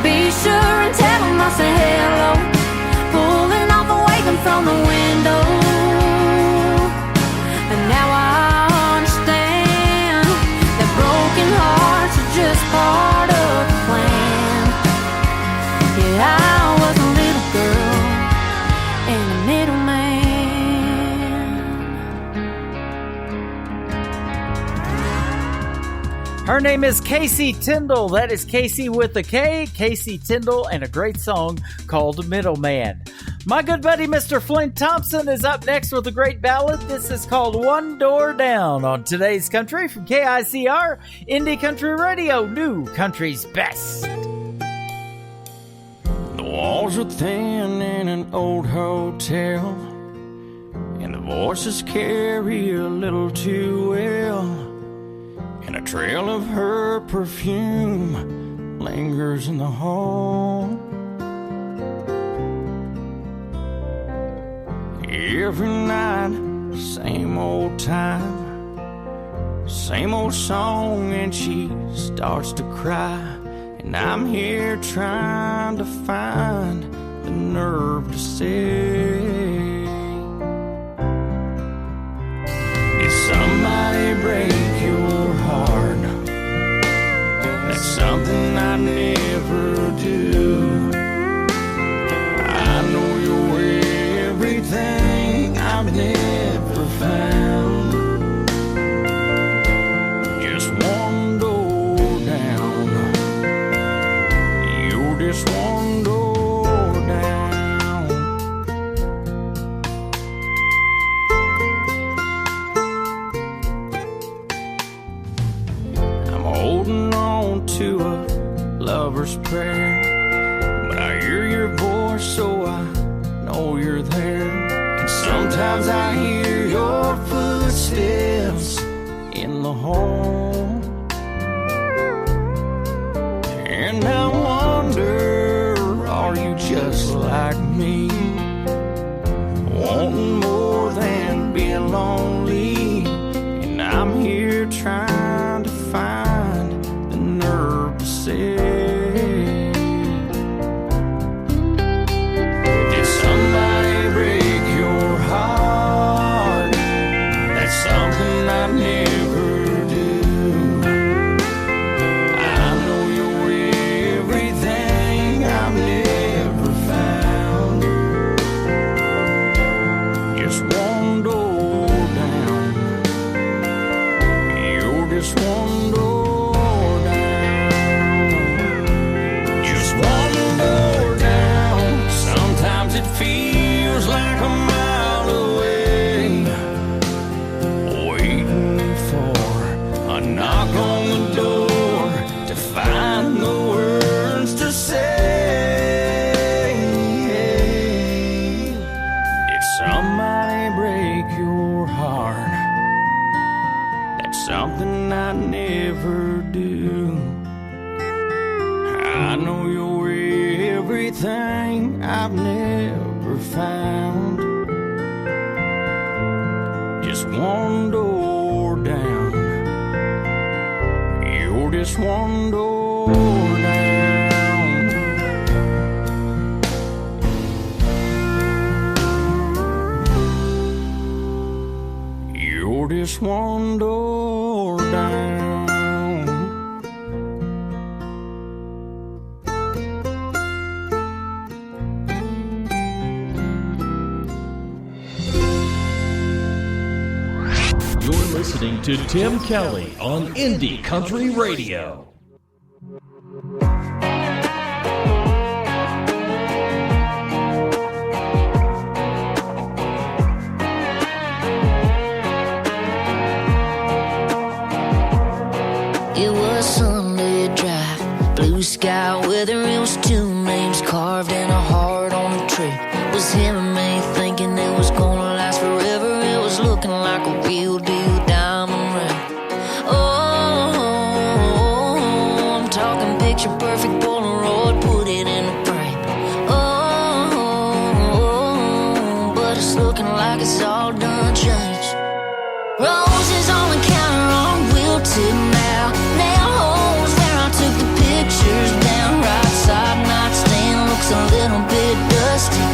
[SPEAKER 18] be sure and tell 'em I said hello. Pulling off and waving from the window. And now I understand that broken hearts are just part of the plan. Yeah, I was a little girl and a middleman.
[SPEAKER 4] Her name is Casey Tyndall. That is Casey with a K, Casey Tyndall, and a great song called Middleman. My good buddy Mr. Flint Thompson is up next with a great ballad. This is called One Door Down on Today's Country from KICR, Indie Country Radio, New Country's Best.
[SPEAKER 11] The walls are thin in an old hotel, and the voices carry a little too well, and a trail of her perfume lingers in the hall. Every night, same old time, same old song, and she starts to cry. And I'm here trying to find the nerve to say, did somebody break your heart? That's something I never do.
[SPEAKER 13] door, so I know you're there. And sometimes I hear your footsteps in the hall, and I wonder, are you just like me, wanting more than being lonely? And I'm here trying to find the nerve to say, did somebody break your heart? That's something I never do. I know you're everything I've never found. Just one door down. You're just one door down. Just one door down. Sometimes it feels like a mile away, waiting for a knock on the door to find the words to say. Did somebody break your heart? That's something I never do. I know you're everything I've never found. Just one door down. You're just one door down. You're just one door down.
[SPEAKER 12] You're listening to Tim Kelly on Indie Country Radio.
[SPEAKER 9] It was Sunday drive, blue sky weather. It was two names carved in a heart on a tree. It was him and me thinking it was gonna last forever. It was looking like a real deal diamond ring. Oh, I'm talking picture perfect Polaroid, put it in a frame. Oh, but it's looking like it's all done changed. Roses on the counter on wilted now. Nail holes where I took the pictures down. Right side nightstand looks a little bit dusty.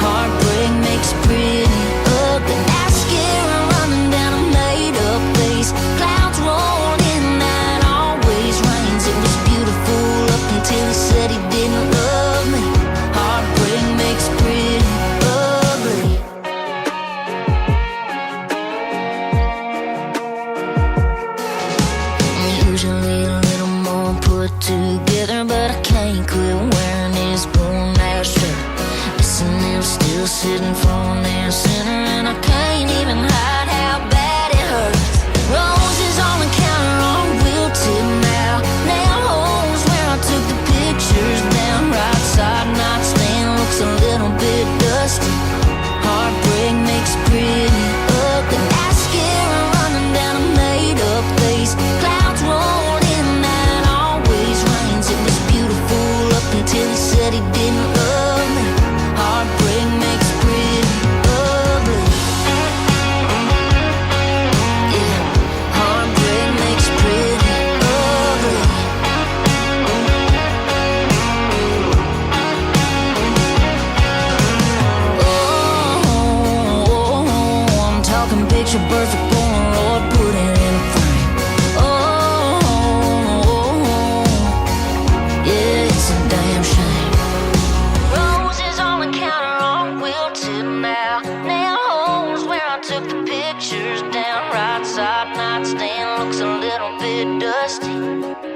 [SPEAKER 9] Heartbreak makes pretty ugly. Mascara running down a made-up face. Clouds rolled in that always rains. It was beautiful up until he said he didn't love me. Heartbreak makes pretty ugly. I'm usually a little more put together, but I can't quit wearing this worn-out shirt. Listening, still sitting front and center, and I can't even hide how bad it hurts. Roses on the counter on wilted now. Nail holes where I took the pictures down. Right side nightstand looks a little bit dusty. Heartbreak makes pretty ugly. Mascara running down a made-up face. Clouds rolled in that always rains. It was beautiful up until he said he didn't love me. Heartbreak makes pretty ugly. Yeah, heartbreak makes pretty ugly. Oh, I'm talking picture perfect Polaroid, put it in a frame. Oh, yeah, it's a damn shame. Roses on the counter on wilted now. Nail holes where I took the pictures down. Right side nightstand looks a little bit dusty.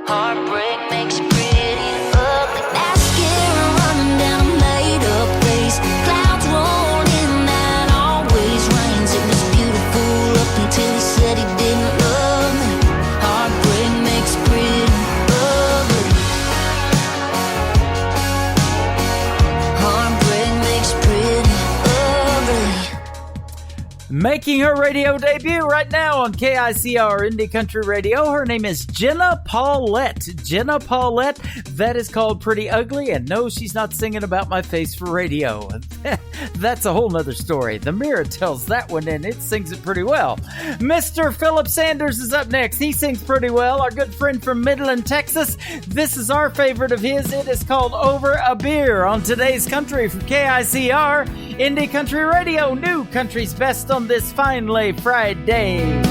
[SPEAKER 9] Heartbreak makes pretty ugly. Mascara running down a made-up face. Clouds rolled in that always rains. It was beautiful up until
[SPEAKER 4] Making her radio debut right now on KICR Indie Country Radio. Her name is Jenna Paulette. Jenna Paulette, that is called Pretty Ugly, and no, she's not singing about my face for radio. That's a whole nother story. The Mirror tells that one, and it sings it pretty well. Mr. Philip Sanders is up next. He sings pretty well. Our good friend from Midland, Texas. This is our favorite of his. It is called Over a Beer on Today's Country from KICR Indie Country Radio. New country's best on this finally Friday.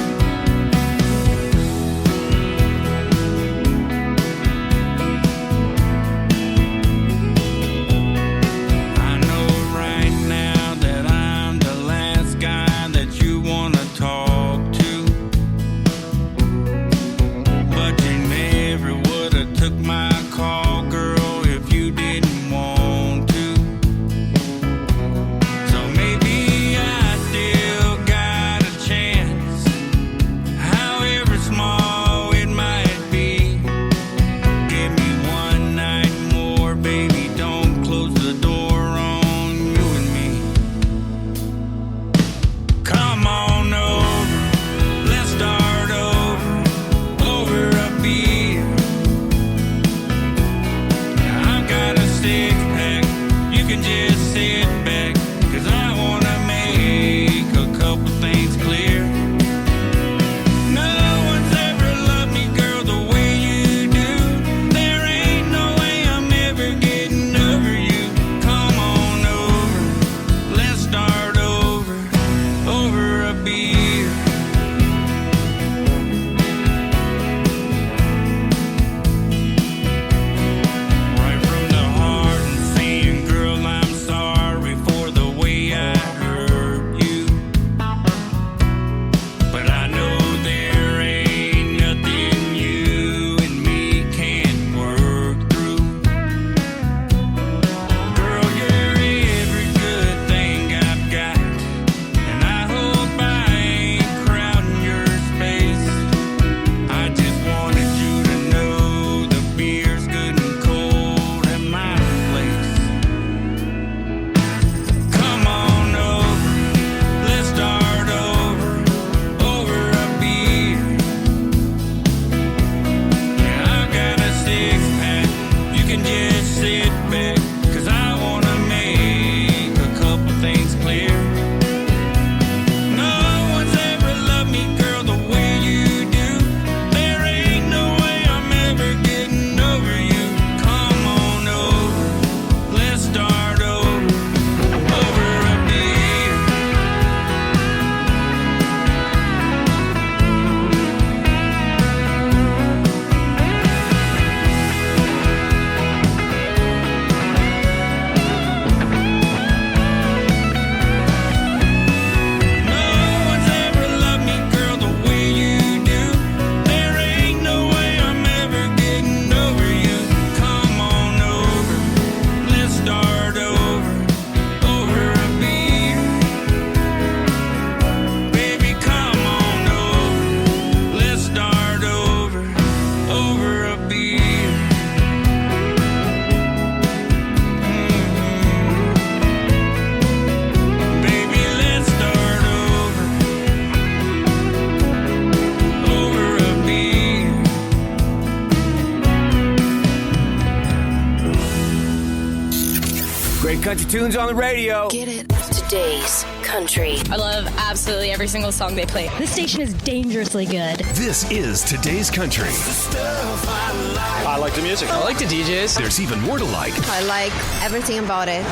[SPEAKER 13] Country tunes on the radio.
[SPEAKER 14] Get it. Today's country.
[SPEAKER 17] I love absolutely every single song they play.
[SPEAKER 21] This station is dangerously good.
[SPEAKER 15] This is Today's Country.
[SPEAKER 22] I like the music. I like the DJs.
[SPEAKER 15] There's even more to like.
[SPEAKER 23] I like everything about it.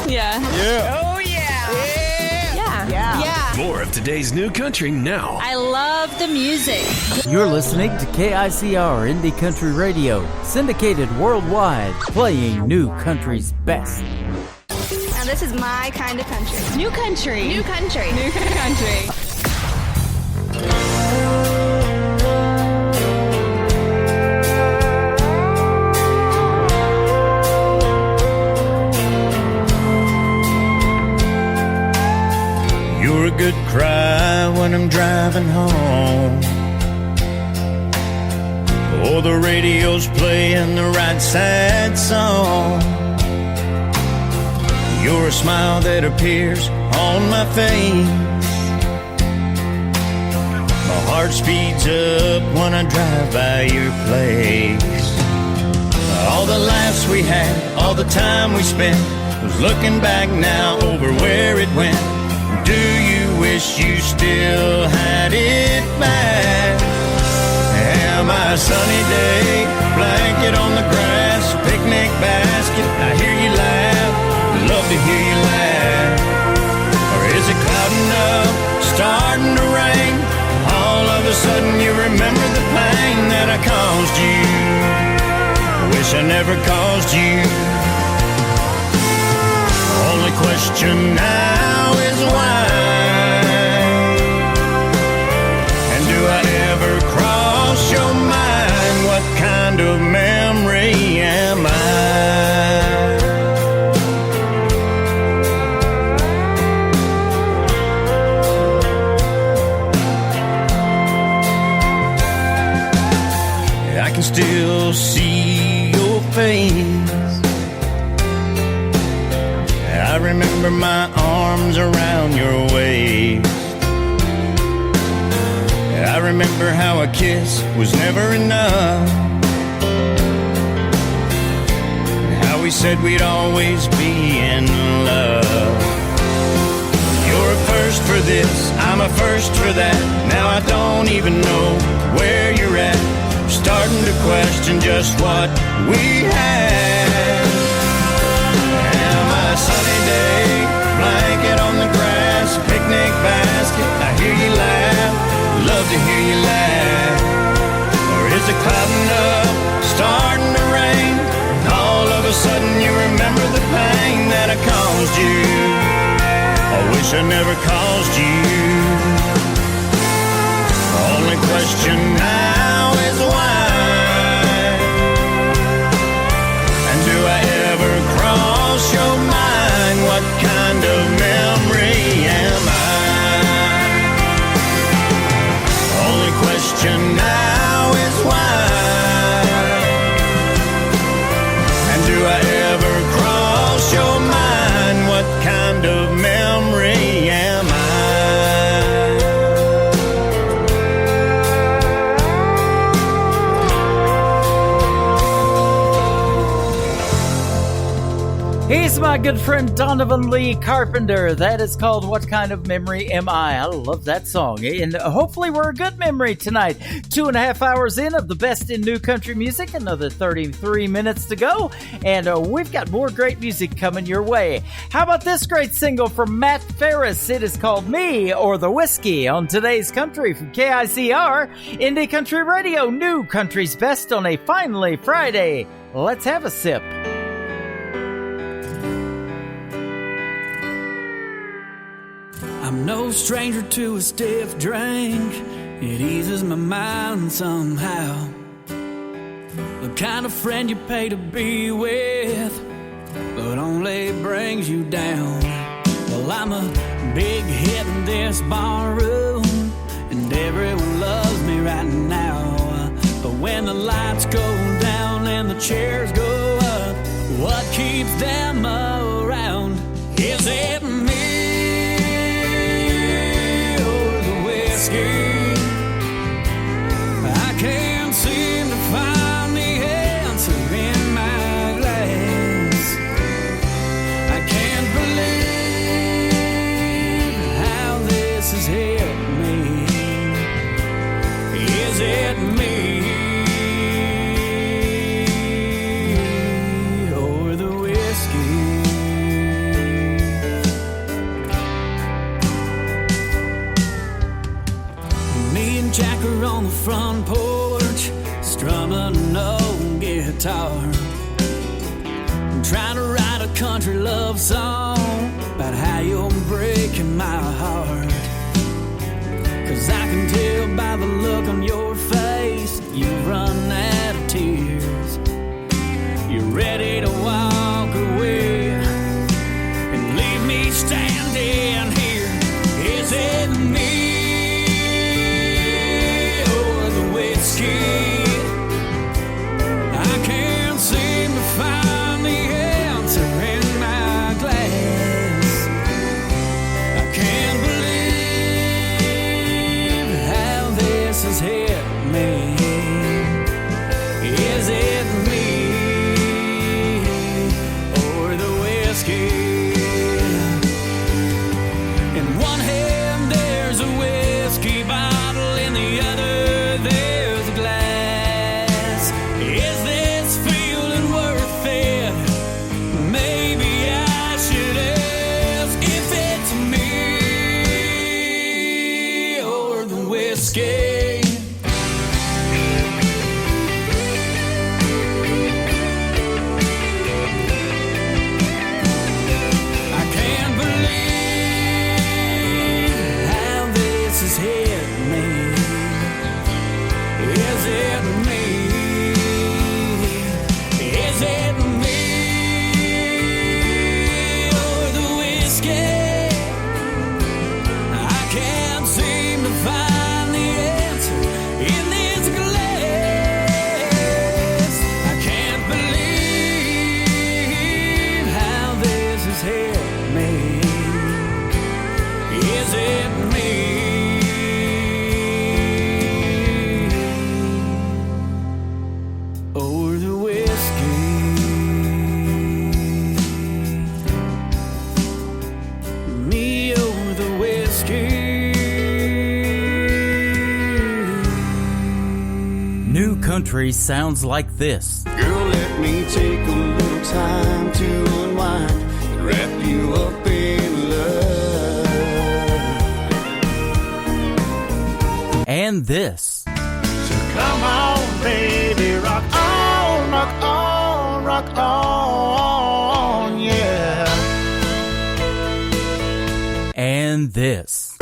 [SPEAKER 17] Yeah.
[SPEAKER 22] Yeah.
[SPEAKER 17] Oh, yeah. Yeah.
[SPEAKER 15] More of today's new country now.
[SPEAKER 21] I love the music.
[SPEAKER 4] You're listening to KICR Indie Country Radio, syndicated worldwide, playing new country's best.
[SPEAKER 17] Now this is my kind of country.
[SPEAKER 21] New country.
[SPEAKER 17] New country. New country.
[SPEAKER 1] You're a good cry when I'm driving home, or the radio's playing the right sad song. You're a smile that appears on my face heart speeds up when I drive by your place. All the laughs we had, all the time we spent, was looking back now over where it went. Do you wish you still had it back? Am I a sunny day, blanket on the grass, picnic basket, I hear you laugh, love to hear you laugh. Or is it clouding up, starting to rain, all of a sudden you remember the pain that I caused you? Wish I never caused you. Only question now is why. And do I ever cross your mind? What kind of memory am I? I can still see your face. I remember my arms around your waist. I remember how a kiss was never enough, how we said we'd always be in love. You're a first for this, I'm a first for that. Now I don't even know where you're at. Starting to question just what we had. Am I a sunny day, blanket on the grass, picnic basket, I hear you laugh, love to hear you laugh. Or is it clouding up, starting to rain, and all of a sudden you remember the pain that I caused you? I wish I never caused you. Only question now is why. And do I ever cross your mind? What kind of memory am I? Only question now is why. And do I ever cross your mind? What kind of memory am I?
[SPEAKER 4] He's my good friend Donovan Lee Carpenter. That is called What Kind of Memory Am I? I love that song. And hopefully we're a good memory tonight. 2.5 hours in of the best in new country music. Another 33 minutes to go. And we've got more great music coming your way. How about this great single from Matt Ferris? It is called Me or the Whiskey on today's country from KICR. Indie Country Radio, new country's best on a finally Friday. Let's have a sip.
[SPEAKER 19] I'm no stranger to a stiff drink. It eases my mind somehow. The kind of friend you pay to be with, but only brings you down. Well, I'm a big hit in this barroom, and everyone loves me right now. But when the lights go down and the chairs go up, what keeps them around? Is it me? I can't seem to find the answer in my glass. I can't believe how this has hit me. Is it me or the whiskey? Jack are on the front porch, strumming an old guitar, trying to write a country love song about how you're breaking my heart. 'Cause I can tell by the look on your face, you've run out of tears. You're ready to walk away and leave me standing here. Is it me? I can't seem to find the answer in my glass. I can't believe how this whiskey. In one hand there's a whiskey bottle, in the other there's a glass. Is this feeling worth it? Maybe I should ask if it's me or the whiskey.
[SPEAKER 6] Country sounds like this.
[SPEAKER 11] Girl, let me take a little time to unwind and wrap you up in love.
[SPEAKER 6] And this.
[SPEAKER 11] So come on, baby, rock on, rock on, rock on, yeah.
[SPEAKER 6] And this.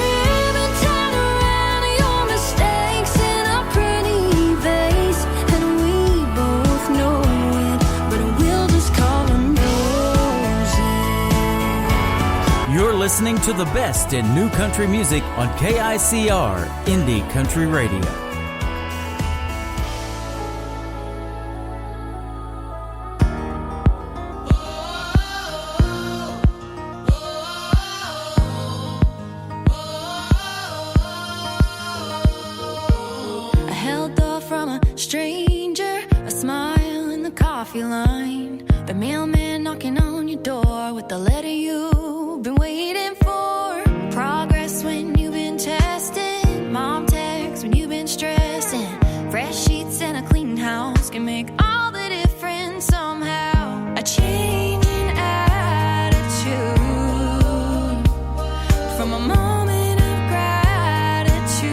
[SPEAKER 6] Listening to the best in new country music on KICR, Indie Country Radio.
[SPEAKER 18] I held door from a stranger, a smile in the coffee line, the mailman knocking on your door with the letter you've been waiting for, progress when you've been testing, mom texts when you've been stressing, fresh sheets and a clean house can make all the difference somehow. A change in attitude from a moment of gratitude.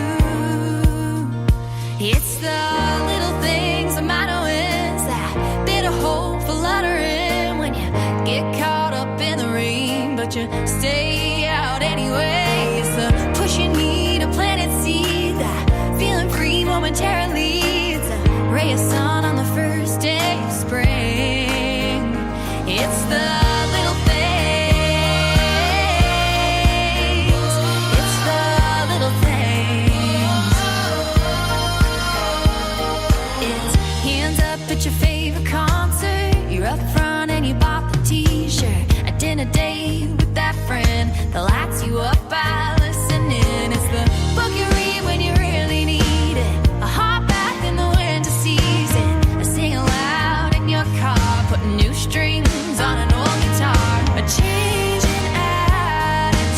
[SPEAKER 18] It's the little things that matter, wins that bit of hope for uttering when you get caught up in the rain, but you stay out anyway. It's the push you need to plant its seed, that feeling free momentarily. It's a ray of sun on the first day of spring. It's the little things. It's the little things. It's hands up at your favorite concert. You're up front and you bought the t-shirt. A dinner date with that friend that lights you up by listening. It's the book you read when you really need it. A hot bath in the winter season. A sing aloud in your car, putting new strings on an old guitar. A change in attitude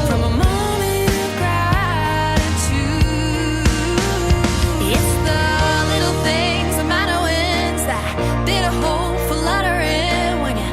[SPEAKER 18] from a moment of gratitude. It's the little things that matter, wins that bit of hope for uttering when you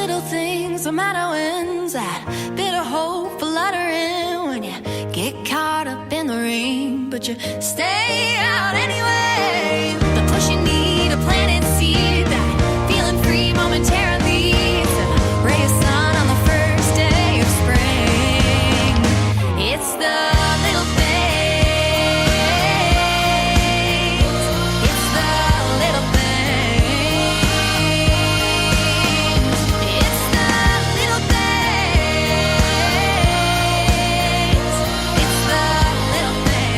[SPEAKER 18] little things that matter when's that bit of hope fluttering when you get caught up in the ring, but you stay out anyway. The push you need, a planted seed, that feeling free momentarily. It's a ray of sun on the first day of spring. It's the little things. It's the little things. It's the little things. It's the little things.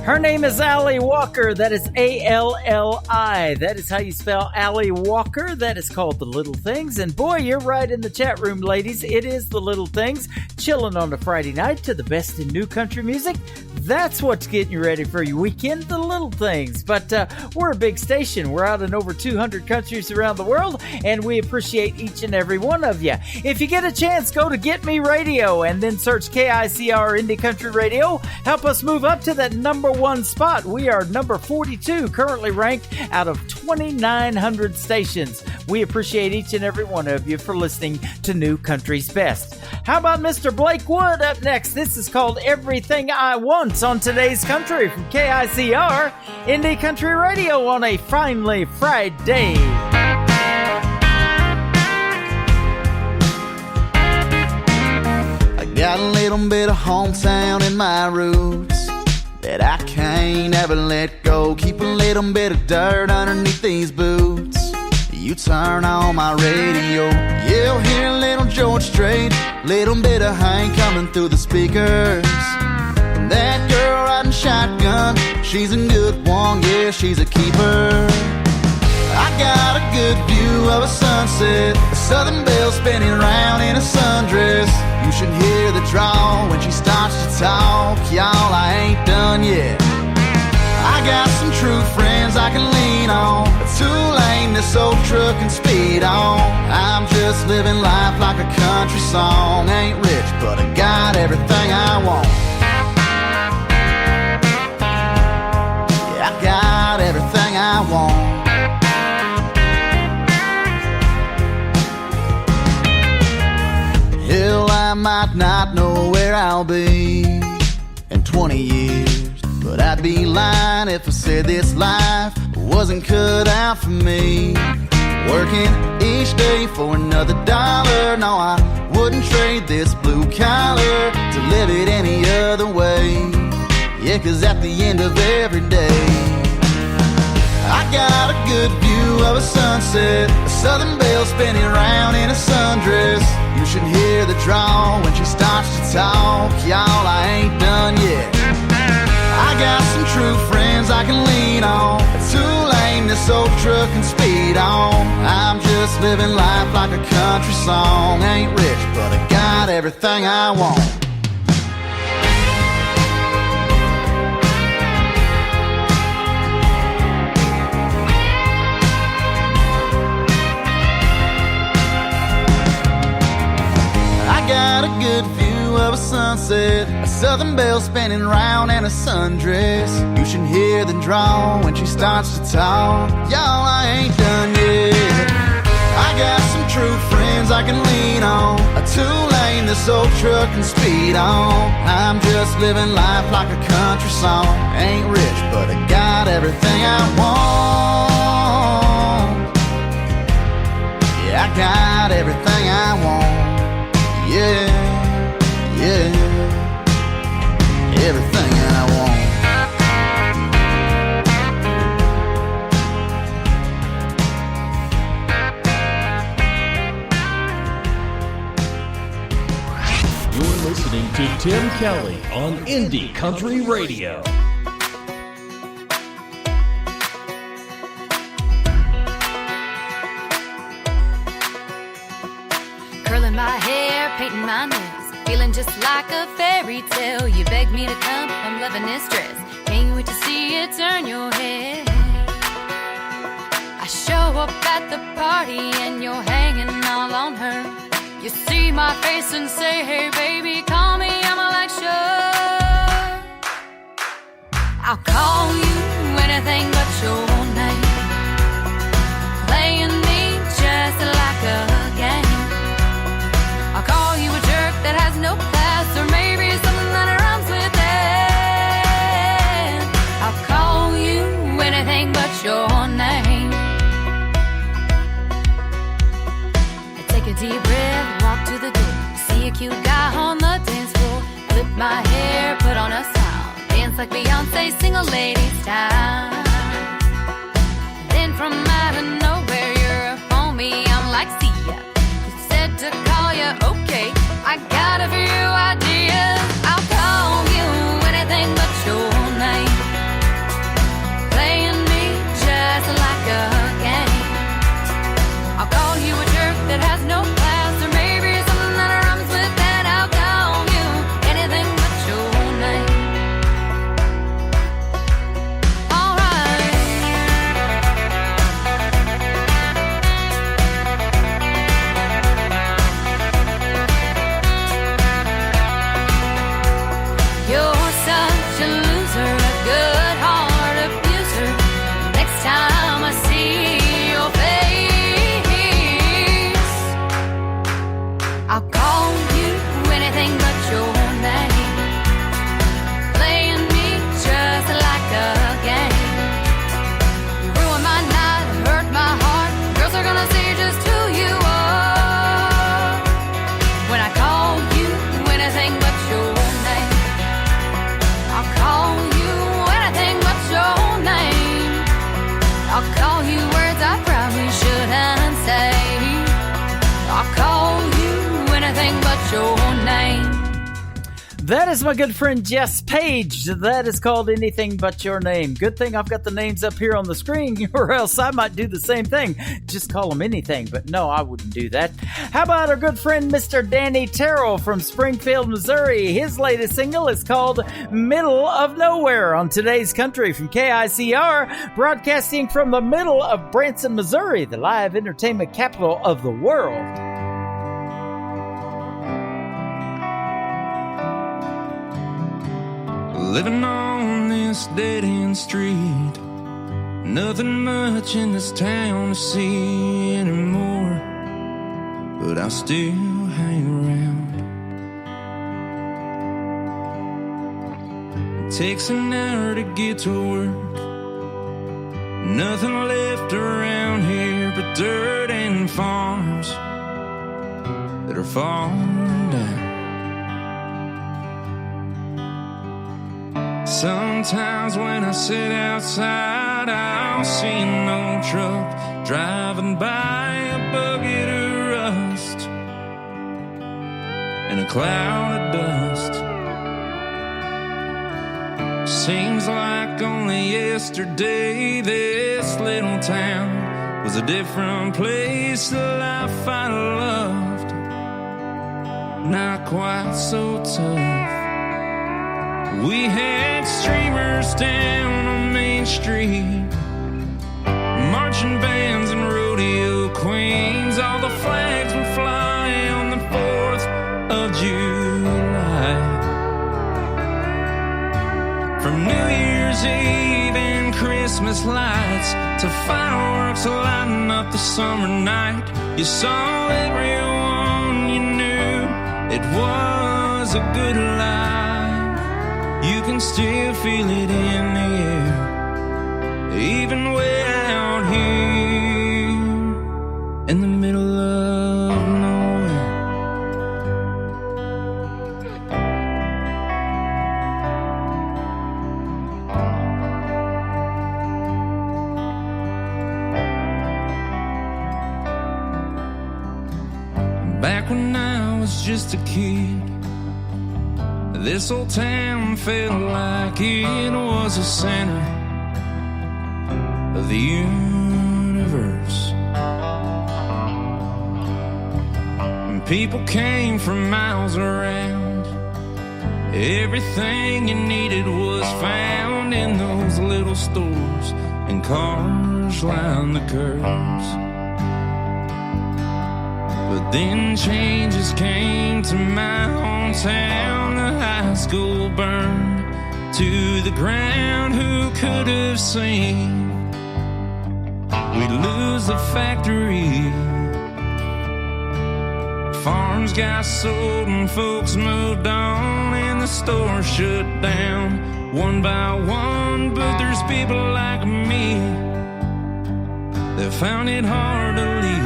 [SPEAKER 4] Her name is Allie Walker. That is A-L-L-I. That is how you spell Allie Walker. That is called The Little Things. And boy, you're right in the chat room, ladies. It is The Little Things. Chilling on a Friday night to the best in new country music. That's what's getting you ready for your weekend, The Little Things. But we're a big station. We're out in over 200 countries around the world, and we appreciate each and every one of you. If you get a chance, go to Get Me Radio and then search KICR Indie Country Radio. Help us move up to that number one spot. We are number 42, currently ranked out of 2,900 stations. We appreciate each and every one of you for listening to New Country's Best. How about Mr. Blake Wood up next? This is called Everything I Want on Today's Country from KICR Indie Country Radio on a finally Friday.
[SPEAKER 2] I got a little bit of hometown in my roots that I can't ever let go. Keep a little bit of dirt underneath these boots. You turn on my radio, you'll hear a little George Strait, little bit of Hank coming through the speakers. That girl riding shotgun, she's a good one, yeah, she's a keeper. I got a good view of a sunset, a southern belle spinning around in a sundress. You should hear the drawl when she starts to talk, y'all, I ain't done yet. I got some true friends I can lean on, a two-lane this old truck can speed on. I'm just living life like a country song. Ain't rich, but I got everything I want. Yeah, I got everything I want. Hell, I might not know where I'll be in 20 years, but I'd be lying if I said this life wasn't cut out for me. Working each day for another dollar, no, I wouldn't trade this blue collar to live it any other way. Yeah, 'cause at the end of every day, I got a good view of a sunset, a southern belle spinning around in a sundress. You should hear the drawl when she starts to talk, y'all, I ain't done yet. I got some true friends I can lean on, a two-lane this old truck can speed on. I'm just living life like a country song. Ain't rich, but I got everything I want. I got a good view of a sunset, a southern belle spinning around in a sundress. You should hear the drawl when she starts to talk, y'all, I ain't done yet. I got some true friends I can lean on, a two-lane this old truck can speed on. I'm just living life like a country song. Ain't rich, but I got everything I want. Yeah, I got everything I want. Yeah, yeah, everything I want.
[SPEAKER 12] You're listening to Tim Kelly on Indie Country Radio.
[SPEAKER 18] Curling my hair, painting my nails, feeling just like a fairy tale. You begged me to come, I'm loving this dress. Can't wait to see it turn your head. I show up at the party and you're hanging all on her. You see my face and say, hey baby, call me, I'm like sure. I'll call you anything but your name. but your name. I take a deep breath, walk to the door, see a cute guy on the dance floor, flip my hair, put on a smile, dance like Beyonce, sing a lady style. Then from out of nowhere, you're up on me, I'm like, see ya. You said to call ya, okay, I got a few ideas. I'll call you anything but your name, playing me just like a game. I'll call you a jerk that has no class, or maybe something that rhymes with that. I'll call you anything but your name. Alright. You're such a loser, a good heart abuser. Next time I see your face, I'll call you anything but your name, playing me just like a game. You ruin my night, hurt my heart. Girls are gonna see just who you are when I call you anything but your name. I'll call you anything but your name. I'll call you words I probably shouldn't say. I'll call you anything but your name.
[SPEAKER 4] That is my good friend Jess Page. That is called Anything But Your Name. Good thing I've got the names up here on the screen, or else I might do the same thing. Just call them anything, but no, I wouldn't do that. How about our good friend Mr. Danny Terrell from Springfield, Missouri? His latest single is called Middle of Nowhere on Today's Country from KICR, broadcasting from the middle of Branson, Missouri, the live entertainment capital of the world.
[SPEAKER 5] Living on this dead-end street, nothing much in this town to see anymore, but I'll still hang around. It takes an hour to get to work, nothing left around here but dirt and farms that are falling down. Sometimes when I sit outside, I'll see an old truck driving by, a bucket of rust and a cloud of dust. Seems like only yesterday this little town was a different place, the life I loved, not quite so tough. We had streamers down on Main Street, marching bands and rodeo queens. All the flags would fly on the 4th of July. From New Year's Eve and Christmas lights to fireworks lighting up the summer night, you saw everyone you knew. It was a good life. You can still feel it in the air, even way out here in the middle of nowhere. Back when I was just a kid, this old town felt like it was the center of the universe. And people came from miles around. Everything you needed was found in those little stores, and cars lined the curbs. But then changes came to my hometown. The high school burned to the ground. Who could have seen we'd lose the factory? Farms got sold and folks moved on, and the stores shut down one by one. But there's people like me found it hard to leave.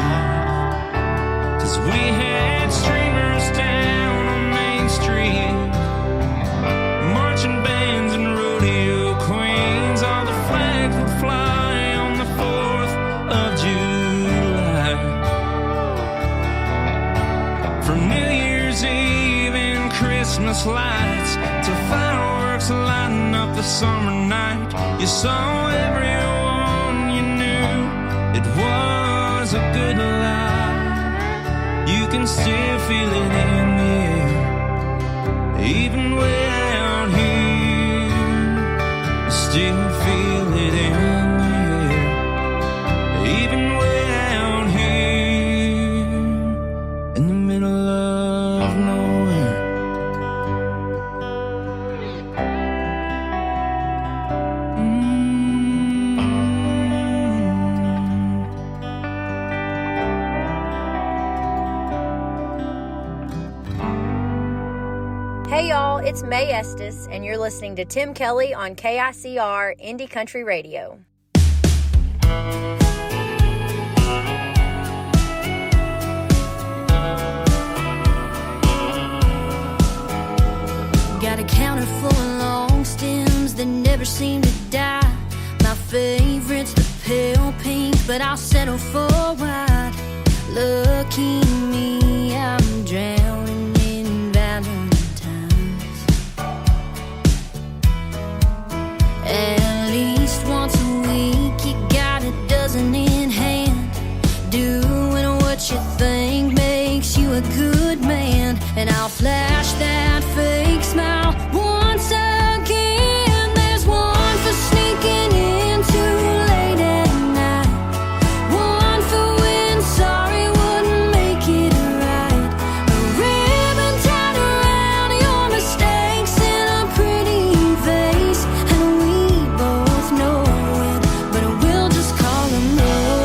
[SPEAKER 5] 'Cause we had streamers down on Main Street, marching bands and rodeo queens. All the flags would fly on the 4th of July. From New Year's Eve and Christmas lights to fireworks lighting up the summer night, you saw everyone you knew. It was a good life. You can still feel it in the air, even way out here. Still feel it in the air, even way out here, in the middle of nowhere.
[SPEAKER 7] Hey y'all, it's May Estes, and you're listening to Tim Kelly on KICR Indie Country Radio.
[SPEAKER 18] Got a counter full of long stems that never seem to die. My favorite's the pale pink, but I'll settle for white. Lucky me, I'm drowning in Valentine's. At least once a week, you got a dozen in hand. Doing what you think makes you a good man. And I'll flash that fake smile once again. There's one for sneaking in too late at night, one for when sorry wouldn't make it right. A ribbon tied around your mistakes in a pretty vase, and we both know it, but we'll just call them roses.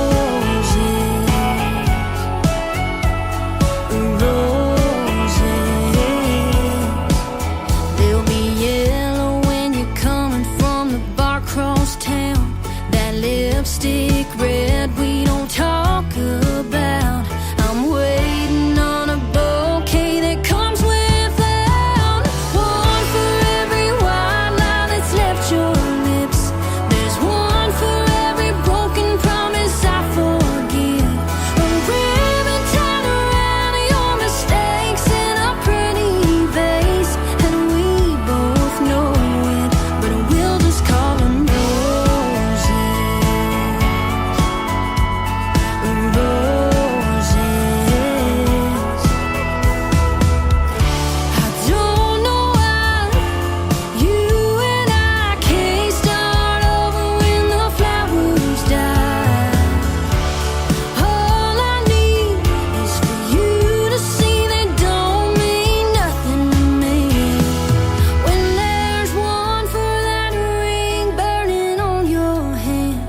[SPEAKER 18] They'll be yellow when you're coming from the bar across town. That lipstick red we don't talk about. I'm waiting on a bouquet that comes without. One for every white lie that's left your lips. There's one for every broken promise I forgive. A ribbon tied around your mistakes in a pretty vase, and we both know it, but we'll just call them roses. Roses. I don't know why you and I can't start over when the flowers die. All I need is for you to see they don't mean nothing to me. When there's one for that ring burning on your hand,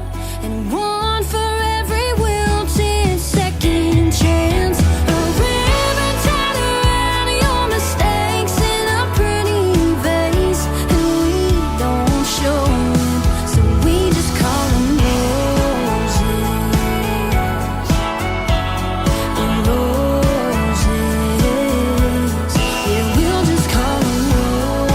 [SPEAKER 18] and one for every wilted second chance. A ribbon tied around your mistakes in a pretty vase, and we don't show them, so we just call them roses. Roses. Yeah, we'll just call them roses.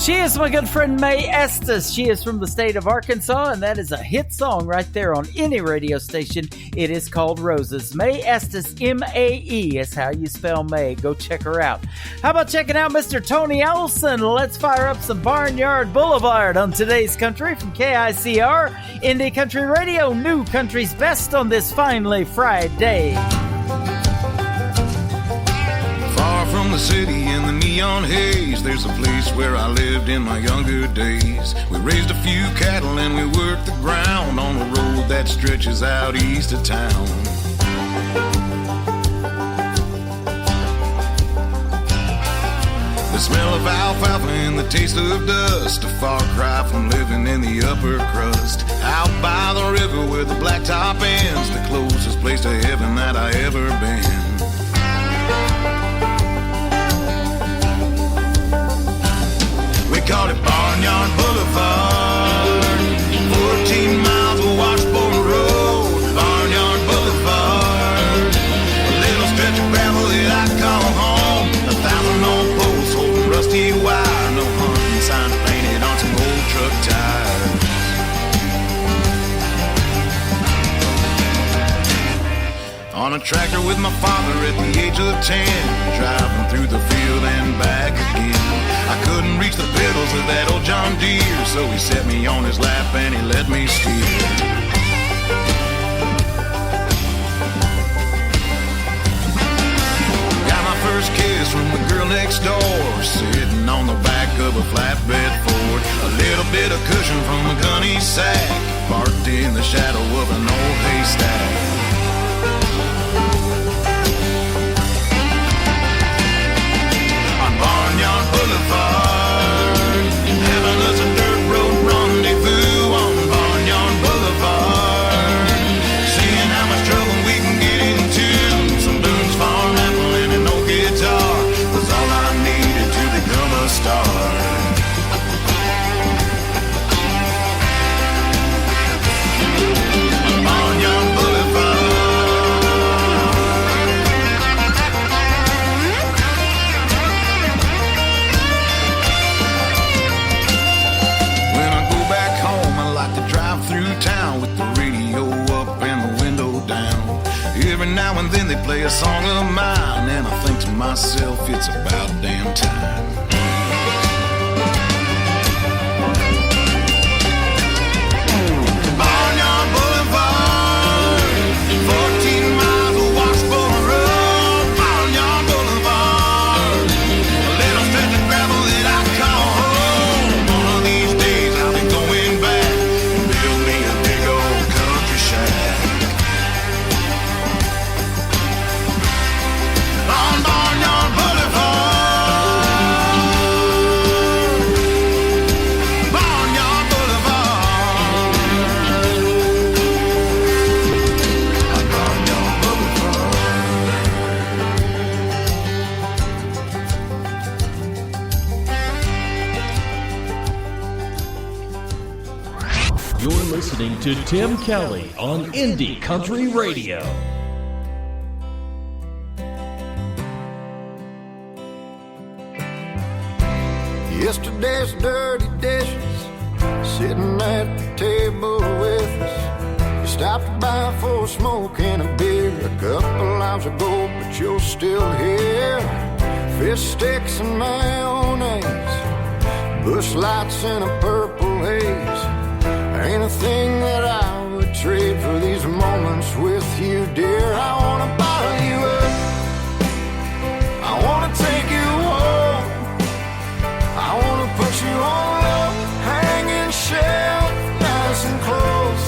[SPEAKER 4] She is my good friend May Estes. She is from the state of Arkansas, and that is a hit song right there on any radio station. It is called Roses. May Estes, M-A-E is how you spell May. Go check her out. How about checking out Mr. Tony Olson? Let's fire up some Barnyard Boulevard on today's country from KICR, Indie Country Radio, New Country's Best on this finally Friday.
[SPEAKER 11] Far from the city and the neon haze. There's a place where I lived in my younger days. We raised a few cattle and we worked the ground on a road that stretches out east of town. The smell of alfalfa and the taste of dust, a far cry from living in the upper crust. Out by the river where the blacktop ends, the closest place to heaven that I ever been. We called it Barnyard Boulevard, 14 miles of washboard road. Barnyard Boulevard, a little stretch of gravel that I call home. 1,000 old posts holding rusty wire, no hunting signs painted on some old truck tires. On a tractor with my father at the age of 10, driving through the field and back again. I couldn't reach the pedals of that old John Deere, so he set me on his lap and he let me steer. Got my first kiss from the girl next door, sitting on the back of a flatbed Ford. A little bit of cushion from a gunny sack, parked in the shadow of an old haystack. Barnyard Boulevard, having us a dirt road rendezvous on Barnyard Boulevard, seeing how much trouble we can get into. Some Boone's Farm apple and an old guitar was all I needed to become a star. Barnyard Boulevard. Through town with the radio up and the window down. Every now and then they play a song of mine, and I think to myself, it's about damn time. Barnyard Boulevard, 14 miles of washboard road. Barnyard Boulevard, a little stretch of gravel that I call home. One of these days I'll be going back, build me a big old country shack on Barnyard Boulevard. Barnyard Boulevard. On Barnyard Boulevard.
[SPEAKER 12] You're listening to Tim Kelly on Indie Country Radio.
[SPEAKER 11] Yesterday's dirty dishes sitting at the table with us. You stopped by for a smoke and a beer a couple hours ago, but you're still here. Fish sticks and mayonnaise, bush lights and a purple haze. Ain't a thing that I would trade for these moments with you, dear. I wanna bottle you up, I wanna take you home, I wanna put you on a hanging shelf, nice and close,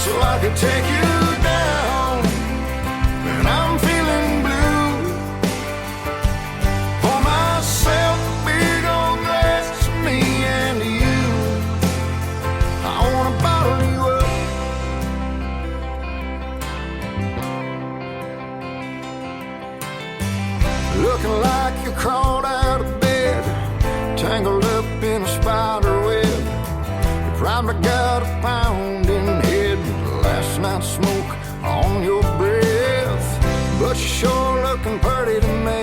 [SPEAKER 11] so I could take you down when I'm feeling blue. Pour myself a big old glass of me and you. I wanna bottle you up. Looking like you crawled out of bed, tangled up in a spider web. You probably got a pounding head, last night's smoke on your breath. But you're sure looking pretty to me.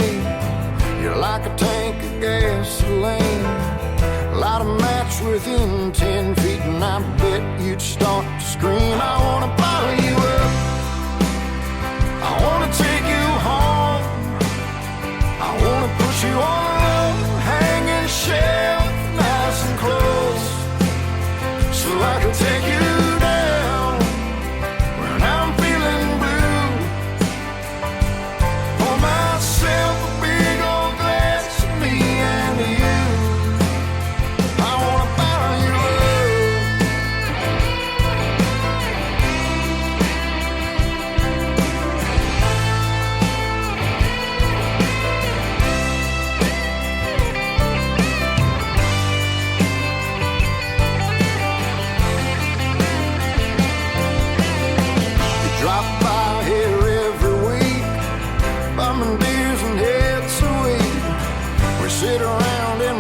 [SPEAKER 11] You're like a tank of gasoline. Light a match within 10 feet and I bet you'd start to scream. I wanna bottle you up, I wanna take you home, I wanna put you on a hanging shelf, nice and close, so I can take you down when I'm feeling blue. Pour myself a big old glass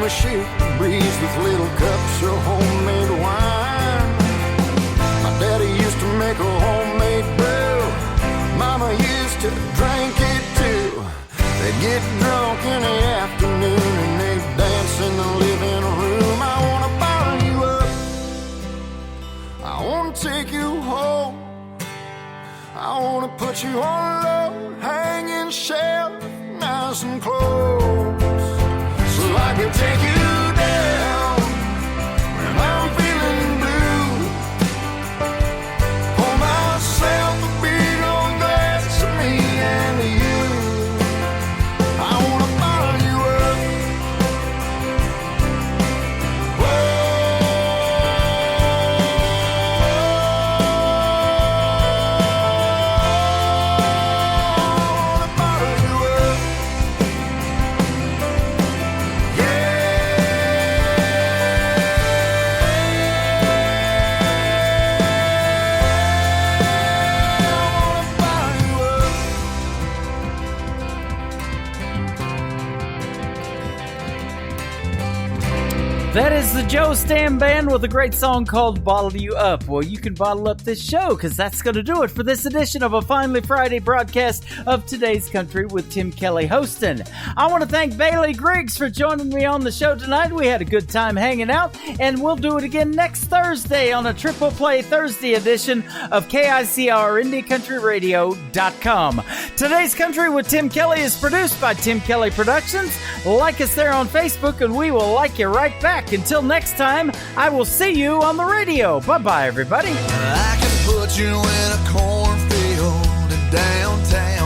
[SPEAKER 11] a shifting breeze with little cups of homemade wine. My daddy used to make a homemade brew. Mama used to drink it too. They'd get drunk in the afternoon and they'd dance in the living room. I wanna bottle you up, I wanna take you home, I wanna put you on low, hanging shelf, nice and close, so I can take you down when I'm feeling blue. Pour myself a big old glass of me and you. I wanna bottle you up.
[SPEAKER 4] That is the Joe Stam Band with a great song called Bottle You Up. Well, you can bottle up this show because that's going to do it for this edition of a Finally Friday broadcast of Today's Country with Tim Kelly hosting. I want to thank Bailey Griggs for joining me on the show tonight. We had a good time hanging out, and we'll do it again next Thursday on a Triple Play Thursday edition of KICR IndieCountryRadio.com. Today's Country with Tim Kelly is produced by Tim Kelly Productions. Like us there on Facebook, and we will like you right back. Until next time, I will see you on the radio. Bye-bye, everybody.
[SPEAKER 11] I can put you in a cornfield in downtown.